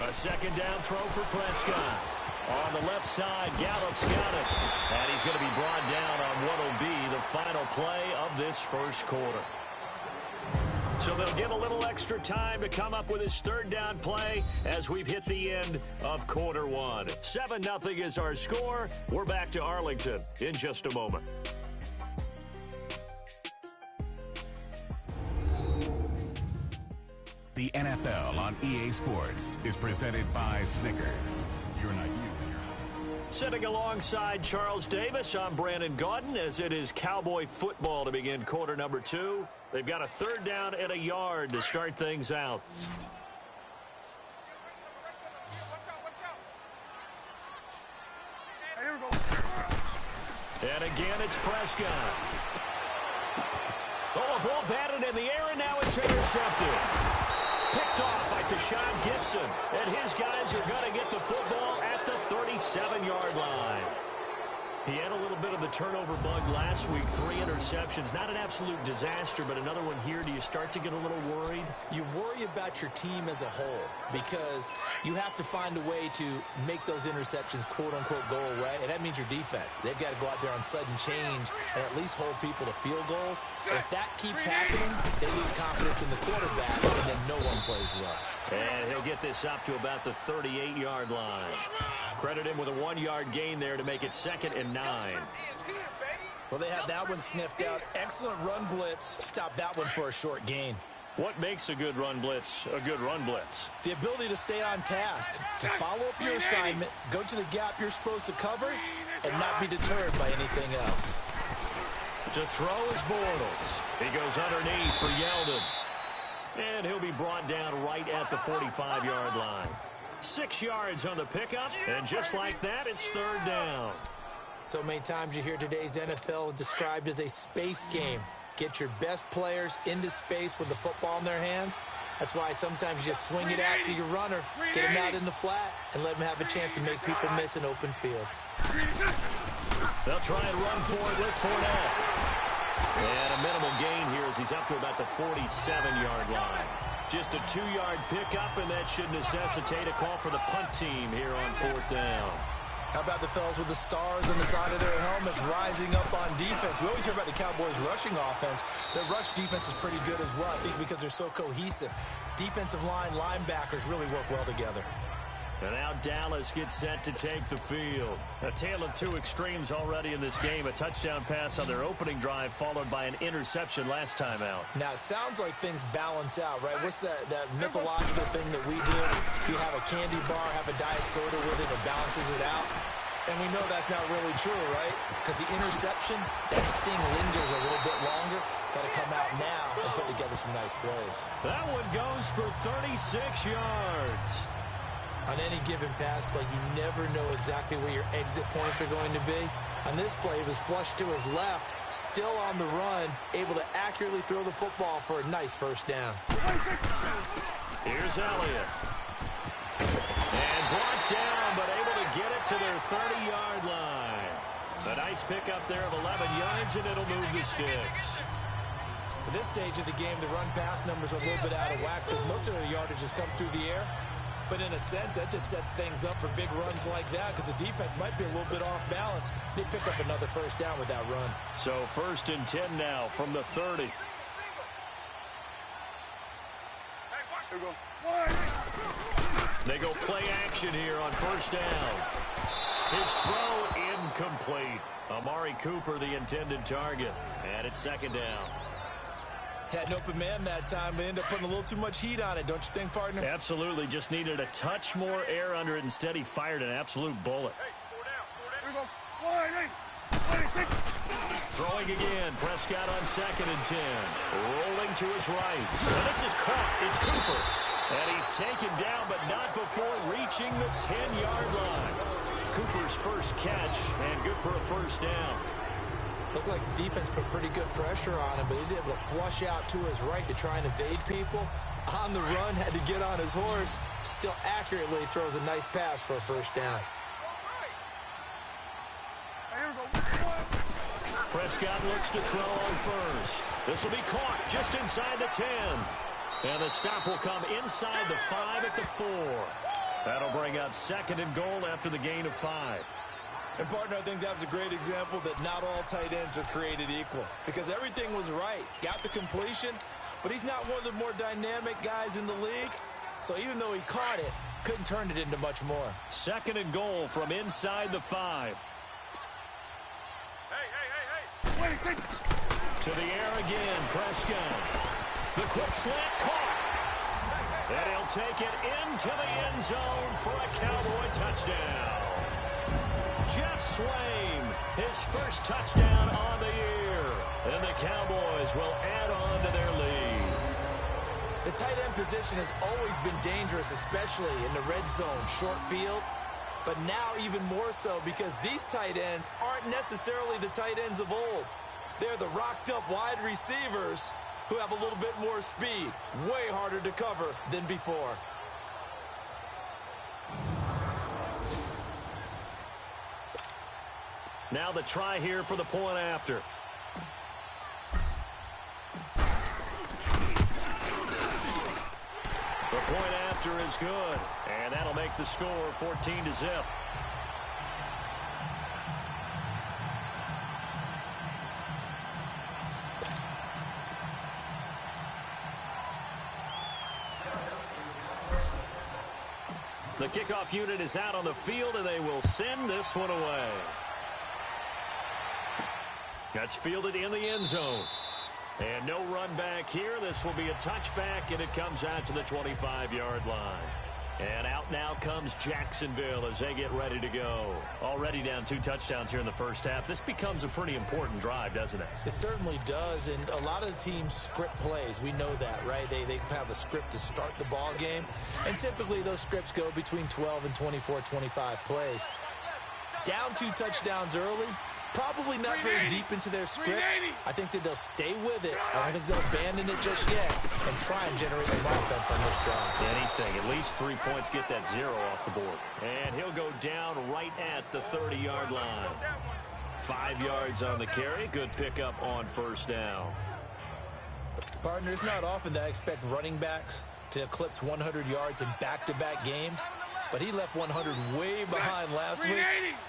A 2nd down throw for Prescott. On the left side, Gallup's got it. And he's going to be brought down on what will be the final play of this first quarter. So they'll get a little extra time to come up with his third down play as we've hit the end of quarter one. 7-0 is our score. We're back to Arlington in just a moment. The NFL on EA Sports is presented by Snickers. You're not you. Sitting alongside Charles Davis, I'm Brandon Gaudin as it is Cowboy football to begin quarter number 2. They've got a third down and a yard to start things out. And again, it's Prescott. Oh, a ball batted in the air, and now it's intercepted. Picked off by Tashawn Gibson, and his guys are going to get the football at the 37-yard line. He had a little bit of the turnover bug last week, 3 interceptions. Not an absolute disaster, but another one here. Do you start to get a little worried? You worry about your team as a whole because you have to find a way to make those interceptions, quote-unquote, go away, and that means your defense. They've got to go out there on sudden change and at least hold people to field goals. If that keeps happening, they lose confidence in the quarterback, and then no one plays well. And he'll get this up to about the 38-yard line. Credit him with a 1-yard gain there to make it 2nd and 9. Well, they have that one sniffed out. Excellent run blitz. Stop that one for a short gain. What makes a good run blitz a good run blitz? The ability to stay on task, to follow up your assignment, go to the gap you're supposed to cover, and not be deterred by anything else. To throw is Bortles. He goes underneath for Yeldon. And he'll be brought down right at the 45-yard line. 6 yards on the pickup, and just like that, it's third down. So many times you hear today's NFL described as a space game. Get your best players into space with the football in their hands. That's why sometimes you just swing it out to your runner, get him out in the flat, and let him have a chance to make people miss an open field. They'll try and run for it with Fournette. And a minimal gain here as he's up to about the 47-yard line. Just a 2-yard pickup, and that should necessitate a call for the punt team here on 4th down. How about the fellas with the stars on the side of their helmets rising up on defense? We always hear about the Cowboys' rushing offense. Their rush defense is pretty good as well, I think, because they're so cohesive. Defensive line, linebackers really work well together. And now Dallas gets set to take the field. A tale of two extremes already in this game. A touchdown pass on their opening drive followed by an interception last time out. Now, it sounds like things balance out, right? What's that mythological thing that we do? If you have a candy bar, have a diet soda with it, it balances it out. And we know that's not really true, right? Because the interception, that sting lingers a little bit longer. Got to come out now and put together some nice plays. That one goes for 36 yards. On any given pass play, you never know exactly where your exit points are going to be. On this play, he was flushed to his left, still on the run, able to accurately throw the football for a nice first down. Here's Elliott. And brought down, but able to get it to their 30-yard line. A nice pickup there of 11 yards, and it'll move the sticks. At this stage of the game, the run-pass numbers are a little bit out of whack because most of their yardage has come through the air. But in a sense, that just sets things up for big runs like that because the defense might be a little bit off balance. They pick up another first down with that run. So 1st and 10 now from the 30. They go play action here on first down. His throw incomplete. Amari Cooper, the intended target. And it's 2nd down. Had an open man that time, but ended up putting a little too much heat on it, don't you think, partner? Absolutely. Just needed a touch more air under it. Instead, he fired an absolute bullet. Throwing again. Prescott on 2nd and 10. Rolling to his right. And this is caught. It's Cooper. And he's taken down, but not before reaching the 10-yard line. Cooper's first catch, and good for a first down. Looked like the defense put pretty good pressure on him, but he's able to flush out to his right to try and evade people. On the run, had to get on his horse. Still accurately throws a nice pass for a first down. Prescott looks to throw on first. This will be caught just inside the 10. And the stop will come inside the 5 at the 4. That'll bring up 2nd and goal after the gain of 5. And, partner, I think that was a great example that not all tight ends are created equal because everything was right. Got the completion, but he's not one of the more dynamic guys in the league. So even though he caught it, couldn't turn it into much more. 2nd and goal from inside the 5. Wait. To the air again, Prescott. The quick slant caught. And he'll take it into the end zone for a Cowboy touchdown. Jeff Swain, his first touchdown on the year. And the Cowboys will add on to their lead. The tight end position has always been dangerous, especially in the red zone, short field. But now even more so because these tight ends aren't necessarily the tight ends of old. They're the rocked-up wide receivers who have a little bit more speed. Way harder to cover than before. Now the try here for the point after. The point after is good, and that'll make the score 14-0. The kickoff unit is out on the field, and they will send this one away. That's fielded in the end zone. And no run back here. This will be a touchback, and it comes out to the 25-yard line. And out now comes Jacksonville as they get ready to go. Already down 2 touchdowns here in the first half. This becomes a pretty important drive, doesn't it? It certainly does, and a lot of the teams script plays. We know that, right? They have a script to start the ball game, and typically those scripts go between 12 and 24, 25 plays. Down 2 touchdowns early, probably not very deep into their script. I think that they'll stay with it. I don't think they'll abandon it just yet and try and generate some offense on this drive. Anything. At least 3 points, get that 0 off the board. And he'll go down right at the 30-yard line. 5 yards on the carry. Good pickup on first down. Partner, it's not often that I expect running backs to eclipse 100 yards in back-to-back games. But he left 100 way behind last week.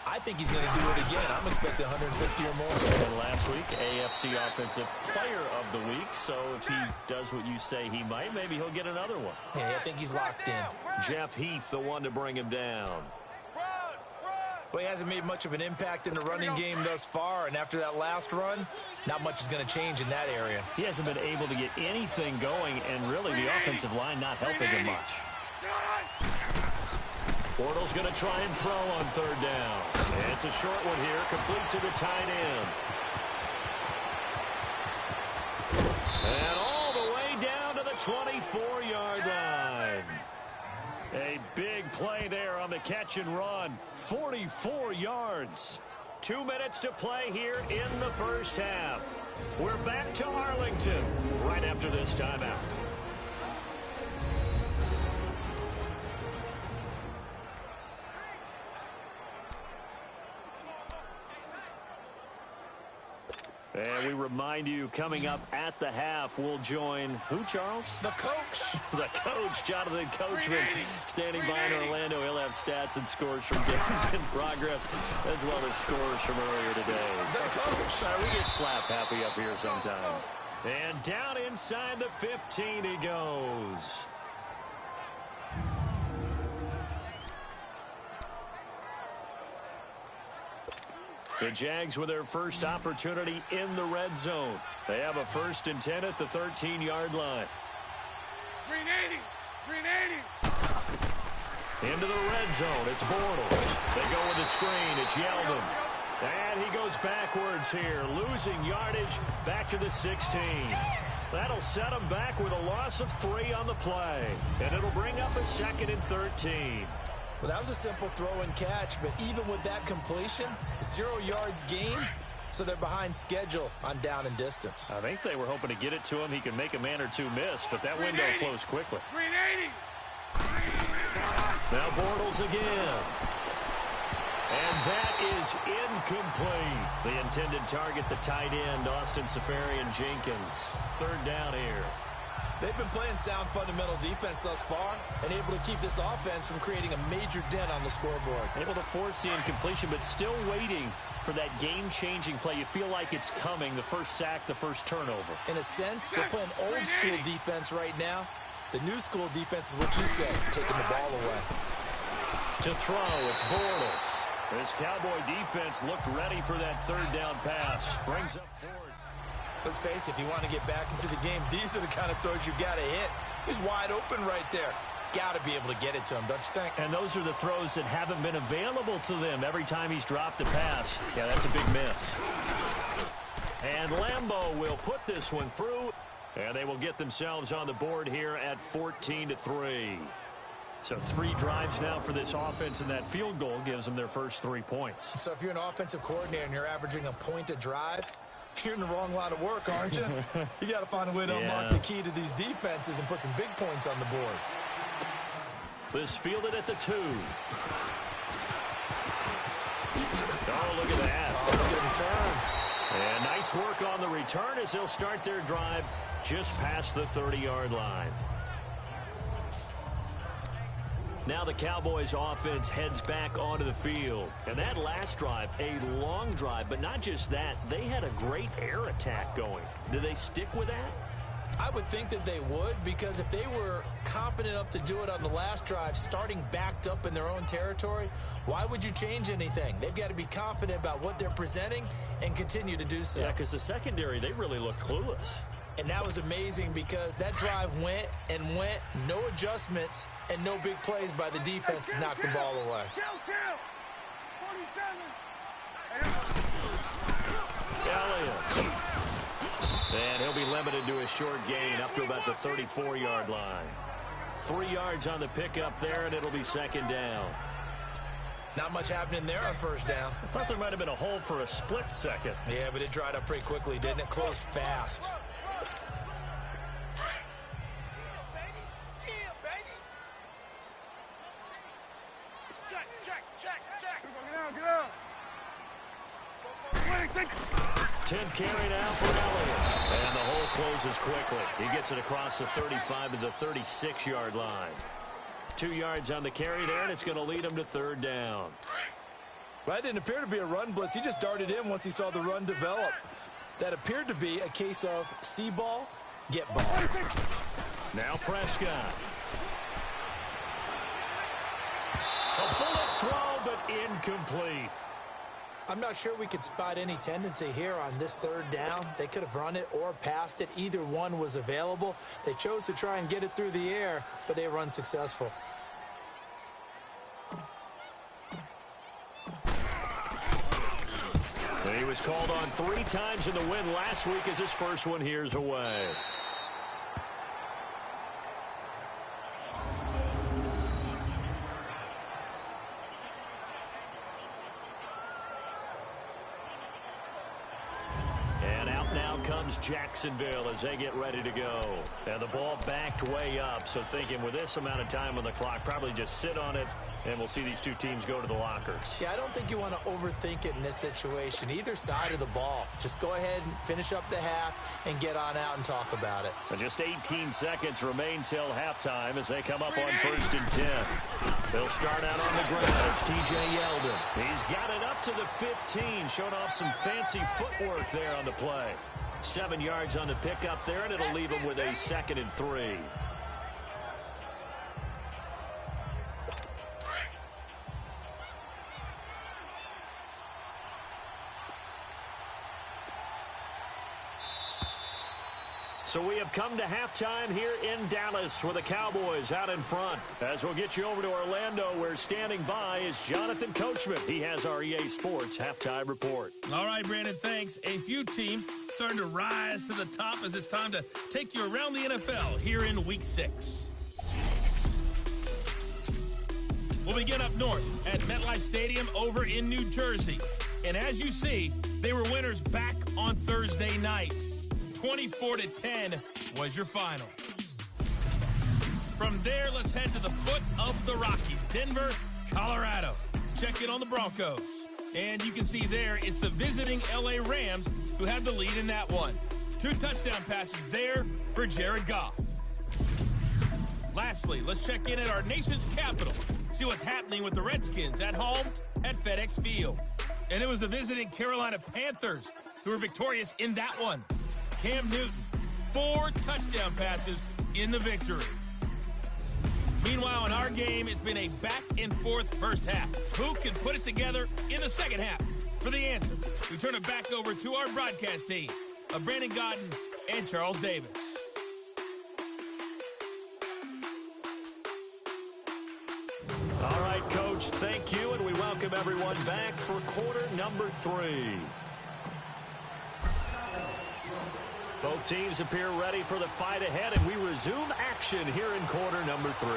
I think he's going to do it again. I'm expecting 150 or more. And last week, AFC Offensive Player of the Week. So if he does what you say he might, maybe he'll get another one. Yeah, I think he's locked in. Jeff Heath, the one to bring him down. Well, he hasn't made much of an impact in the running game thus far. And after that last run, not much is going to change in that area. He hasn't been able to get anything going, and really the offensive line not helping him much. Bortles going to try and throw on 3rd down. And it's a short one here, complete to the tight end. And all the way down to the 24-yard line. A big play there on the catch and run. 44 yards. 2 minutes to play here in the first half. We're back to Arlington right after this timeout. And we remind you, coming up at the half, we'll join who, Charles? The coach. The coach, Jonathan Coachman, standing by in Orlando. He'll have stats and scores from games in progress, as well as scores from earlier today. The coach. We get slap happy up here sometimes. And down inside the 15 he goes. The Jags with their first opportunity in the red zone. They have a 1st and 10 at the 13-yard line. 380. Into the red zone. It's Bortles. They go with the screen. It's Yeldon. And he goes backwards here, losing yardage back to the 16. That'll set him back with a loss of 3 on the play. And it'll bring up a 2nd and 13. Well, that was a simple throw and catch, but even with that completion, 0 yards gained, so they're behind schedule on down and distance. I think they were hoping to get it to him. He could make a man or 2 miss, but that window closed quickly. 380. Now Bortles again. And that is incomplete. The intended target, the tight end, Austin Seferian-Jenkins. 3rd down here. They've been playing sound fundamental defense thus far and able to keep this offense from creating a major dent on the scoreboard. Able to force the incompletion, but still waiting for that game-changing play. You feel like it's coming, the first sack, the first turnover. In a sense, they're playing old-school defense right now. The new-school defense is what you say, taking the ball away. To throw, it's Bortles. This Cowboy defense looked ready for that third down pass. Brings up fourth. Let's face it, if you want to get back into the game, these are the kind of throws you got to hit. He's wide open right there. Got to be able to get it to him, don't you think? And those are the throws that haven't been available to them every time he's dropped a pass. Yeah, that's a big miss. And Lambeau will put this one through, and they will get themselves on the board here at 14-3. So 3 drives now for this offense, and that field goal gives them their first 3 points. So if you're an offensive coordinator and you're averaging a point a drive, you're in the wrong line of work, aren't you? You got to find a way to unlock the key to these defenses and put some big points on the board. This fielded at the 2. Oh, look at that. Oh, look at the return. And nice work on the return as they'll start their drive just past the 30-yard line. Now the Cowboys offense heads back onto the field. And that last drive, a long drive, but not just that, they had a great air attack going. Do they stick with that? I would think that they would, because if they were confident enough to do it on the last drive, starting backed up in their own territory, why would you change anything? They've got to be confident about what they're presenting and continue to do so. Yeah, because the secondary, they really look clueless. And that was amazing because that drive went and went, no adjustments, and no big plays by the defense to knock the ball away. Elliott. And he'll be limited to a short gain up to about the 34-yard line. 3 yards on the pickup there, and it'll be second down. Not much happening there on first down. I thought there might have been a hole for a split second. Yeah, but it dried up pretty quickly, didn't it? Closed fast. Check. 10 carry now for Elliott. And the hole closes quickly. He gets it across the 35 to the 36-yard line. 2 yards on the carry there, and it's going to lead him to third down. Well, that didn't appear to be a run blitz. He just darted in once he saw the run develop. That appeared to be a case of see ball, get ball. Now Prescott. A bullet throw, but incomplete. I'm not sure we could spot any tendency here on this third down. They could have run it or passed it. Either one was available. They chose to try and get it through the air, but they were unsuccessful. He was called on 3 times in the win last week as his first one here's away. Jacksonville as they get ready to go. And the ball backed way up, so thinking with this amount of time on the clock, probably just sit on it, and we'll see these two teams go to the lockers. Yeah, I don't think you want to overthink it in this situation. Either side of the ball. Just go ahead and finish up the half and get on out and talk about it. And just 18 seconds remain till halftime as they come up on 1st and 10. They'll start out on the ground. It's T.J. Yeldon. He's got it up to the 15. Showed off some fancy footwork there on the play. 7 yards on the pickup there, and it'll leave him with a 2nd and 3. So we have come to halftime here in Dallas with the Cowboys out in front. As we'll get you over to Orlando, where standing by is Jonathan Coachman. He has our EA Sports halftime report. All right, Brandon, thanks. A few teams starting to rise to the top as it's time to take you around the NFL here in Week 6. We'll begin up north at MetLife Stadium over in New Jersey. And as you see, they were winners back on Thursday night. 24-10 was your final. From there, let's head to the foot of the Rockies, Denver, Colorado. Check in on the Broncos. And you can see there, it's the visiting LA Rams who have the lead in that one. 2 touchdown passes there for Jared Goff. Lastly, let's check in at our nation's capital. See what's happening with the Redskins at home at FedEx Field. And it was the visiting Carolina Panthers who were victorious in that one. Cam Newton, 4 touchdown passes in the victory. Meanwhile, in our game, it's been a back-and-forth first half. Who can put it together in the second half? For the answer, we turn it back over to our broadcast team of Brandon Godden and Charles Davis. All right, Coach, thank you, and we welcome everyone back for quarter number 3. Both teams appear ready for the fight ahead, and we resume action here in quarter number 3.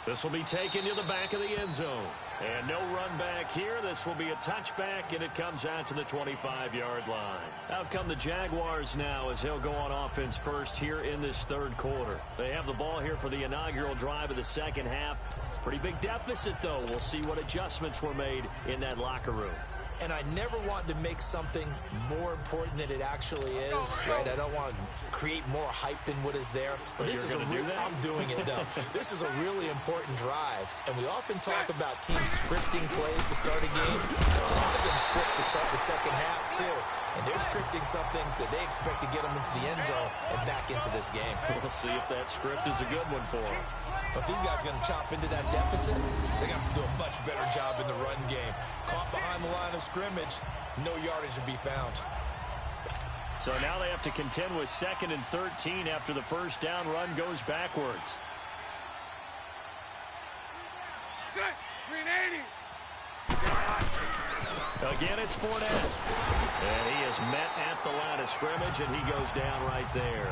This will be taken to the back of the end zone. And no run back here. This will be a touchback, and it comes out to the 25-yard line. Out come the Jaguars now as he'll go on offense first here in this third quarter. They have the ball here for the inaugural drive of the second half. Pretty big deficit, though. We'll see what adjustments were made in that locker room. And I never want to make something more important than it actually is, right? I don't want to create more hype than what is there. But this is I'm doing it, though. This is a really important drive. And we often talk about teams scripting plays to start a game. A lot of them script to start the second half, too. And they're scripting something that they expect to get them into the end zone and back into this game. We'll see if that script is a good one for them. But if these guys are going to chop into that deficit, they got to do a much better job in the run game. Caught behind the line of scrimmage, no yardage to be found. So now they have to contend with 2nd and 13 after the first down run goes backwards. Set. Green 80. Again, it's Fournette. And he is met at the line of scrimmage, and he goes down right there.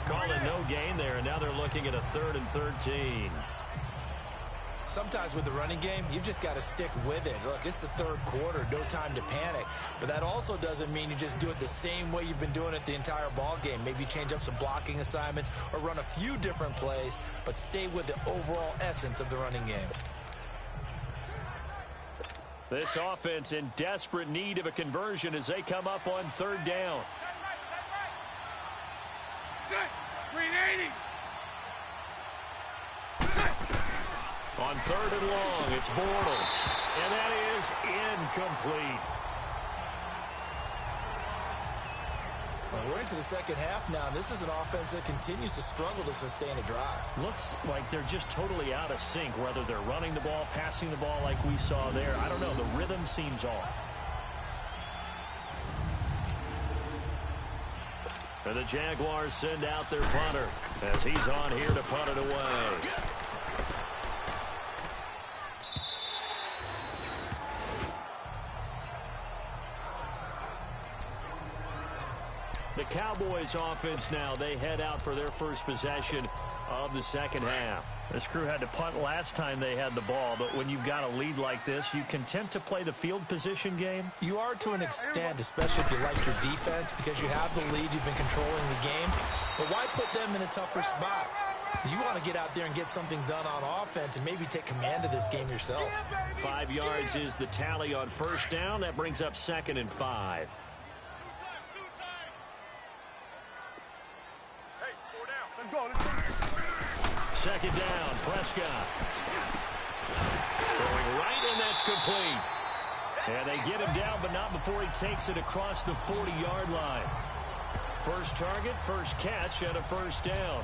Calling no gain there, and now they're looking at a 3rd and 13. Sometimes with the running game, you've just got to stick with it. Look, it's the third quarter, no time to panic. But that also doesn't mean you just do it the same way you've been doing it the entire ball game. Maybe change up some blocking assignments or run a few different plays, but stay with the overall essence of the running game. This offense in desperate need of a conversion as they come up on 3rd down. Set. Green 80. On 3rd and long, it's Bortles. And that is incomplete. Well, we're into the second half now, and this is an offense that continues to struggle to sustain a drive. Looks like they're just totally out of sync, whether they're running the ball, passing the ball like we saw there. I don't know. The rhythm seems off. And the Jaguars send out their punter as he's on here to punt it away. The Cowboys offense now, they head out for their first possession of the second half. This crew had to punt last time they had the ball, but when you've got a lead like this, you content to play the field position game? You are to an extent, especially if you like your defense, because you have the lead, you've been controlling the game. But why put them in a tougher spot? You want to get out there and get something done on offense and maybe take command of this game yourself. 5 yards is the tally on first down. That brings up 2nd and 5. Let's go. Let's go. 2nd down, Prescott. Throwing right, and that's complete. And they get him down, but not before he takes it across the 40-yard line. First target, first catch, and a first down.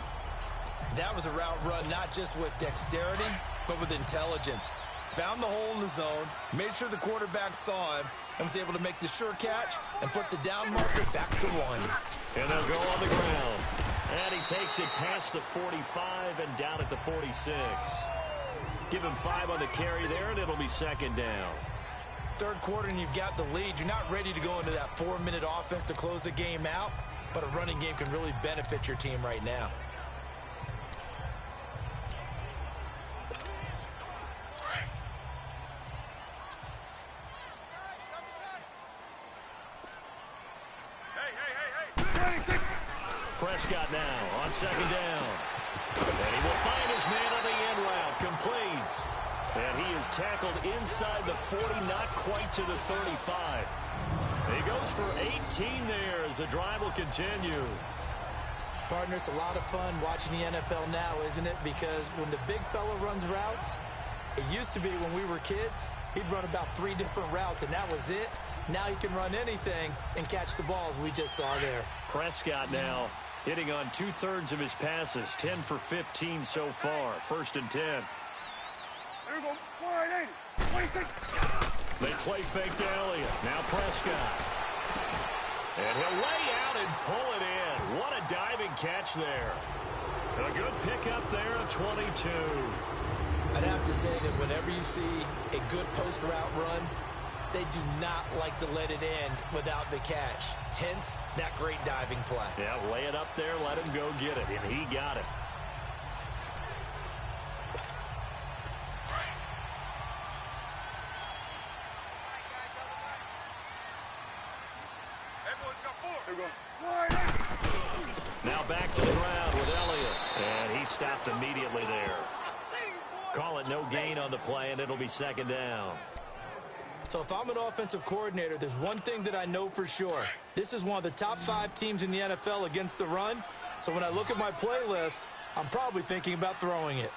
That was a route run, not just with dexterity, but with intelligence. Found the hole in the zone, made sure the quarterback saw him, and was able to make the sure catch and flip the down marker back to 1. And they'll go on the ground. And he takes it past the 45 and down at the 46. Give him 5 on the carry there, and it'll be 2nd down. Third quarter, and you've got the lead. You're not ready to go into that 4-minute offense to close the game out, but a running game can really benefit your team right now. Prescott now on 2nd down. And he will find his man on the end route, complete. And he is tackled inside the 40, not quite to the 35. He goes for 18 there as the drive will continue. Partner, it's a lot of fun watching the NFL now, isn't it? Because when the big fella runs routes, it used to be when we were kids, he'd run about 3 different routes, and that was it. Now he can run anything and catch the balls we just saw there. Prescott now hitting on 2/3 of his passes, 10 for 15 so far. 1st and 10. There we go. Wide 80. 26. They play fake to Elliott. Now Prescott. And he'll lay out and pull it in. What a diving catch there. A good pickup there of 22. I'd have to say that whenever you see a good post route run, they do not like to let it end without the catch. Hence, that great diving play. Yeah, lay it up there, let him go get it, and he got it. Now back to the ground with Elliott, and he stopped immediately there. Call it no gain on the play, and it'll be 2nd down. So if I'm an offensive coordinator, there's one thing that I know for sure. This is one of the top 5 teams in the NFL against the run. So when I look at my playlist, I'm probably thinking about throwing it.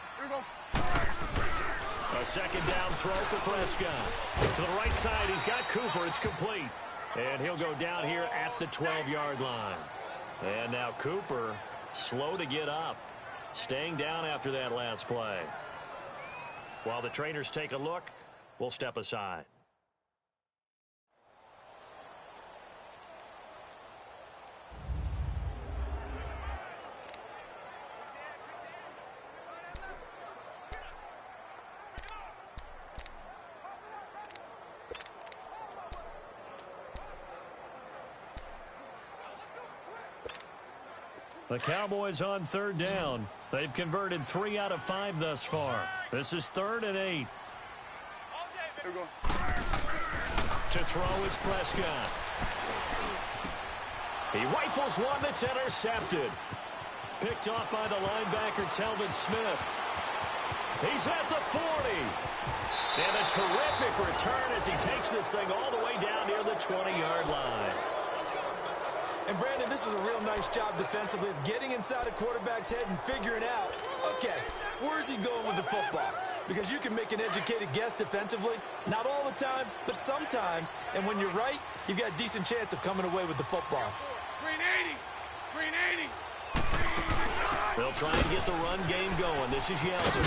A 2nd down throw for Prescott. To the right side, he's got Cooper. It's complete. And he'll go down here at the 12-yard line. And now Cooper, slow to get up, staying down after that last play. While the trainers take a look, we'll step aside. The Cowboys on 3rd down. They've converted 3 out of 5 thus far. This is 3rd and 8. To throw is Prescott. He rifles one that's intercepted. Picked off by the linebacker, Telvin Smith. He's at the 40. And a terrific return as he takes this thing all the way down near the 20-yard line. And, Brandon, this is a real nice job defensively of getting inside a quarterback's head and figuring out, okay, where's he going with the football? Because you can make an educated guess defensively, not all the time, but sometimes. And when you're right, you've got a decent chance of coming away with the football. Green 80. Green 80. They'll try and get the run game going. This is Yeldon.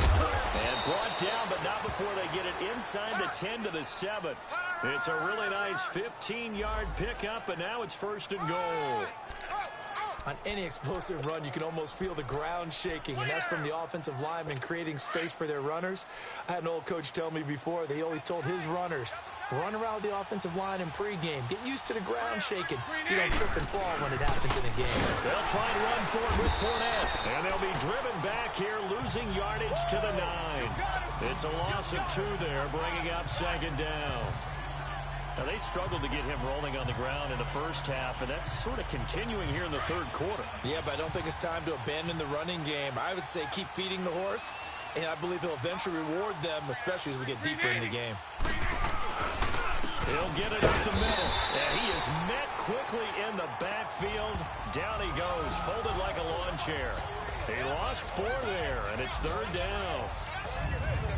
And brought down, but not before they get it inside the 10 to the 7. It's a really nice 15-yard pickup, and now it's 1st and goal. On any explosive run, you can almost feel the ground shaking, and that's from the offensive linemen creating space for their runners. I had an old coach tell me before, they always told his runners, run around the offensive line in pregame. Get used to the ground shaking so you don't trip and fall when it happens in a game. They'll try and run for it with Fournette, and they'll be driven back here, losing yardage to the 9. It's a loss of 2 there, bringing up 2nd down. Now, they struggled to get him rolling on the ground in the first half, and that's sort of continuing here in the 3rd quarter. Yeah, but I don't think it's time to abandon the running game. I would say keep feeding the horse, and I believe he'll eventually reward them, especially as we get deeper in the game. He'll get it up the middle, and he is met quickly in the backfield. Down he goes, folded like a lawn chair. He lost 4 there, and it's 3rd down.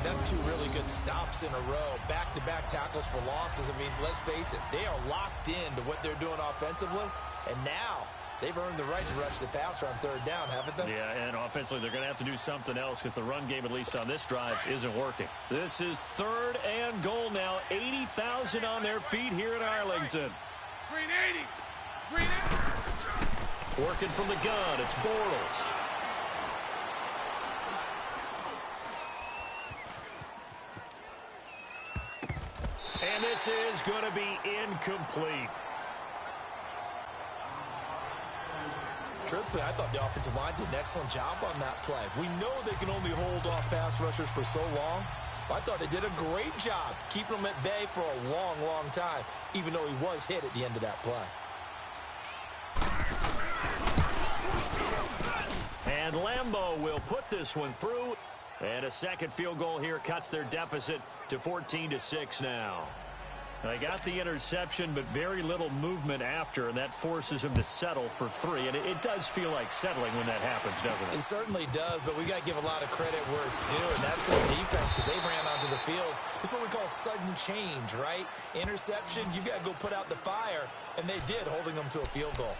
That's 2 really good stops in a row. Back-to-back tackles for losses. I mean, let's face it, they are locked into what they're doing offensively. And now they've earned the right to rush the passer on 3rd down, haven't they? Yeah, and offensively, they're going to have to do something else because the run game, at least on this drive, isn't working. This is 3rd and goal now. 80,000 on their feet here in Arlington. Green 80. Green 80. Working from the gun, it's Bortles. And this is going to be incomplete. Truthfully, I thought the offensive line did an excellent job on that play. We know they can only hold off pass rushers for so long, but I thought they did a great job keeping them at bay for a long, long time, even though he was hit at the end of that play. And Lambeau will put this one through. And a second field goal here cuts their deficit to 14-6 now. They got the interception, but very little movement after, and that forces him to settle for 3. And it does feel like settling when that happens, doesn't it? It certainly does, but we got to give a lot of credit where it's due, and that's to the defense because they ran onto the field. It's what we call sudden change, right? Interception, you got to go put out the fire, and they did, holding them to a field goal.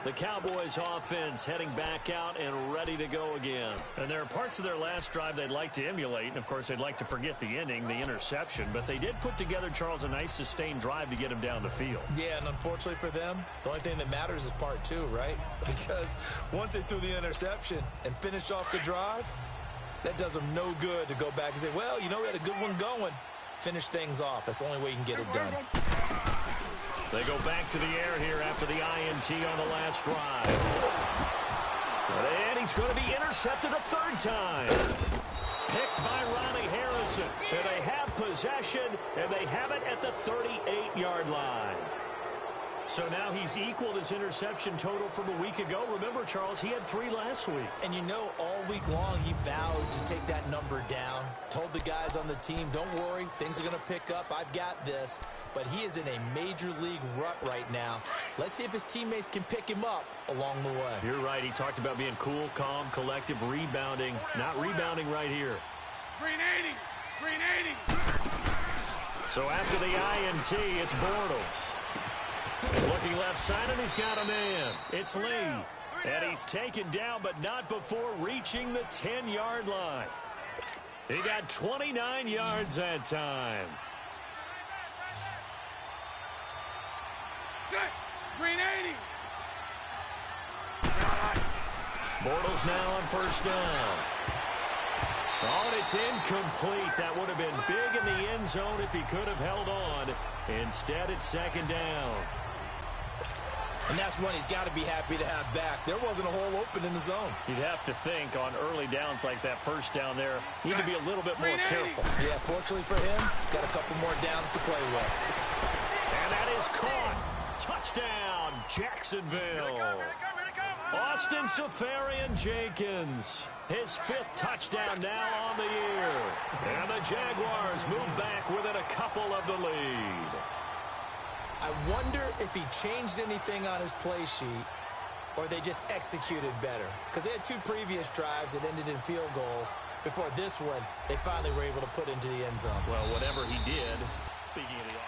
The Cowboys offense heading back out and ready to go again. And there are parts of their last drive they'd like to emulate. And, of course, they'd like to forget the ending, the interception. But they did put together, Charles, a nice sustained drive to get him down the field. Yeah, and unfortunately for them, the only thing that matters is part 2, right? Because once they threw the interception and finished off the drive, that does them no good to go back and say, well, you know, we had a good one going. Finish things off. That's the only way you can get it done. They go back to the air here after the INT on the last drive. And he's going to be intercepted a 3rd time. Picked by Ronnie Harrison. And they have possession, and they have it at the 38-yard line. So now he's equaled his interception total from a week ago. Remember, Charles, he had 3 last week. And you know, all week long he vowed to take that number down. Told the guys on the team, don't worry, things are going to pick up. I've got this. But he is in a major league rut right now. Let's see if his teammates can pick him up along the way. You're right. He talked about being cool, calm, collective, rebounding. Not rebounding right here. Green 80. Green 80. So after the INT, it's Bortles. Looking left side, and he's got a man. It's Lee. And he's taken down, but not before reaching the 10-yard line. He got 29 yards that time. Set. Green 80. Bortles now on 1st down. Oh, and it's incomplete. That would have been big in the end zone if he could have held on. Instead, it's 2nd down. And that's one he's got to be happy to have back. There wasn't a hole open in the zone. You'd have to think on early downs like that 1st down there, you need to be a little bit more careful. Yeah, fortunately for him, got a couple more downs to play with. And that is caught. Touchdown, Jacksonville. Austin Seferian-Jenkins. His 5th touchdown now on the year. And the Jaguars move back within a couple of the lead. I wonder if he changed anything on his play sheet or they just executed better. Because they had 2 previous drives that ended in field goals. Before this one, they finally were able to put into the end zone. Well, whatever he did, speaking of the offense.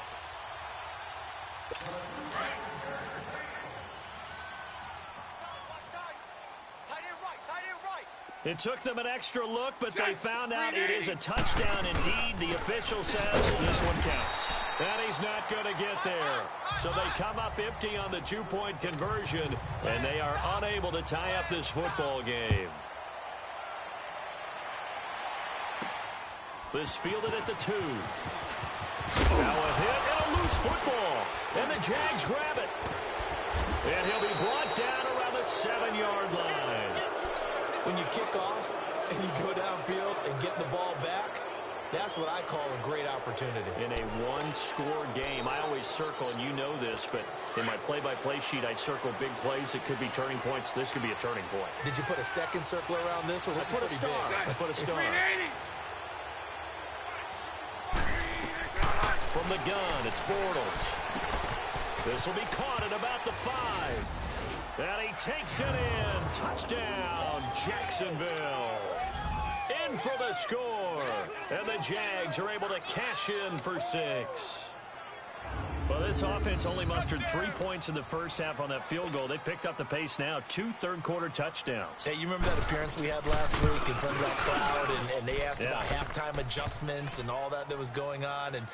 It took them an extra look, but they found out it is a touchdown indeed. The official says this one counts. And he's not going to get there. So they come up empty on the 2-point conversion, and they are unable to tie up this football game. This fielded at the 2. Now a hit and a loose football. And the Jags grab it. And he'll be brought down around the 7-yard line. When you kick off and you go downfield and get the ball back, that's what I call a great opportunity. In a one-score game, I always circle, and you know this, but in my play-by-play sheet, I circle big plays. It could be turning points. This could be a turning point. Did you put a second circle around this one? This is pretty big. I put a star. From the gun, it's Bortles. This will be caught at about the 5. And he takes it in. Touchdown, Jacksonville. In for the score. And the Jags are able to cash in for 6. Well, this offense only mustered 3 points in the first half on that field goal. They picked up the pace now. 2 third-quarter touchdowns. Hey, you remember that appearance we had last week in front of that crowd, and they asked about halftime adjustments and all that was going on. And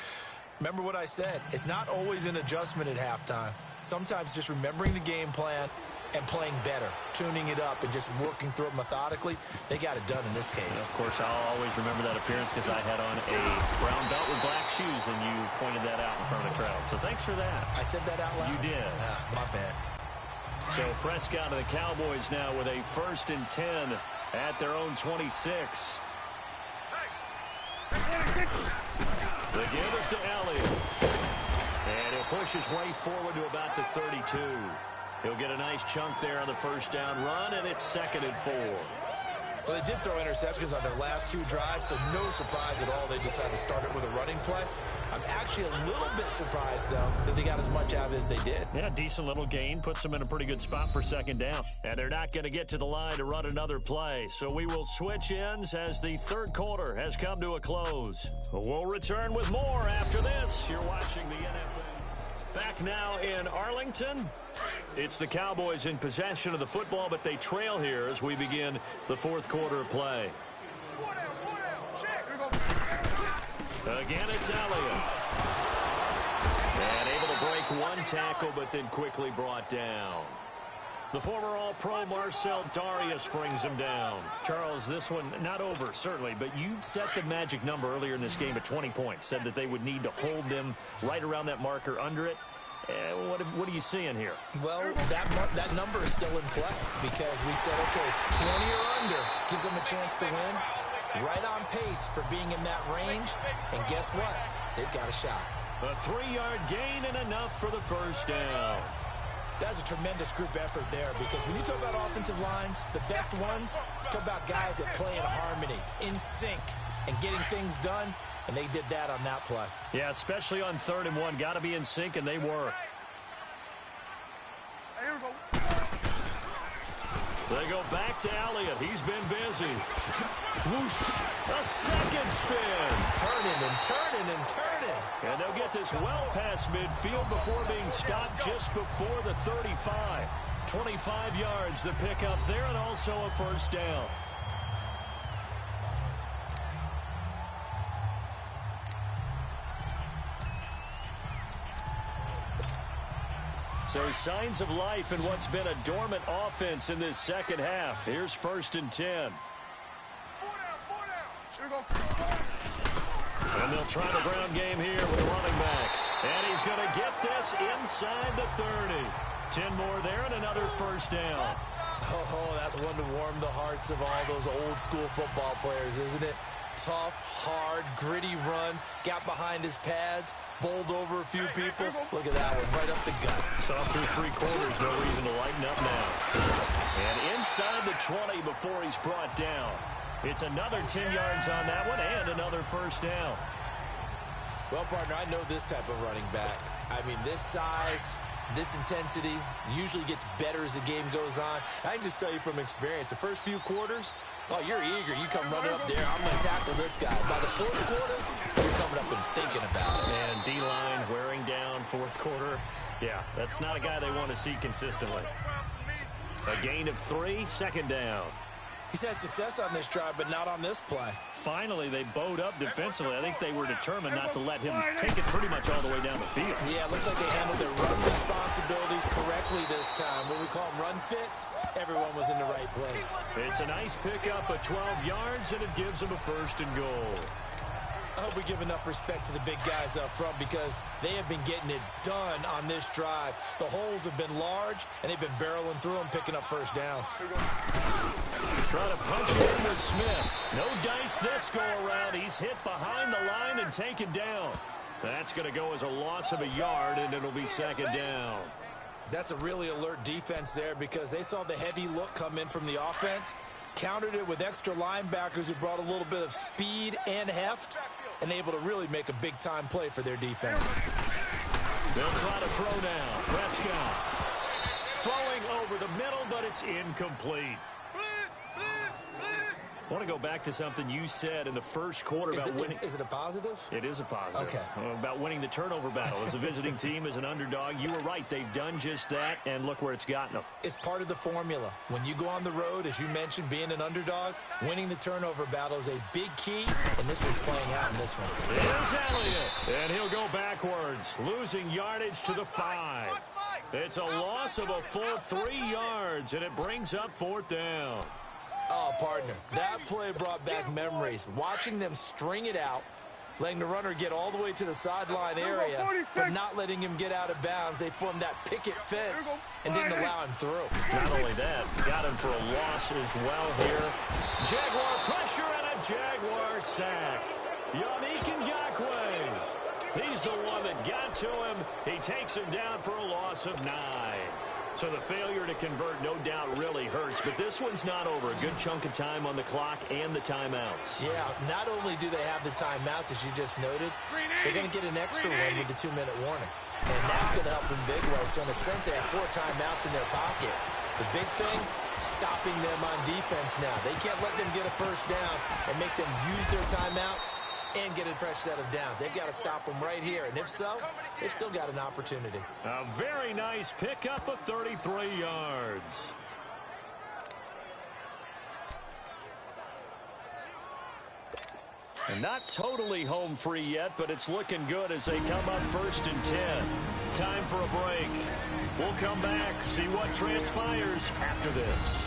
remember what I said. It's not always an adjustment at halftime. Sometimes just remembering the game plan and playing better, tuning it up, and just working through it methodically. They got it done in this case. And of course, I'll always remember that appearance because I had on a brown belt with black shoes, and you pointed that out in front of the crowd. So thanks for that. I said that out loud? You did. My bad. So Prescott and the Cowboys now with a 1st and 10 at their own 26. The give is to Elliott. And he'll push his way forward to about the 32. He'll get a nice chunk there on the 1st down run, and it's 2nd and 4. Well, they did throw interceptions on their last 2 drives, so no surprise at all they decided to start it with a running play. I'm actually a little bit surprised, though, that they got as much out of it as they did. Yeah, decent little gain. Puts them in a pretty good spot for second down. And they're not going to get to the line to run another play. So we will switch ends as the third quarter has come to a close. We'll return with more after this. You're watching the NFL. Back now in Arlington. It's the Cowboys in possession of the football, but they trail here as we begin the fourth quarter of play. Again, it's Elliott. And able to break one tackle, but then quickly brought down. The former All-Pro Marcel Darius brings him down. Charles, this one not over, certainly, but you set the magic number earlier in this game at 20 points. Said that they would need to hold them right around that marker under it. What are you seeing here? Well, that number is still in play because we said, okay, 20 or under gives them a chance to win. Right on pace for being in that range. And guess what? They've got a shot. A 3-yard gain and enough for the first down. That's a tremendous group effort there because when you talk about offensive lines, the best ones, talk about guys that play in harmony, in sync, and getting things done, and they did that on that play. Yeah, especially on 3rd and 1. Got to be in sync, and they were. Here we go. They go back to Elliott. He's been busy. Whoosh. A second spin. Turning and turning and turning. And they'll get this well past midfield before being stopped just before the 35. 25 yards the pickup there and also a first down. So signs of life in what's been a dormant offense in this second half. Here's 1st and 10. 4 down. Here we go. And they'll try the ground game here with a running back. And he's going to get this inside the 30. 10 more there and another first down. Oh, that's one to warm the hearts of all those old school football players, isn't it? Tough, hard, gritty run, got behind his pads, bowled over a few people. Look at that one, right up the gut. Saw through 3 quarters, no reason to lighten up now. And inside the 20 before he's brought down. It's another 10 yards on that one and another first down. Well, partner, I know this type of running back. I mean, this size, this intensity usually gets better as the game goes on. I can just tell you from experience, the first few quarters, oh, you're eager. You come running up there. I'm going to tackle this guy. By the 4th quarter, you're coming up and thinking about it. And D-line wearing down 4th quarter. Yeah, that's not a guy they want to see consistently. A gain of 3, second down. He's had success on this drive, but not on this play. Finally, they bowed up defensively. I think they were determined not to let him take it pretty much all the way down the field. Yeah, it looks like they handled their run responsibilities correctly this time. When we call them run fits, everyone was in the right place. It's a nice pickup of 12 yards, and it gives them a 1st and goal. I hope we give enough respect to the big guys up front because they have been getting it done on this drive. The holes have been large, and they've been barreling through them, picking up first downs. Trying to punch it in with Smith. No dice this go-around. He's hit behind the line and taken down. That's going to go as a loss of a yard, and it'll be second down. That's a really alert defense there because they saw the heavy look come in from the offense, countered it with extra linebackers who brought a little bit of speed and heft, and able to really make a big-time play for their defense. They'll try to throw now. Prescott throwing over the middle, but it's incomplete. I want to go back to something you said in the first quarter about winning. Is it a positive? It is a positive. Okay. About winning the turnover battle. As a visiting team, as an underdog, you were right. They've done just that, and look where it's gotten them. It's part of the formula. When you go on the road, as you mentioned, being an underdog, winning the turnover battle is a big key, and this one's playing out in this one. Here's Elliott, and he'll go backwards, losing yardage to the 5. It's a loss of a full 3 yards, and it brings up 4th down. Oh, partner, that play brought back memories. Watching them string it out, letting the runner get all the way to the sideline area, but not letting him get out of bounds. They formed that picket fence and didn't allow him through. Not only that, got him for a loss as well here. Jaguar pressure and a Jaguar sack. Yannick Ngakoue. He's the one that got to him. He takes him down for a loss of 9. So the failure to convert no doubt really hurts, but this one's not over. A good chunk of time on the clock and the timeouts. Yeah, not only do they have the timeouts, as you just noted, they're going to get an extra one with the 2-minute warning. And that's going to help in big way. So in a sense, they have 4 timeouts in their pocket. The big thing, stopping them on defense now. They can't let them get a first down and make them use their timeouts and get a fresh set of downs. They've got to stop them right here. And if so, they've still got an opportunity. A very nice pickup of 33 yards. And not totally home free yet, but it's looking good as they come up 1st and 10. Time for a break. We'll come back, see what transpires after this.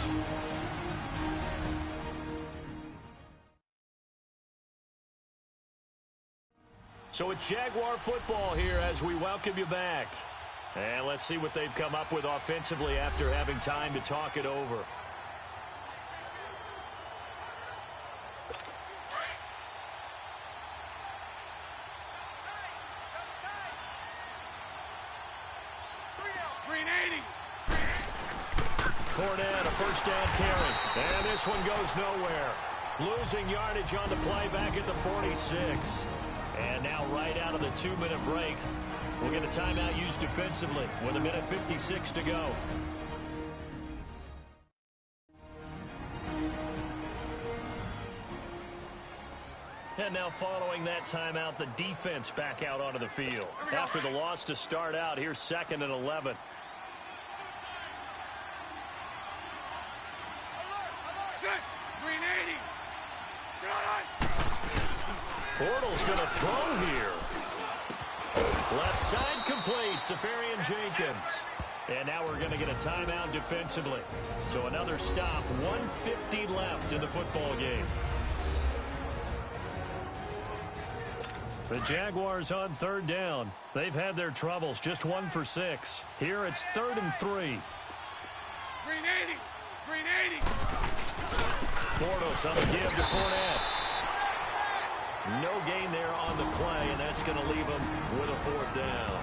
So it's Jaguar football here as we welcome you back. And let's see what they've come up with offensively after having time to talk it over. Fournette, a first down carry. And this one goes nowhere. Losing yardage on the play back at the 46. And now right out of the 2-minute break, we'll get a timeout used defensively with 1:56 to go. And now following that timeout, the defense back out onto the field. After the loss to start out, here's 2nd and 11. Bortles going to throw here. Left side complete. Safarian Jenkins. And now we're going to get a timeout defensively. So another stop. 1:50 left in the football game. The Jaguars on 3rd down. They've had their troubles. Just 1 for 6. Here it's 3rd and 3. Green 80. Bortles on the give to Fournette. No gain there on the play, and that's going to leave them with a 4th down.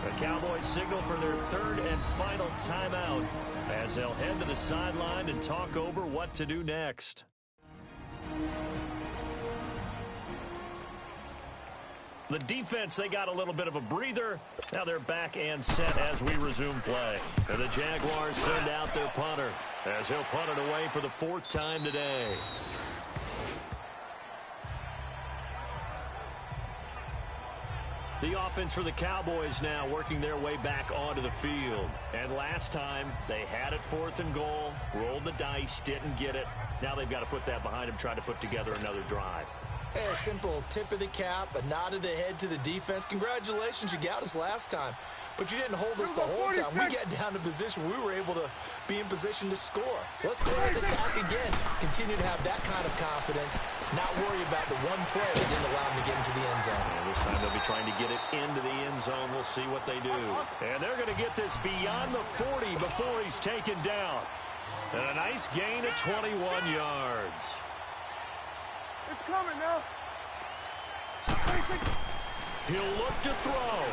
The Cowboys signal for their 3rd and final timeout as they'll head to the sideline and talk over what to do next. The defense, they got a little bit of a breather. Now they're back and set as we resume play. And the Jaguars send out their punter as he'll punt it away for the 4th time today. The offense for the Cowboys now working their way back onto the field. And last time, they had it 4th and goal, rolled the dice, didn't get it. Now they've got to put that behind them, try to put together another drive. Hey, a simple tip of the cap, a nod of the head to the defense. Congratulations, you got us last time. But you didn't hold us the whole time. We got down to position. We were able to be in position to score. Let's go ahead and attack again. Continue to have that kind of confidence. Not worry about the one play that didn't allow them to get into the end zone. And this time they'll be trying to get it into the end zone. We'll see what they do. And they're going to get this beyond the 40 before he's taken down. And a nice gain of 21 yards. It's coming now. He'll look to throw.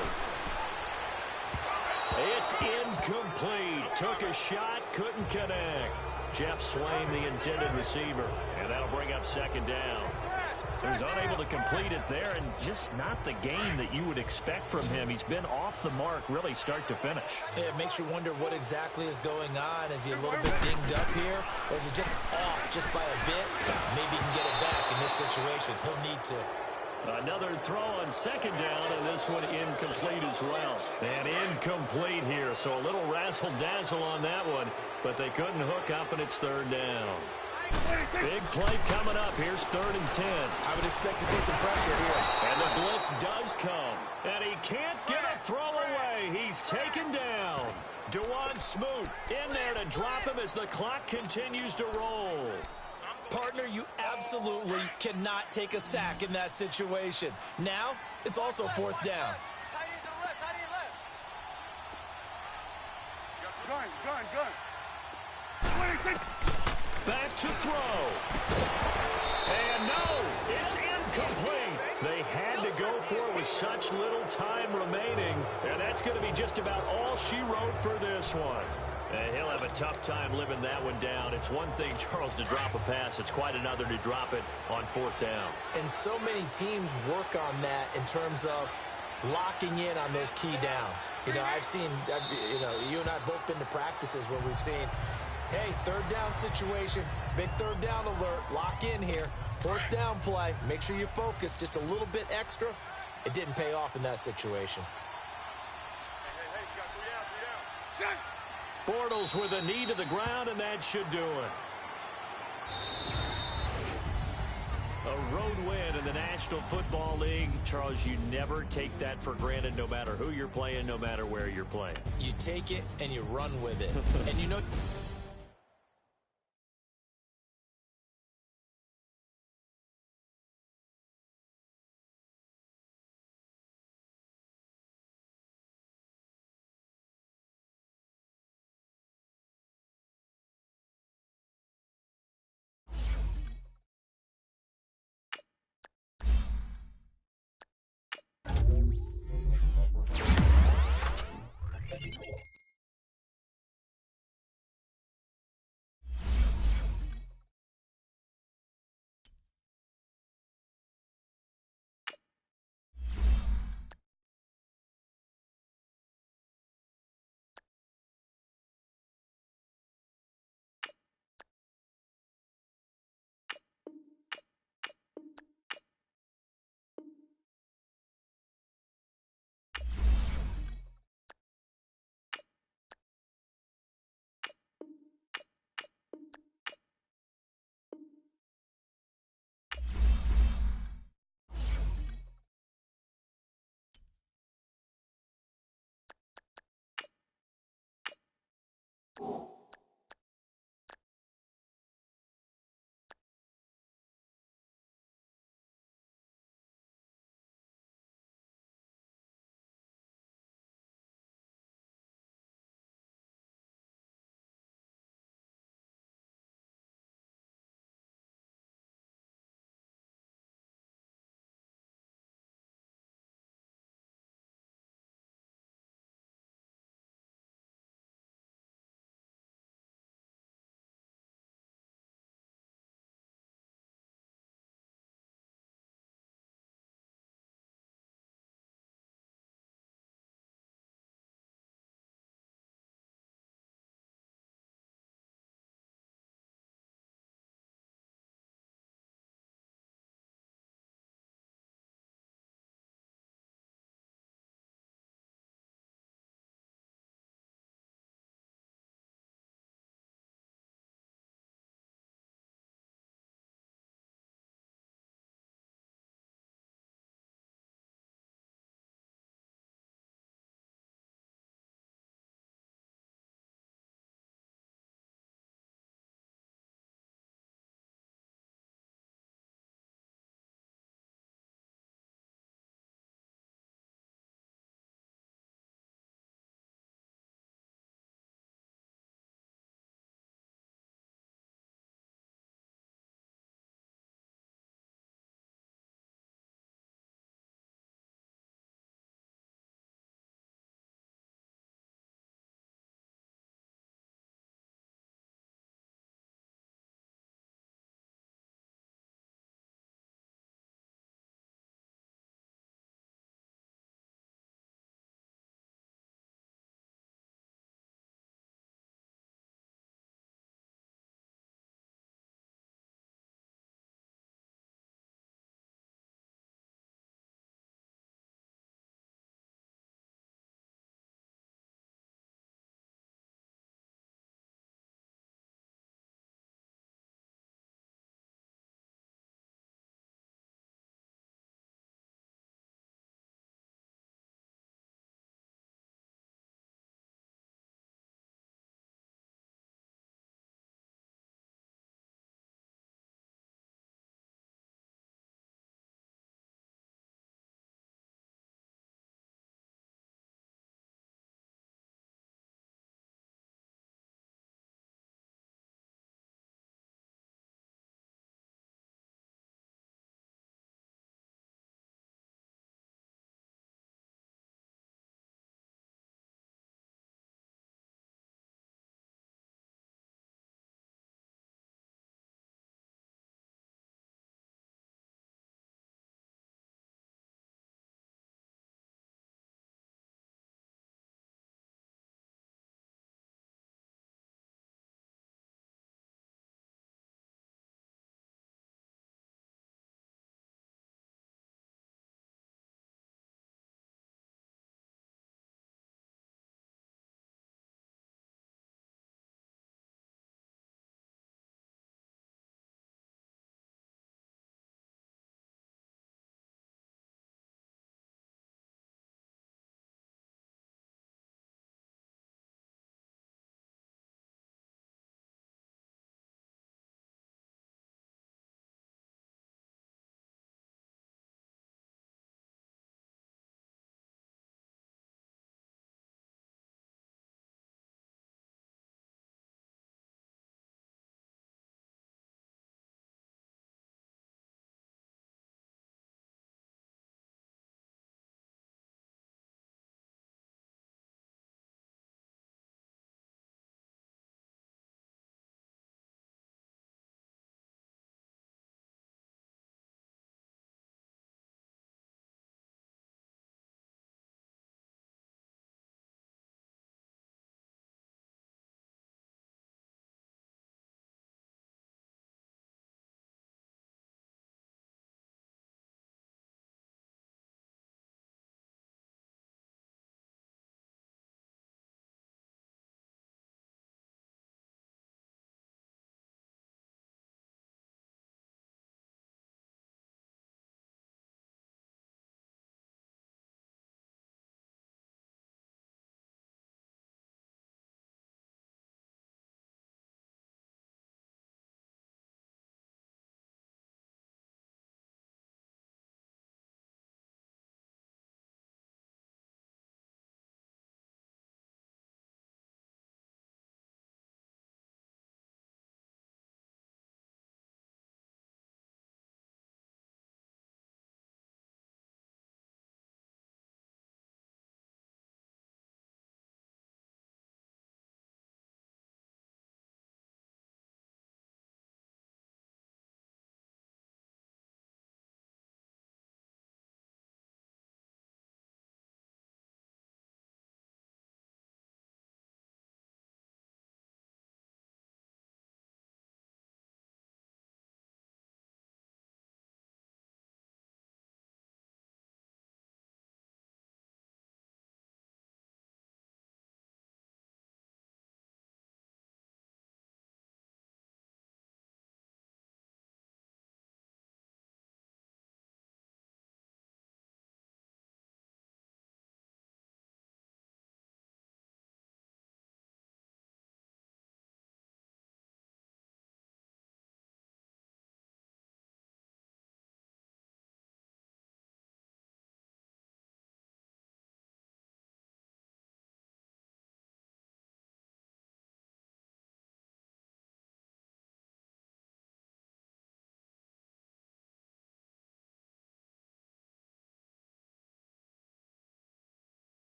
It's incomplete. Took a shot, couldn't connect. Jeff Swain, the intended receiver. And that'll bring up 2nd down. So he's unable to complete it there, and just not the game that you would expect from him. He's been off the mark really start to finish. Yeah, it makes you wonder what exactly is going on. Is he a little bit dinged up here? Or is it just off just by a bit? Maybe he can get it back in this situation. He'll need to. Another throw on 2nd down, and this one incomplete as well. And incomplete here, so a little razzle-dazzle on that one, but they couldn't hook up, and it's 3rd down. Big play coming up. Here's 3rd and 10. I would expect to see some pressure here. And the blitz does come, and he can't get a throw away. He's taken down. DeJuan Smoot in there to drop him as the clock continues to roll. Partner, you absolutely cannot take a sack in that situation. Now, it's also 4th down. Gun. Back to throw. And no, it's Incomplete. They had to go for it with such little time remaining, and that's going to be just about all she wrote for this one. And he'll have a tough time living that one down. It's one thing, Charles, to drop a pass. It's quite another to drop it on fourth down. And so many teams work on that in terms of locking in on those key downs. You know, I've seen, you and I both been to practices where we've seen, hey, third down situation, big third down alert, lock in here, fourth down play, make sure you focus just a little bit extra. It didn't pay off in that situation. Hey, you got 3 down. Bortles with a knee to the ground, and that should do it. A road win in the National Football League. Charles, you never take that for granted, no matter who you're playing, no matter where you're playing. You take it and you run with it. And you know...